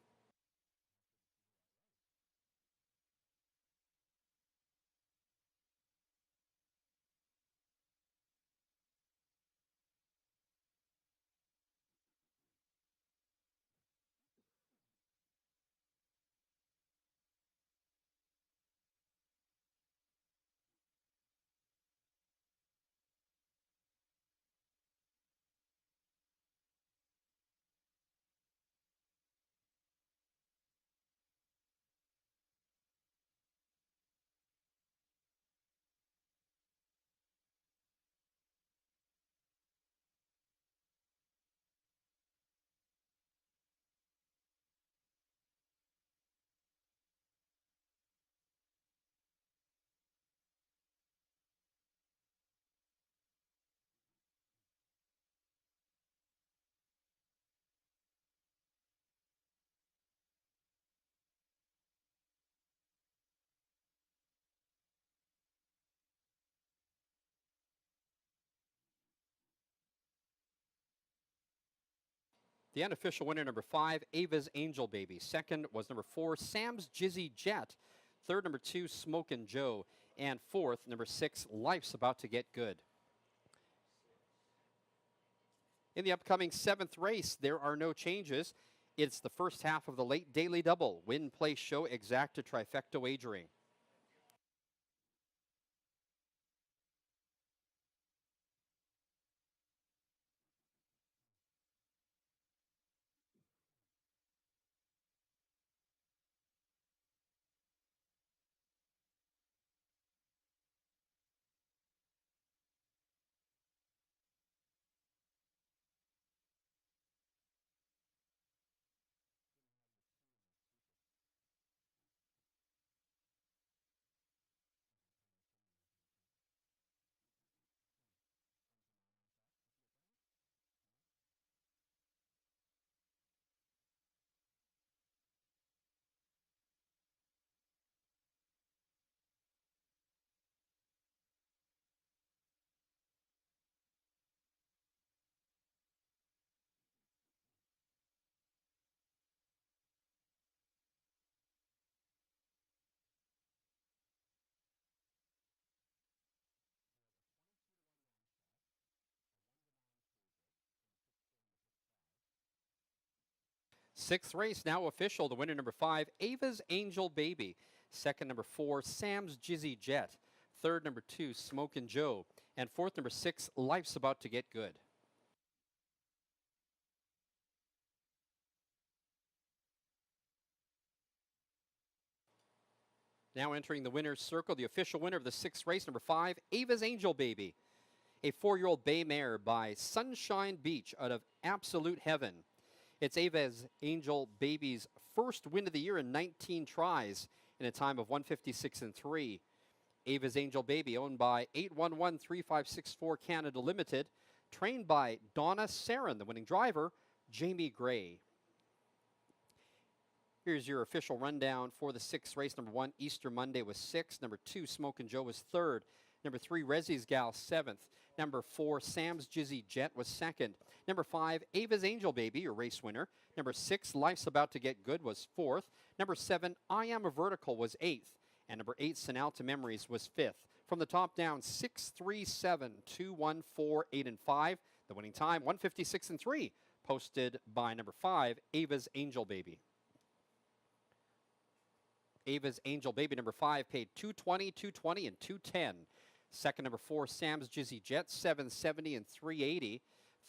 The unofficial winner, number 5, Ava's Angel Baby. Second was number 4, Sam's Jizzy Jet. Third, number 2, Smokin' Joe. And fourth, number 6, Life's About to Get Good. In the upcoming 7th race, there are no changes. It's the first half of the late daily double. Win, play, show, exacta, trifecta wagering. Sixth race now official. The winner, number 5, Ava's Angel Baby. Second, number 4, Sam's Jizzy Jet. Third, number 2, Smokin' Joe. And fourth, number 6, Life's About to Get Good. Now entering the winner's circle, the official winner of the sixth race, number 5, Ava's Angel Baby. A 4-year-old bay mare by Sunshine Beach out of Absolute Heaven. It's Ava's Angel Baby's first win of the year in 19 tries in a time of 156 and 3. Ava's Angel Baby, owned by 811-3564 Canada Limited, trained by Donna Sarin, the winning driver, Jamie Gray. Here's your official rundown for the sixth race. Number 1, Easter Monday was 6th. Number 2, Smokin' Joe was 3rd. Number 3, Rezzy's Gal, 7th. Number 4, Sam's Jizzy Jet was 2nd. Number 5, Ava's Angel Baby, your race winner. Number 6, Life's About to Get Good was 4th. Number 7, I Am a Vertical was 8th. And number 8, Sinalta Memories was 5th. From the top down, 6, 3, 7, 2, 1, 4, 8, and 5. The winning time, 156 and 3, posted by number 5, Ava's Angel Baby. Ava's Angel Baby, number 5, paid $220, $220, and $210. Second, number 4, Sam's Jizzy Jet, $770 and $380.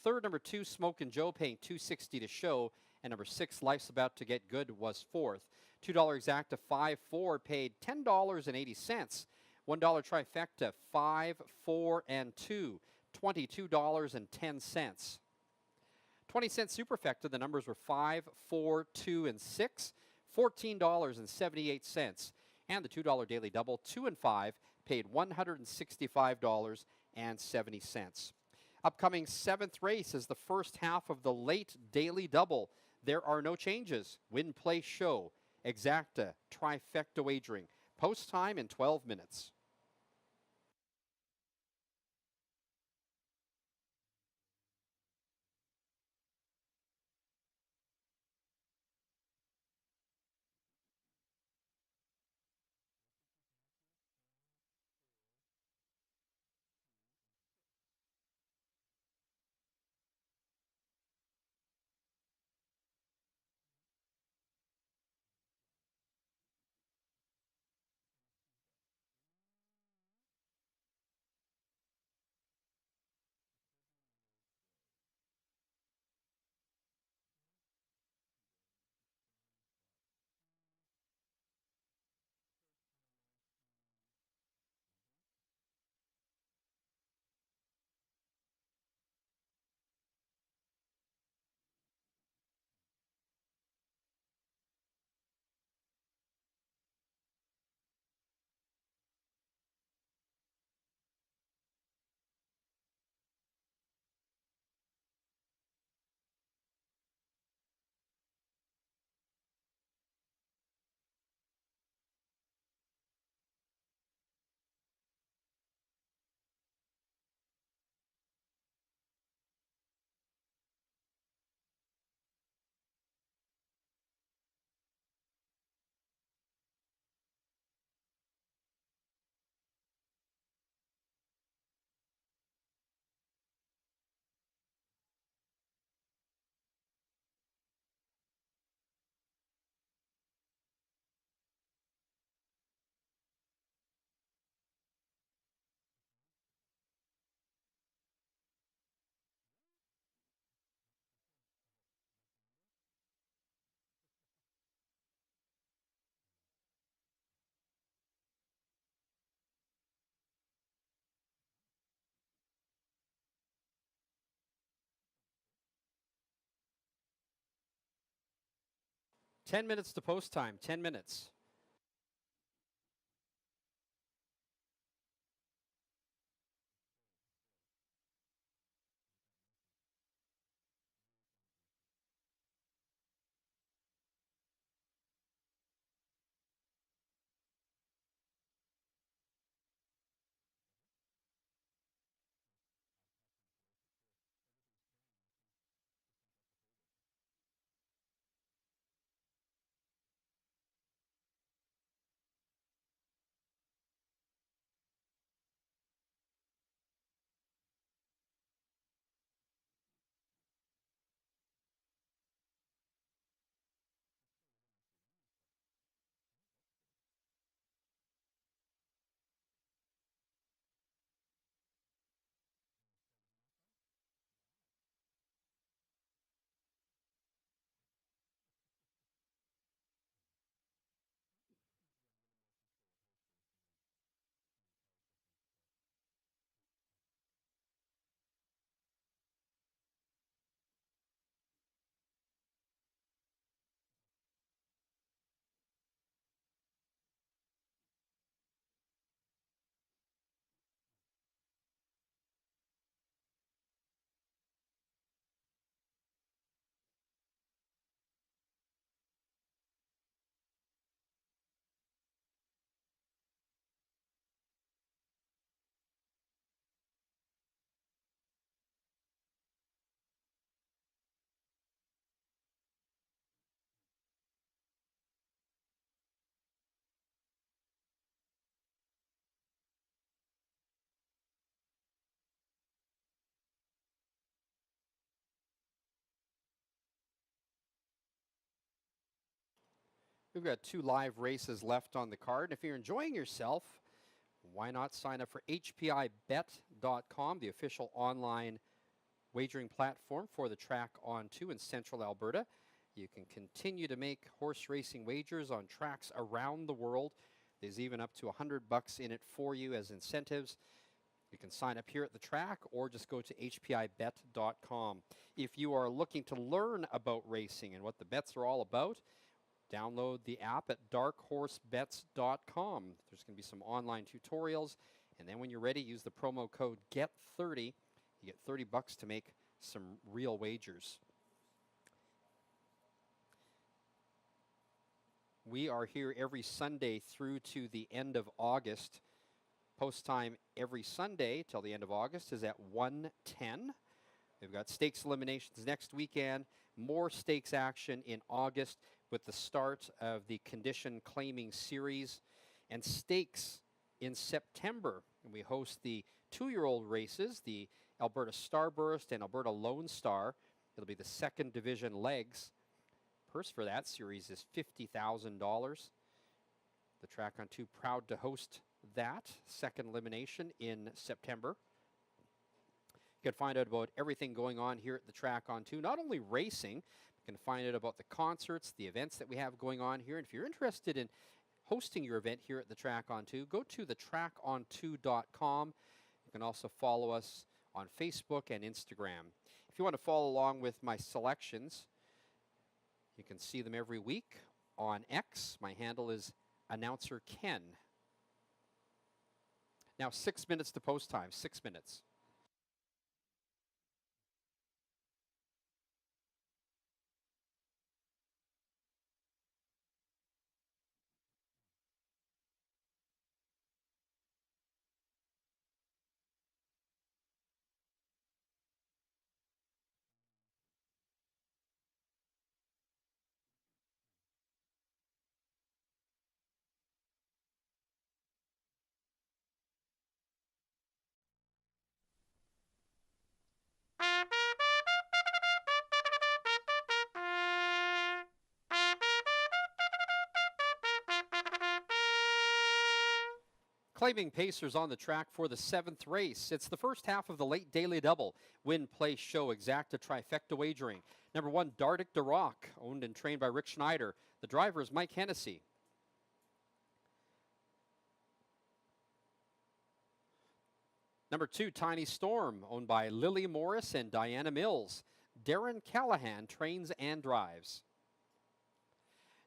Third, number 2, Smokin' Joe, paying $260 to show. And number 6, Life's About to Get Good, was 4th. $2 exacta, 5-4, paid $10.80. $1 trifecta, 5, 4, and 2, $22.10. 20-cent superfecta, the numbers were 5, 4, 2, and 6. $14.78. And the $2 daily double, 2 and 5, paid $165.70. Upcoming 7th race is the first half of the late daily double. There are no changes. Win, play, show, exacta, trifecta wagering. Post time in 12 minutes. Ten minutes to post time, 10 minutes. We've got 2 live races left on the card. If you're enjoying yourself, why not sign up for HPIBet.com, the official online wagering platform for the track on 2 in central Alberta. You can continue to make horse racing wagers on tracks around the world. There's even up to $100 in it for you as incentives. You can sign up here at the track or just go to HPIBet.com. If you are looking to learn about racing and what the bets are all about, download the app at darkhorsebets.com. There's going to be some online tutorials, and then when you're ready, use the promo code GET30. You get $30 to make some real wagers. We are here every Sunday through to the end of August. Post time every Sunday till the end of August is at 1:10. We've got stakes eliminations next weekend, more stakes action in August with the start of the condition claiming series, and stakes in September. And we host the 2-year-old races, the Alberta Starburst and Alberta Lone Star. It'll be the 2nd division legs. Purse for that series is $50,000. The Track on 2 proud to host that 2nd elimination in September. You can find out about everything going on here at the Track on 2, not only racing. You can find out about the concerts, the events that we have going on here. And if you're interested in hosting your event here at the Track on 2, go to thetracon2.com. You can also follow us on Facebook and Instagram. If you want to follow along with my selections, you can see them every week on X. My handle is Announcer Ken. Now 6 minutes to post time, 6 minutes. Claiming pacers on the track for the 7th race. It's the first half of the late daily double. Win, play, show, exacta, trifecta wagering. Number 1, Dardic de Rock, owned and trained by Rick Schneider. The driver is Mike Hennessy. Number 2, Tiny Storm, owned by Lily Morris and Diana Mills. Darren Callahan trains and drives.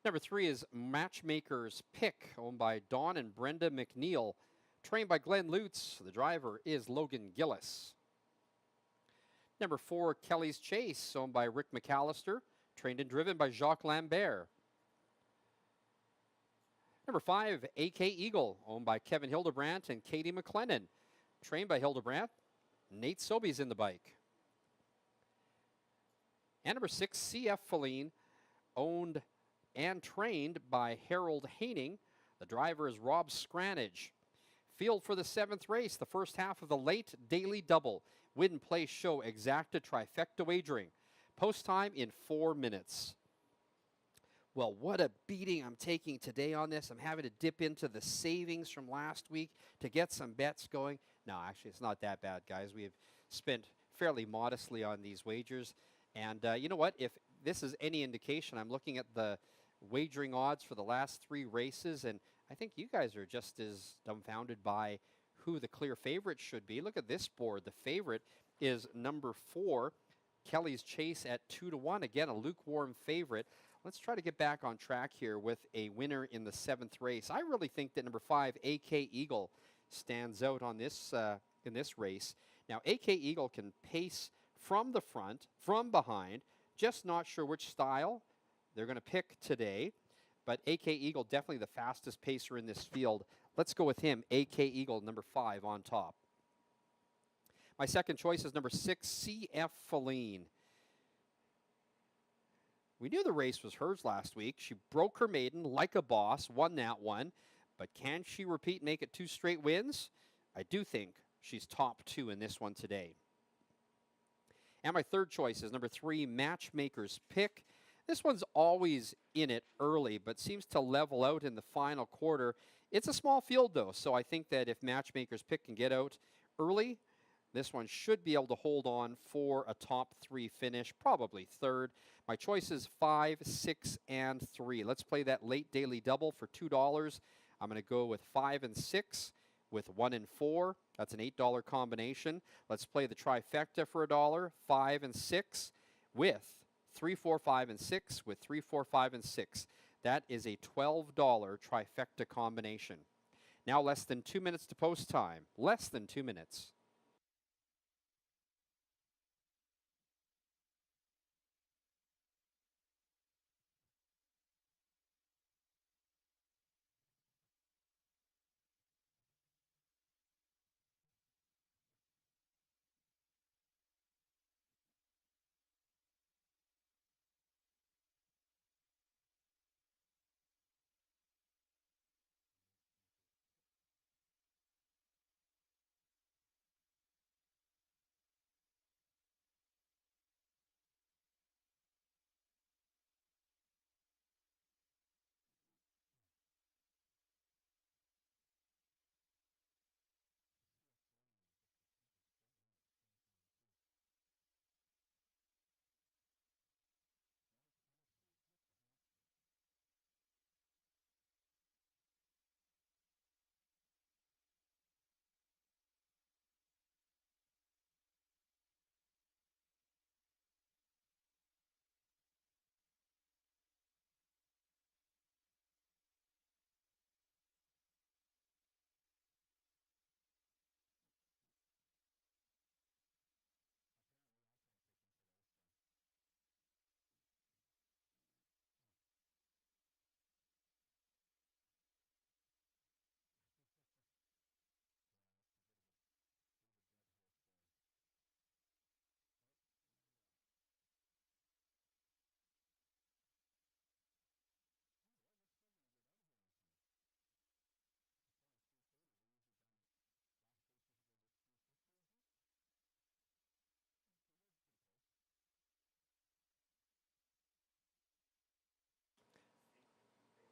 Number 3 is Matchmaker's Pick, owned by Dawn and Brenda McNeil, trained by Glenn Lutz. The driver is Logan Gillis. Number 4, Kelly's Chase, owned by Rick McAllister, trained and driven by Jacques Lambert. Number 5, AK Eagle, owned by Kevin Hildebrandt and Katie McLennan, trained by Hildebrandt. Nate Sobey's in the bike. And number 6, CF Feline, owned and trained by Harold Haining. The driver is Rob Scranage. Field for the 7th race, the first half of the late daily double. Win, play, show, exacta, trifecta wagering. Post time in 4 minutes. Well, what a beating I'm taking today on this. I'm having to dip into the savings from last week to get some bets going. No, actually, it's not that bad, guys. We have spent fairly modestly on these wagers. And you know what? If this is any indication, I'm looking at the wagering odds for the last 3 races, and I think you guys are just as dumbfounded by who the clear favorite should be. Look at this board. The favorite is number 4, Kelly's Chase at 2-1. Again, a lukewarm favorite. Let's try to get back on track here with a winner in the 7th race. I really think that number 5, AK Eagle, stands out on this in this race. Now, AK Eagle can pace from the front, from behind, just not sure which style they're going to pick today, but AK Eagle definitely the fastest pacer in this field. Let's go with him, AK Eagle, number 5 on top. My second choice is number 6, CF Feline. We knew the race was hers last week. She broke her maiden like a boss, won that one, but can she repeat and make it 2 straight wins? I do think she's top 2 in this one today. And my third choice is number 3, Matchmaker's Pick. This one's always in it early, but seems to level out in the final quarter. It's a small field, though, so I think that if Matchmaker's Pick can get out early, this one should be able to hold on for a top 3 finish, probably third. My choice is 5, 6, and 3. Let's play that late daily double for $2. I'm going to go with 5 and 6 with 1 and 4. That's an $8 combination. Let's play the trifecta for $1, 5 and 6 with 3, 4, 5, and 6 with 3, 4, 5, and 6. That is a $12 trifecta combination. Now less than 2 minutes to post time. Less than 2 minutes.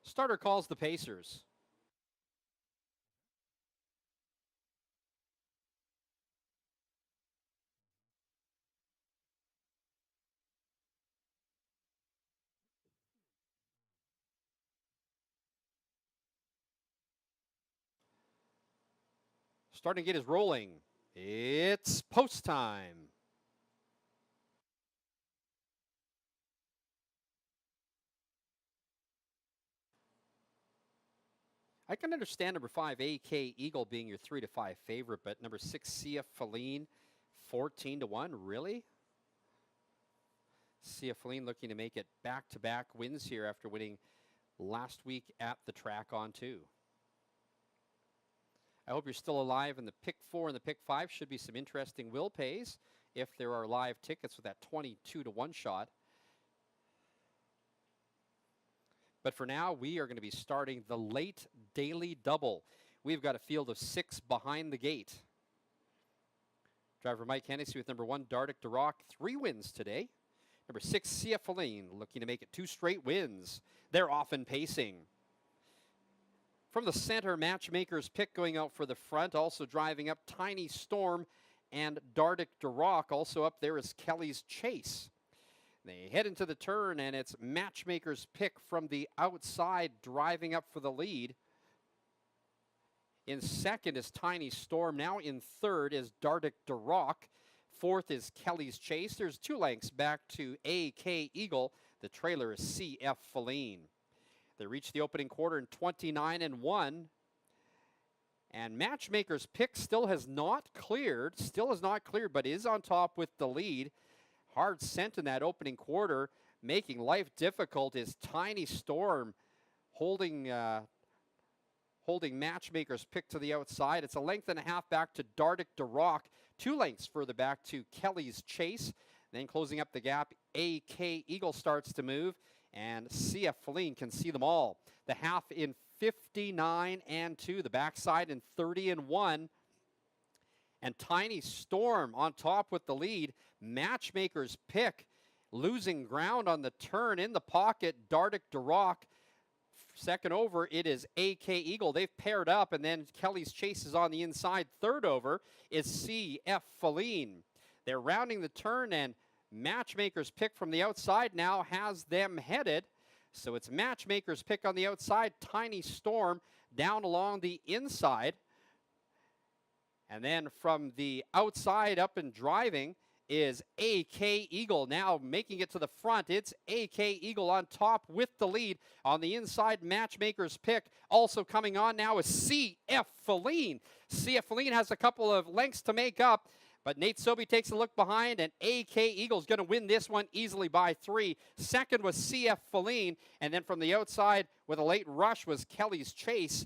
Starter calls the Pacers. Starting to get his rolling. It's post time. I can understand number 5, AK Eagle, being your 3 to 5 favorite, but number 6, Sia Feline, 14 to 1. Really? Sia Feline looking to make it back-to-back wins here after winning last week at the track on 2. I hope you're still alive in the pick 4 and the pick 5. Should be some interesting will pays if there are live tickets with that 22 to 1 shot. But for now, we are going to be starting the late daily double. We've got a field of 6 behind the gate. Driver Mike Hennessy with number 1, Dardic DeRock, 3 wins today. Number 6, Sia Feline, looking to make it 2 straight wins. They're often pacing. From the center, Matchmaker's Pick going out for the front. Also driving up, Tiny Storm and Dardic DeRock. Also up there is Kelly's Chase. They head into the turn, and it's Matchmaker's Pick from the outside driving up for the lead. In second is Tiny Storm. Now in third is Dardic DeRock. Fourth is Kelly's Chase. There's 2 lengths back to AK Eagle. The trailer is CF Feline. They reach the opening quarter in 29 and 1. And Matchmaker's Pick still has not cleared, but is on top with the lead. Hard scent in that opening quarter, making life difficult is Tiny Storm holding Matchmaker's Pick to the outside. It's a length and a half back to Dardic DeRock, 2 lengths further back to Kelly's Chase. Then closing up the gap, AK Eagle starts to move, and CF Feline can see them all. The half in 59 and 2, the backside in 30 and 1. And Tiny Storm on top with the lead. Matchmaker's Pick Losing ground on the turn in the pocket, Dardic DeRock. Second over, it is AK Eagle. They've paired up, and then Kelly's Chase is on the inside. Third over is CF Feline. They're rounding the turn, and Matchmaker's pick from the outside now has them headed. So it's Matchmaker's pick on the outside, Tiny Storm down along the inside. And then from the outside up and driving is AK Eagle, now making it to the front. It's AK Eagle on top with the lead. On the inside, Matchmaker's pick. Also coming on now is CF Feline. CF Feline has a couple of lengths to make up, but Nate Sobey takes a look behind, and AK Eagle's going to win this one easily by 3. Second was CF Feline, and then from the outside with a late rush was Kelly's Chase.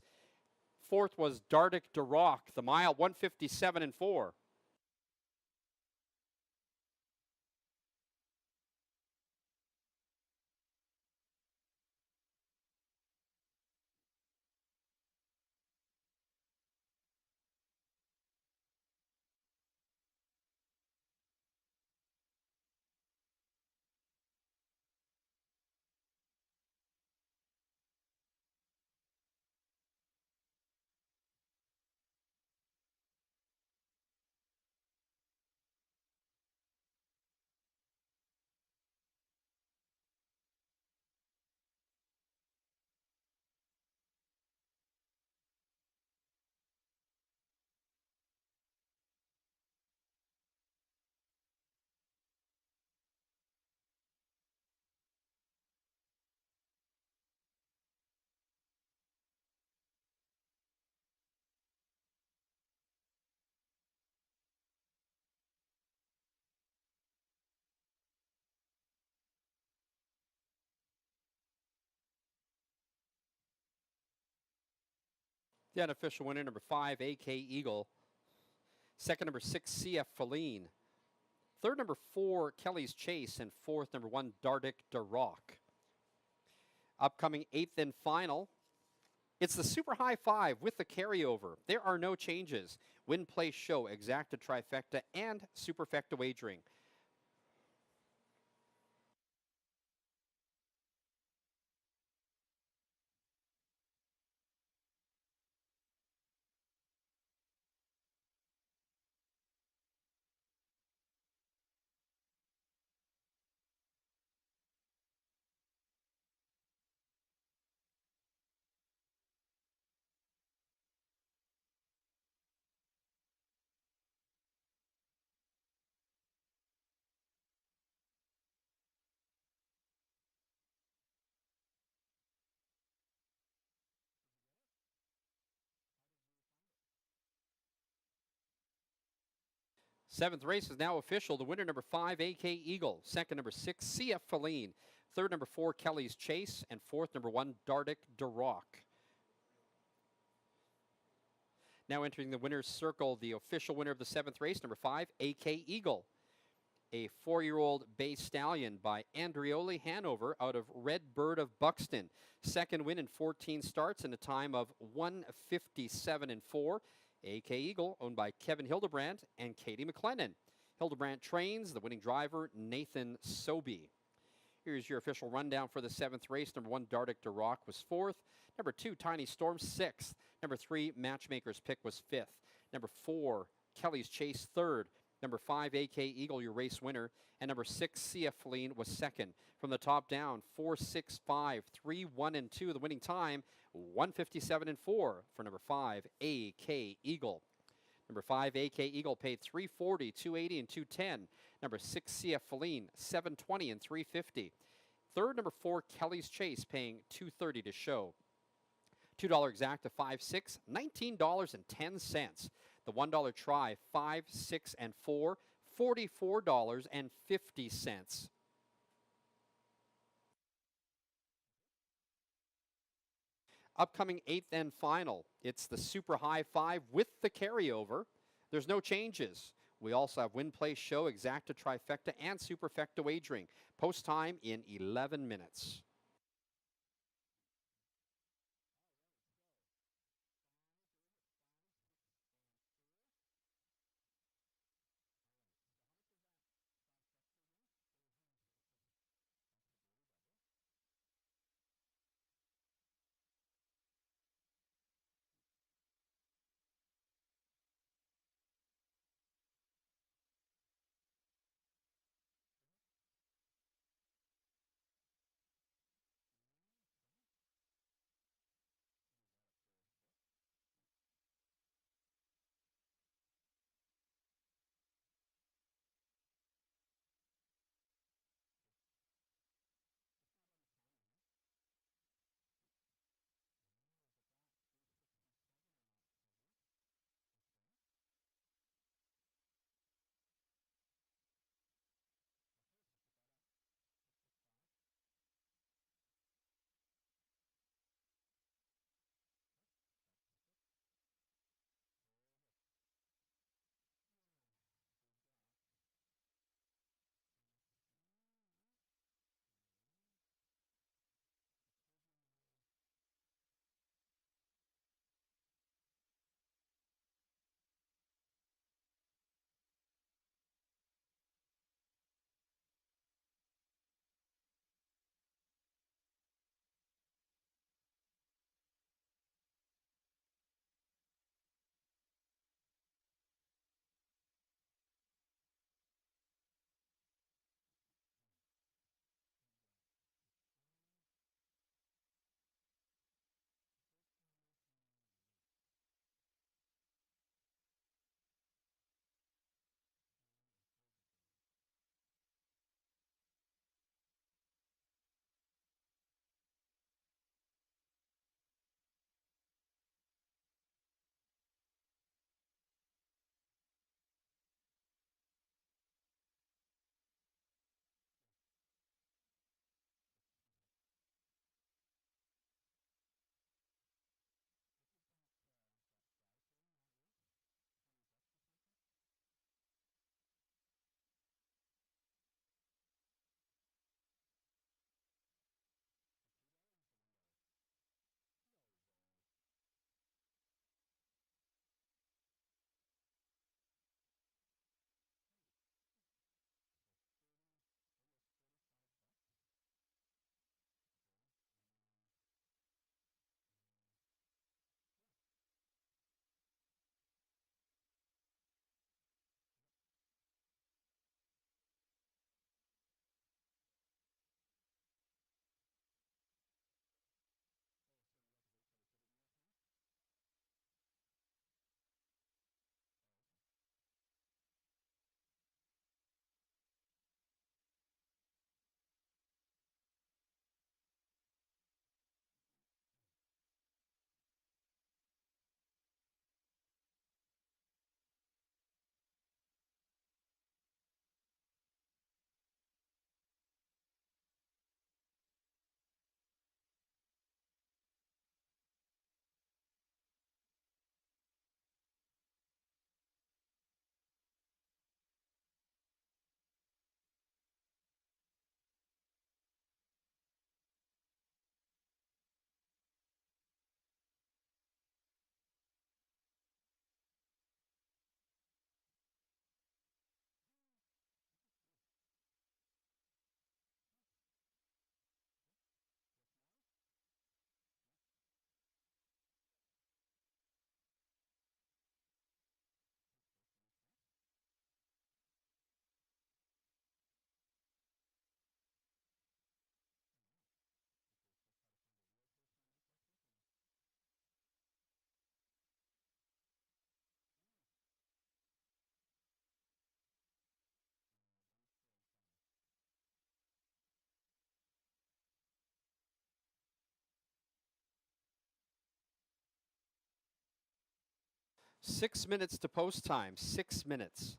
Fourth was Dardic DeRock, the mile 157.4. The unofficial winner, number 5, AK Eagle. Second, number 6, CF Feline. Third, number 4, Kelly's Chase. And fourth, number 1, Dardic DeRock. Upcoming 8th and final, it's the Super High 5 with the carryover. There are no changes. Win, play, show, exacta, trifecta, and superfecta wagering. Seventh race is now official. The winner, number 5, AK Eagle. Second, number 6, CF Feline. Third, number 4, Kelly's Chase. And fourth, number 1, Dardic DeRock. Now entering the winner's circle, the official winner of the 7th race, number 5, AK Eagle. A 4-year-old bay stallion by Andrioli Hanover out of Red Bird of Buxton. Second win in 14 starts in a time of 157.4. AK Eagle, owned by Kevin Hildebrandt and Katie McLennan. Hildebrandt trains the winning driver, Nathan Sobey. Here's your official rundown for the 7th race. Number 1, Dardic DeRock was 4th. Number 2, Tiny Storm, 6th. Number 3, Matchmaker's Pick was 5th. Number 4, Kelly's Chase, 3rd. Number 5, AK Eagle, your race winner. And number 6, CF Feline was 2nd. From the top down, 4, 6, 5, 3, 1, and 2. The winning time, 157.4 for number 5, AK Eagle. Number 5, AK Eagle paid $340, $280, and $210. Number 6, CF Feline, $720 and $350. Third, number 4, Kelly's Chase, paying $230 to show. $2 exacta, 5, 6, $19.10. The $1 try, 5, 6, and 4, $44.50. Upcoming 8th and final, it's the Super High 5 with the carryover. There's no changes. We also have win, play, show, exacta, trifecta, and superfecta wagering. Post time in 11 minutes. 6 minutes to post time. 6 minutes.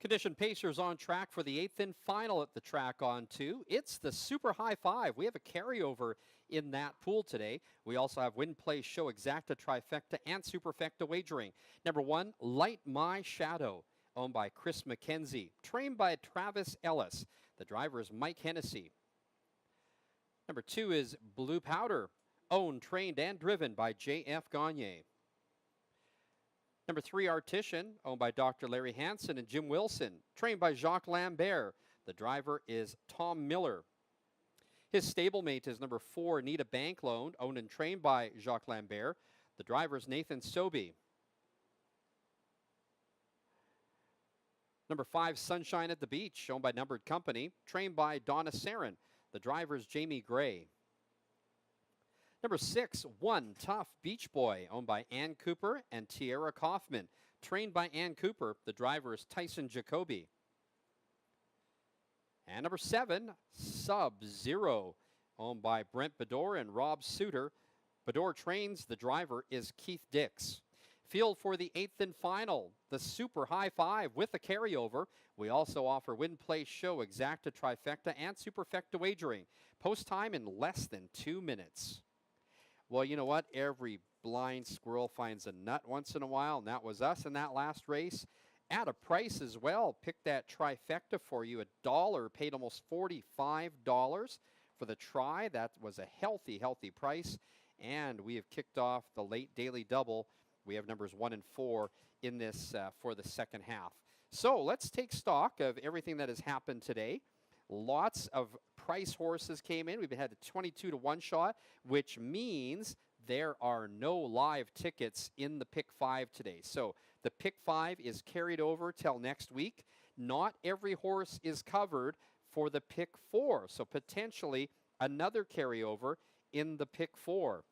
Condition Pacers on track for the 8th and final at the track on 2. It's the Super High Five. We have a carryover in that pool today. We also have Win, Play, Show, Exacta, Trifecta, and Superfecta wagering. Number 1, Light My Shadow, owned by Chris McKenzie. Trained by Travis Ellis. The driver is Mike Hennessy. Number 2 is Blue Powder, owned, trained, and driven by J.F. Gagne. Number 3, Artisan, owned by Dr. Larry Hansen and Jim Wilson. Trained by Jacques Lambert. The driver is Tom Miller. His stablemate is number 4, Nita Bank Loan, owned and trained by Jacques Lambert. The driver is Nathan Sobey. Number 5, Sunshine at the Beach, owned by Numbered Company. Trained by Donna Sarin. The driver is Jamie Gray. Number 6, One Tough Beach Boy, owned by Ann Cooper and Tierra Kaufman. Trained by Ann Cooper. The driver is Tyson Jacoby. And number 7, Sub-Zero, owned by Brent Bedore and Rob Suter. Bedore trains. The driver is Keith Dix. Field for the 8th and final, the Super High Five with a carryover. We also offer Win, Play, Show, Exacta, Trifecta, and Superfecta wagering. Post time in less than 2 minutes. Well, you know what? Every blind squirrel finds a nut once in a while, and that was us in that last race. At a price as well. Picked that trifecta for you. $1, paid almost $45 for the try. That was a healthy, healthy price. And we have kicked off the late daily double. We have numbers 1 and 4 in this for the second half. So let's take stock of everything that has happened today. Lots of price horses came in. We've had a 22 to 1 shot, which means there are no live tickets in the Pick 5 today. So the Pick 5 is carried over till next week. Not every horse is covered for the Pick 4. So potentially another carryover in the pick 4.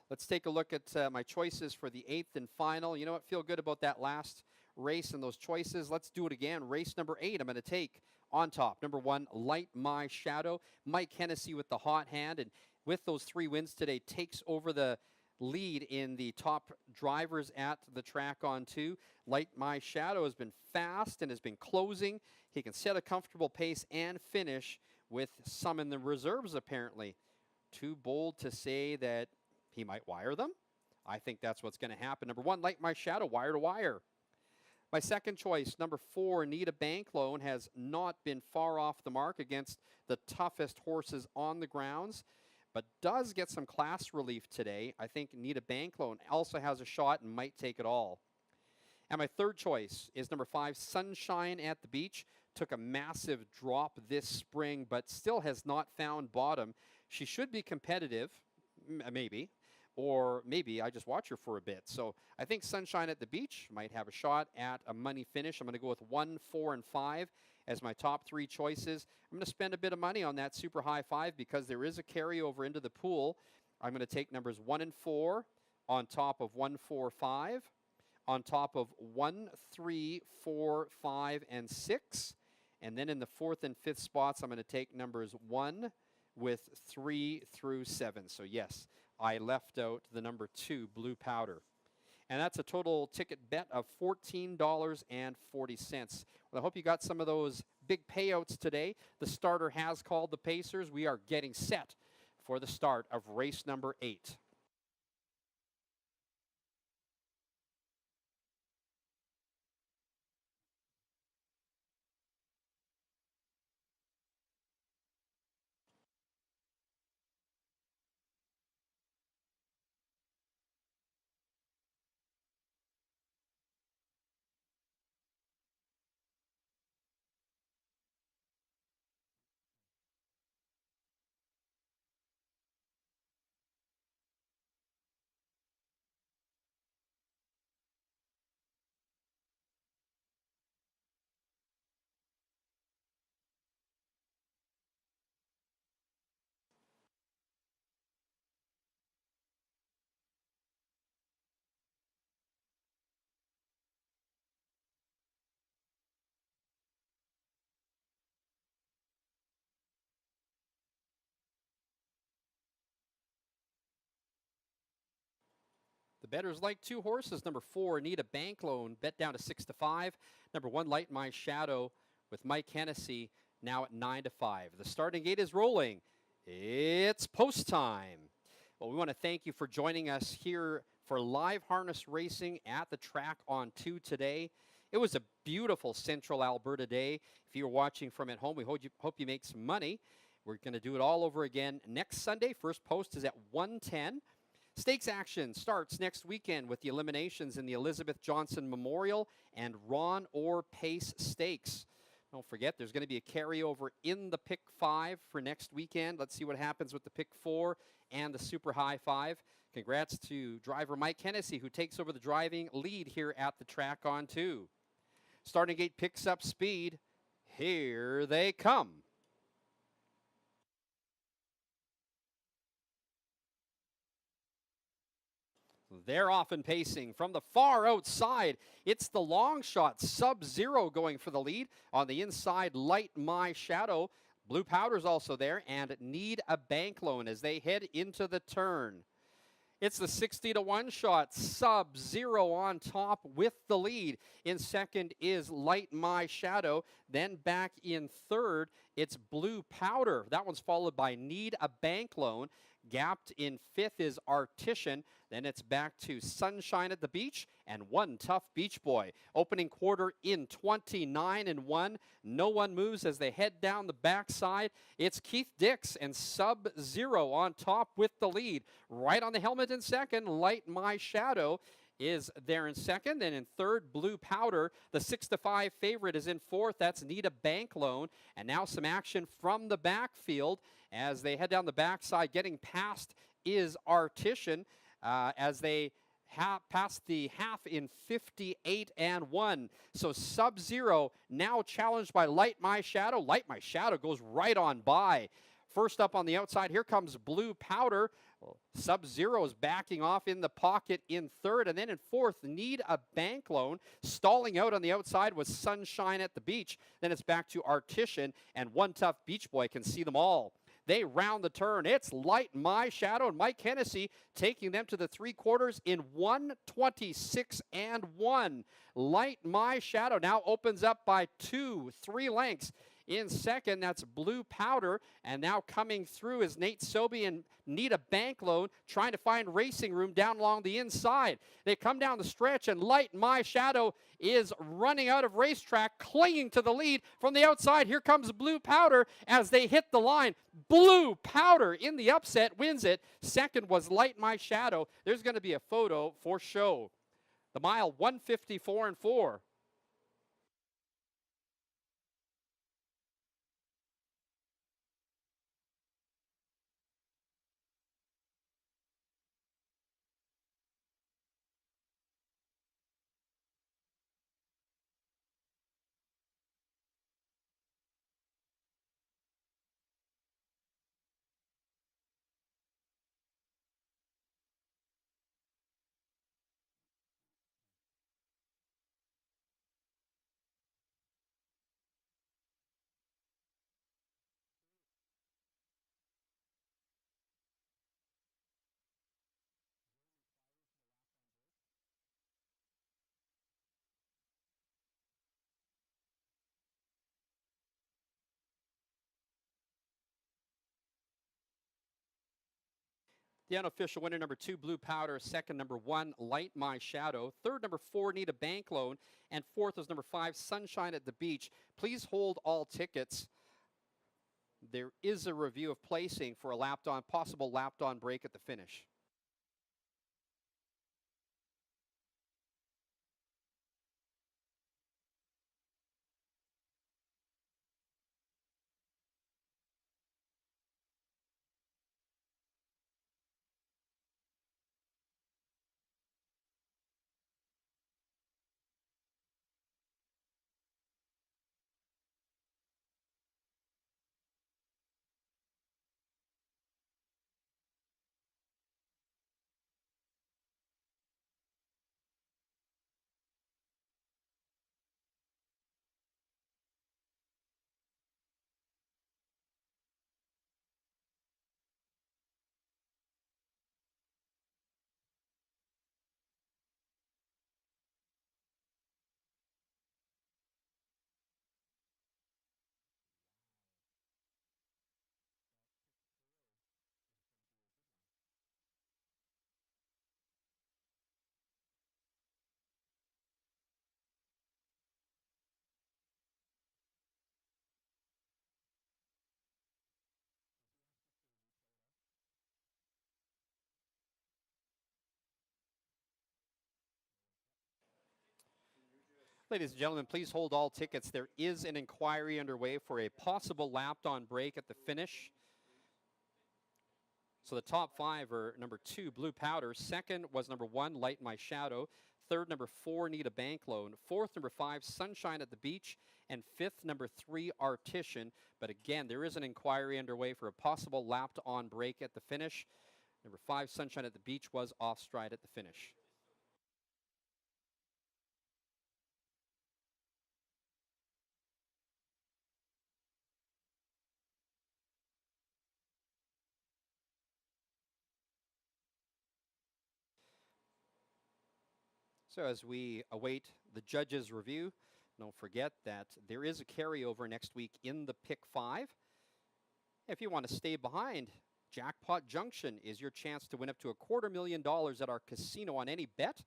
Let's take a look at my choices for the 8th and final. You know what? Feel good about that last race and those choices. Let's do it again. Race number 8, I'm going to take on top. Number 1, Light My Shadow. Mike Hennessy with the hot hand, and with those 3 wins today, takes over the lead in the top drivers at the track on 2. Light My Shadow has been fast and has been closing. He can set a comfortable pace and finish with some in the reserves, apparently. Too bold to say that he might wire them. I think that's what's going to happen. Number 1, Light My Shadow, wire to wire. My second choice, number 4, Need a Bank Loan, has not been far off the mark against the toughest horses on the grounds, but does get some class relief today. I think Need a Bank Loan also has a shot and might take it all. And my third choice is number 5, Sunshine at the Beach. Took a massive drop this spring, but still has not found bottom. She should be competitive, maybe. Or maybe I just watch her for a bit. So I think Sunshine at the Beach might have a shot at a money finish. I'm going to go with 1, 4, and 5 as my top 3 choices. I'm going to spend a bit of money on that super high 5 because there is a carryover into the pool. I'm going to take numbers 1 and 4 on top of 1, 4, 5, on top of 1, 3, 4, 5, and 6. And then in the 4th and 5th spots, I'm going to take numbers 1 with 3 through 7. So yes, I left out the number 2, Blue Powder. And that's a total ticket bet of $14.40. Well, I hope you got some of those big payouts today. The starter has called the Pacers. We are getting set for the start of race number 8. The bettors like 2 horses. Number 4, Need a Bank Loan, bet down to 6 to 5. Number 1, Light My Shadow with Mike Hennessy, now at 9 to 5. The starting gate is rolling. It's post time. Well, we want to thank you for joining us here for live harness racing at the track on 2 today. It was a beautiful central Alberta day. If you're watching from at home, we hope you make some money. We're going to do it all over again next Sunday. First post is at 1:10. Stakes action starts next weekend with the eliminations in the Elizabeth Johnson Memorial and Ron Orr Pace Stakes. Don't forget, there's going to be a carryover in the pick 5 for next weekend. Let's see what happens with the pick 4 and the super high 5. Congrats to driver Mike Hennessy, who takes over the driving lead here at the track on 2. Starting gate picks up speed. Here they come. They're off and pacing from the far outside. It's the long shot, Sub-Zero going for the lead. On the inside, Light My Shadow. Blue Powder's also there, and Need a Bank Loan as they head into the turn. It's the 60 to 1 shot, Sub-Zero on top with the lead. In second is Light My Shadow. Then back in third, it's Blue Powder. That one's followed by Need a Bank Loan. Gapped in 5th is Artisan. Then it's back to Sunshine at the Beach and One Tough Beach Boy. Opening quarter in 29 and 1. No one moves as they head down the backside. It's Keith Dix and Sub-Zero on top with the lead. Right on the helmet in second, Light My Shadow is there in second. And in third, Blue Powder. The 6 to 5 favorite is in fourth. That's Need a Bank Loan. And now some action from the backfield as they head down the backside. Getting past is Artisan as they pass the half in 58 and 1. So Sub-Zero now challenged by Light My Shadow. Light My Shadow goes right on by. First up on the outside, here comes Blue Powder. Sub-Zero is backing off in the pocket in third, and then in fourth, Need a Bank Loan. Stalling out on the outside was Sunshine at the Beach. Then it's back to Artisan, and One Tough Beach Boy can see them all. They round the turn. It's Light My Shadow and Mike Hennessy taking them to the three-quarters in 1:26 and 1. Light My Shadow now opens up by 2-3 lengths. In second, that's Blue Powder. And now coming through is Nate Sobey and Need a Bank Loan, trying to find racing room down along the inside. They come down the stretch, and Light My Shadow is running out of racetrack, clinging to the lead. From the outside, here comes Blue Powder as they hit the line. Blue Powder in the upset wins it. Second was Light My Shadow. There's going to be a photo for show. The mile 1:54 and 4. The unofficial winner, number 2, Blue Powder. Second, number 1, Light My Shadow. Third, number 4, Need a Bank Loan. And fourth was number 5, Sunshine at the Beach. Please hold all tickets. There is a review of placing for a possible lapped-on break at the finish. Ladies and gentlemen, please hold all tickets. There is an inquiry underway for a possible lapped-on break at the finish. So the top 5 are number 2, Blue Powder. Second was number 1, Light My Shadow. Third, number 4, Need a Bank Loan. Fourth, number 5, Sunshine at the Beach. And fifth, number 3, Artisan. But again, there is an inquiry underway for a possible lapped-on break at the finish. Number 5, Sunshine at the Beach, was off stride at the finish. So as we await the judges' review, don't forget that there is a carryover next week in the Pick 5. If you want to stay behind, Jackpot Junction is your chance to win up to $250,000 at our casino on any bet.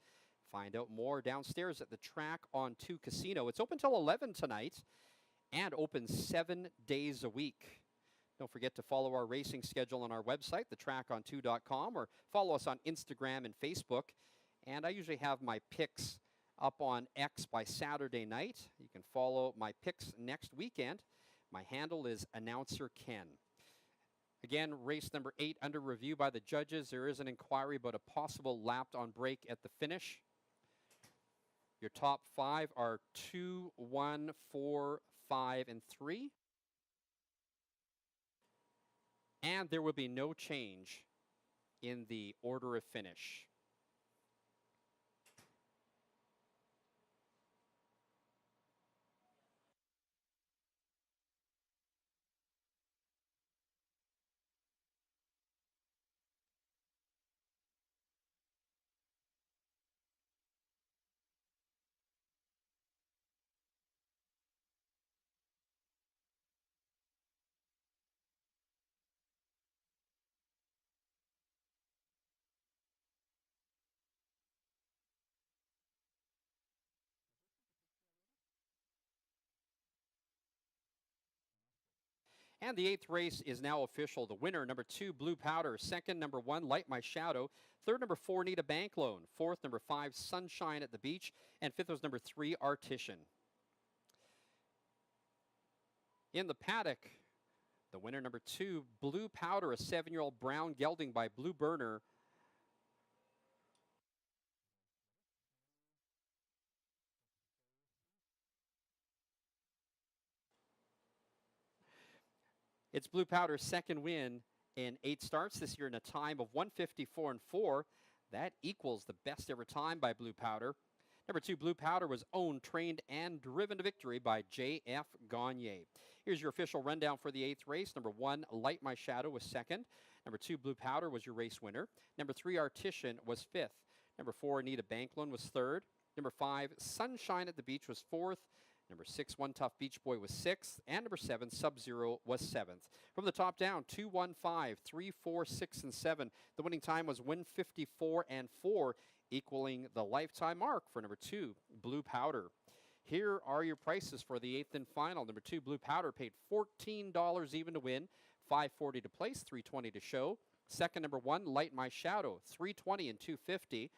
Find out more downstairs at the Track on 2 Casino. It's open till 11 tonight and open 7 days a week. Don't forget to follow our racing schedule on our website, thetracon2.com, or follow us on Instagram and Facebook. And I usually have my picks up on X by Saturday night. You can follow my picks next weekend. My handle is Announcer Ken. Again, race number 8 under review by the judges. There is an inquiry about a possible lapped-on break at the finish. Your top 5 are 2, 1, 4, 5, and 3. And there will be no change in the order of finish. And the 8th race is now official. The winner, number 2, Blue Powder. Second, number 1, Light My Shadow. Third, number 4, Need a Bank Loan. Fourth, number 5, Sunshine at the Beach. And fifth was number 3, Artisan. In the paddock, the winner, number 2, Blue Powder, a 7-year-old brown gelding by Blue Burner. It's Blue Powder's second win in 8 starts this year in a time of 154 and 4. That equals the best ever time by Blue Powder. Number 2, Blue Powder was owned, trained, and driven to victory by J.F. Gagne. Here's your official rundown for the 8th race. Number 1, Light My Shadow was second. Number 2, Blue Powder was your race winner. Number 3, Artisan was fifth. Number 4, Need a Bank Loan was third. Number 5, Sunshine at the Beach was fourth. Number 6, One Tough Beach Boy was sixth. And number 7, Sub-Zero was seventh. From the top down, 2, 1, 5, 3, 4, 6, and 7. The winning time was 154 and 4, equaling the lifetime mark for number 2, Blue Powder. Here are your prices for the 8th and final. Number 2, Blue Powder, paid $14 even to win, $5.40 to place, $3.20 to show. Second, number 1, Light My Shadow, $3.20 and $2.50.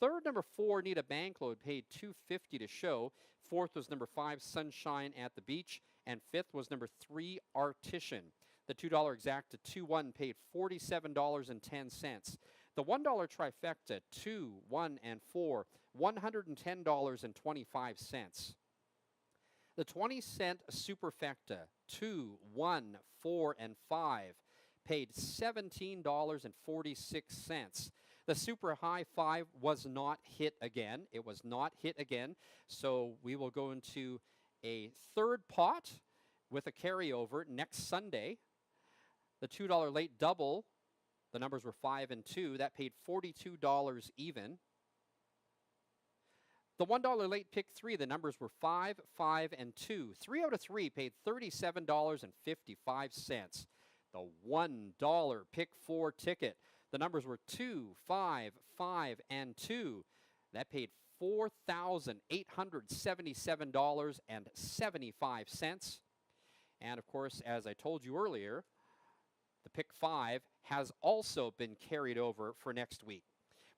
Third, number 4, Need a Bank Loan, paid $2.50 to show. Fourth was number 5, Sunshine at the Beach. And fifth was number 3, Artisan. The $2 exacta 2-1 paid $47.10. The $1 trifecta, 2, 1, and 4, $110.25. The 20-cent superfecta, 2, 1, 4, and 5, paid $17.46. The super high 5 was not hit again. It was not hit again. So we will go into a third pot with a carryover next Sunday. The $2 late double, the numbers were 5 and 2. That paid $42 even. The $1 late pick 3, the numbers were 5, 5, and 2. 3 out of 3 paid $37.55. The $1 pick 4 ticket, the numbers were 2, 5, 5, and 2. That paid $4,877.75. And of course, as I told you earlier, the pick 5 has also been carried over for next week.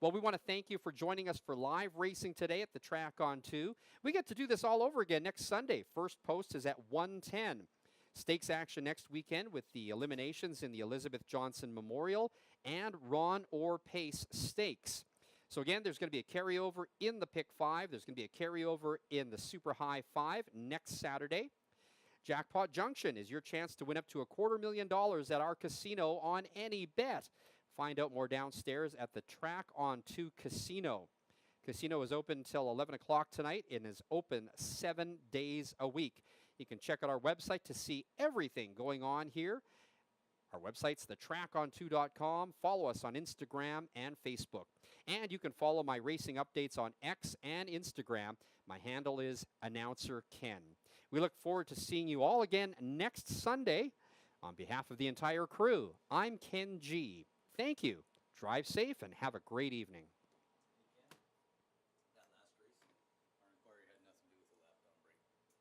Well, we want to thank you for joining us for live racing today at the track on 2. We get to do this all over again next Sunday. First post is at 1:10. Stakes action next weekend with the eliminations in the Elizabeth Johnson Memorial and Ron Orr Pace Stakes. So again, there's going to be a carryover in the pick 5. There's going to be a carryover in the Super High 5 next Saturday. Jackpot Junction is your chance to win up to $250,000 at our casino on any bet. Find out more downstairs at the Track on 2 Casino. Casino is open until 11 o'clock tonight and is open 7 days a week. You can check out our website to see everything going on here. Our website's thetracon2.com. Follow us on Instagram and Facebook. And you can follow my racing updates on X and Instagram. My handle is Announcer Ken. We look forward to seeing you all again next Sunday. On behalf of the entire crew, I'm Ken G. Thank you. Drive safe and have a great evening.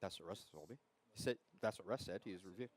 That's what Russ told me. He said, that's what Russ said. He was reviewing.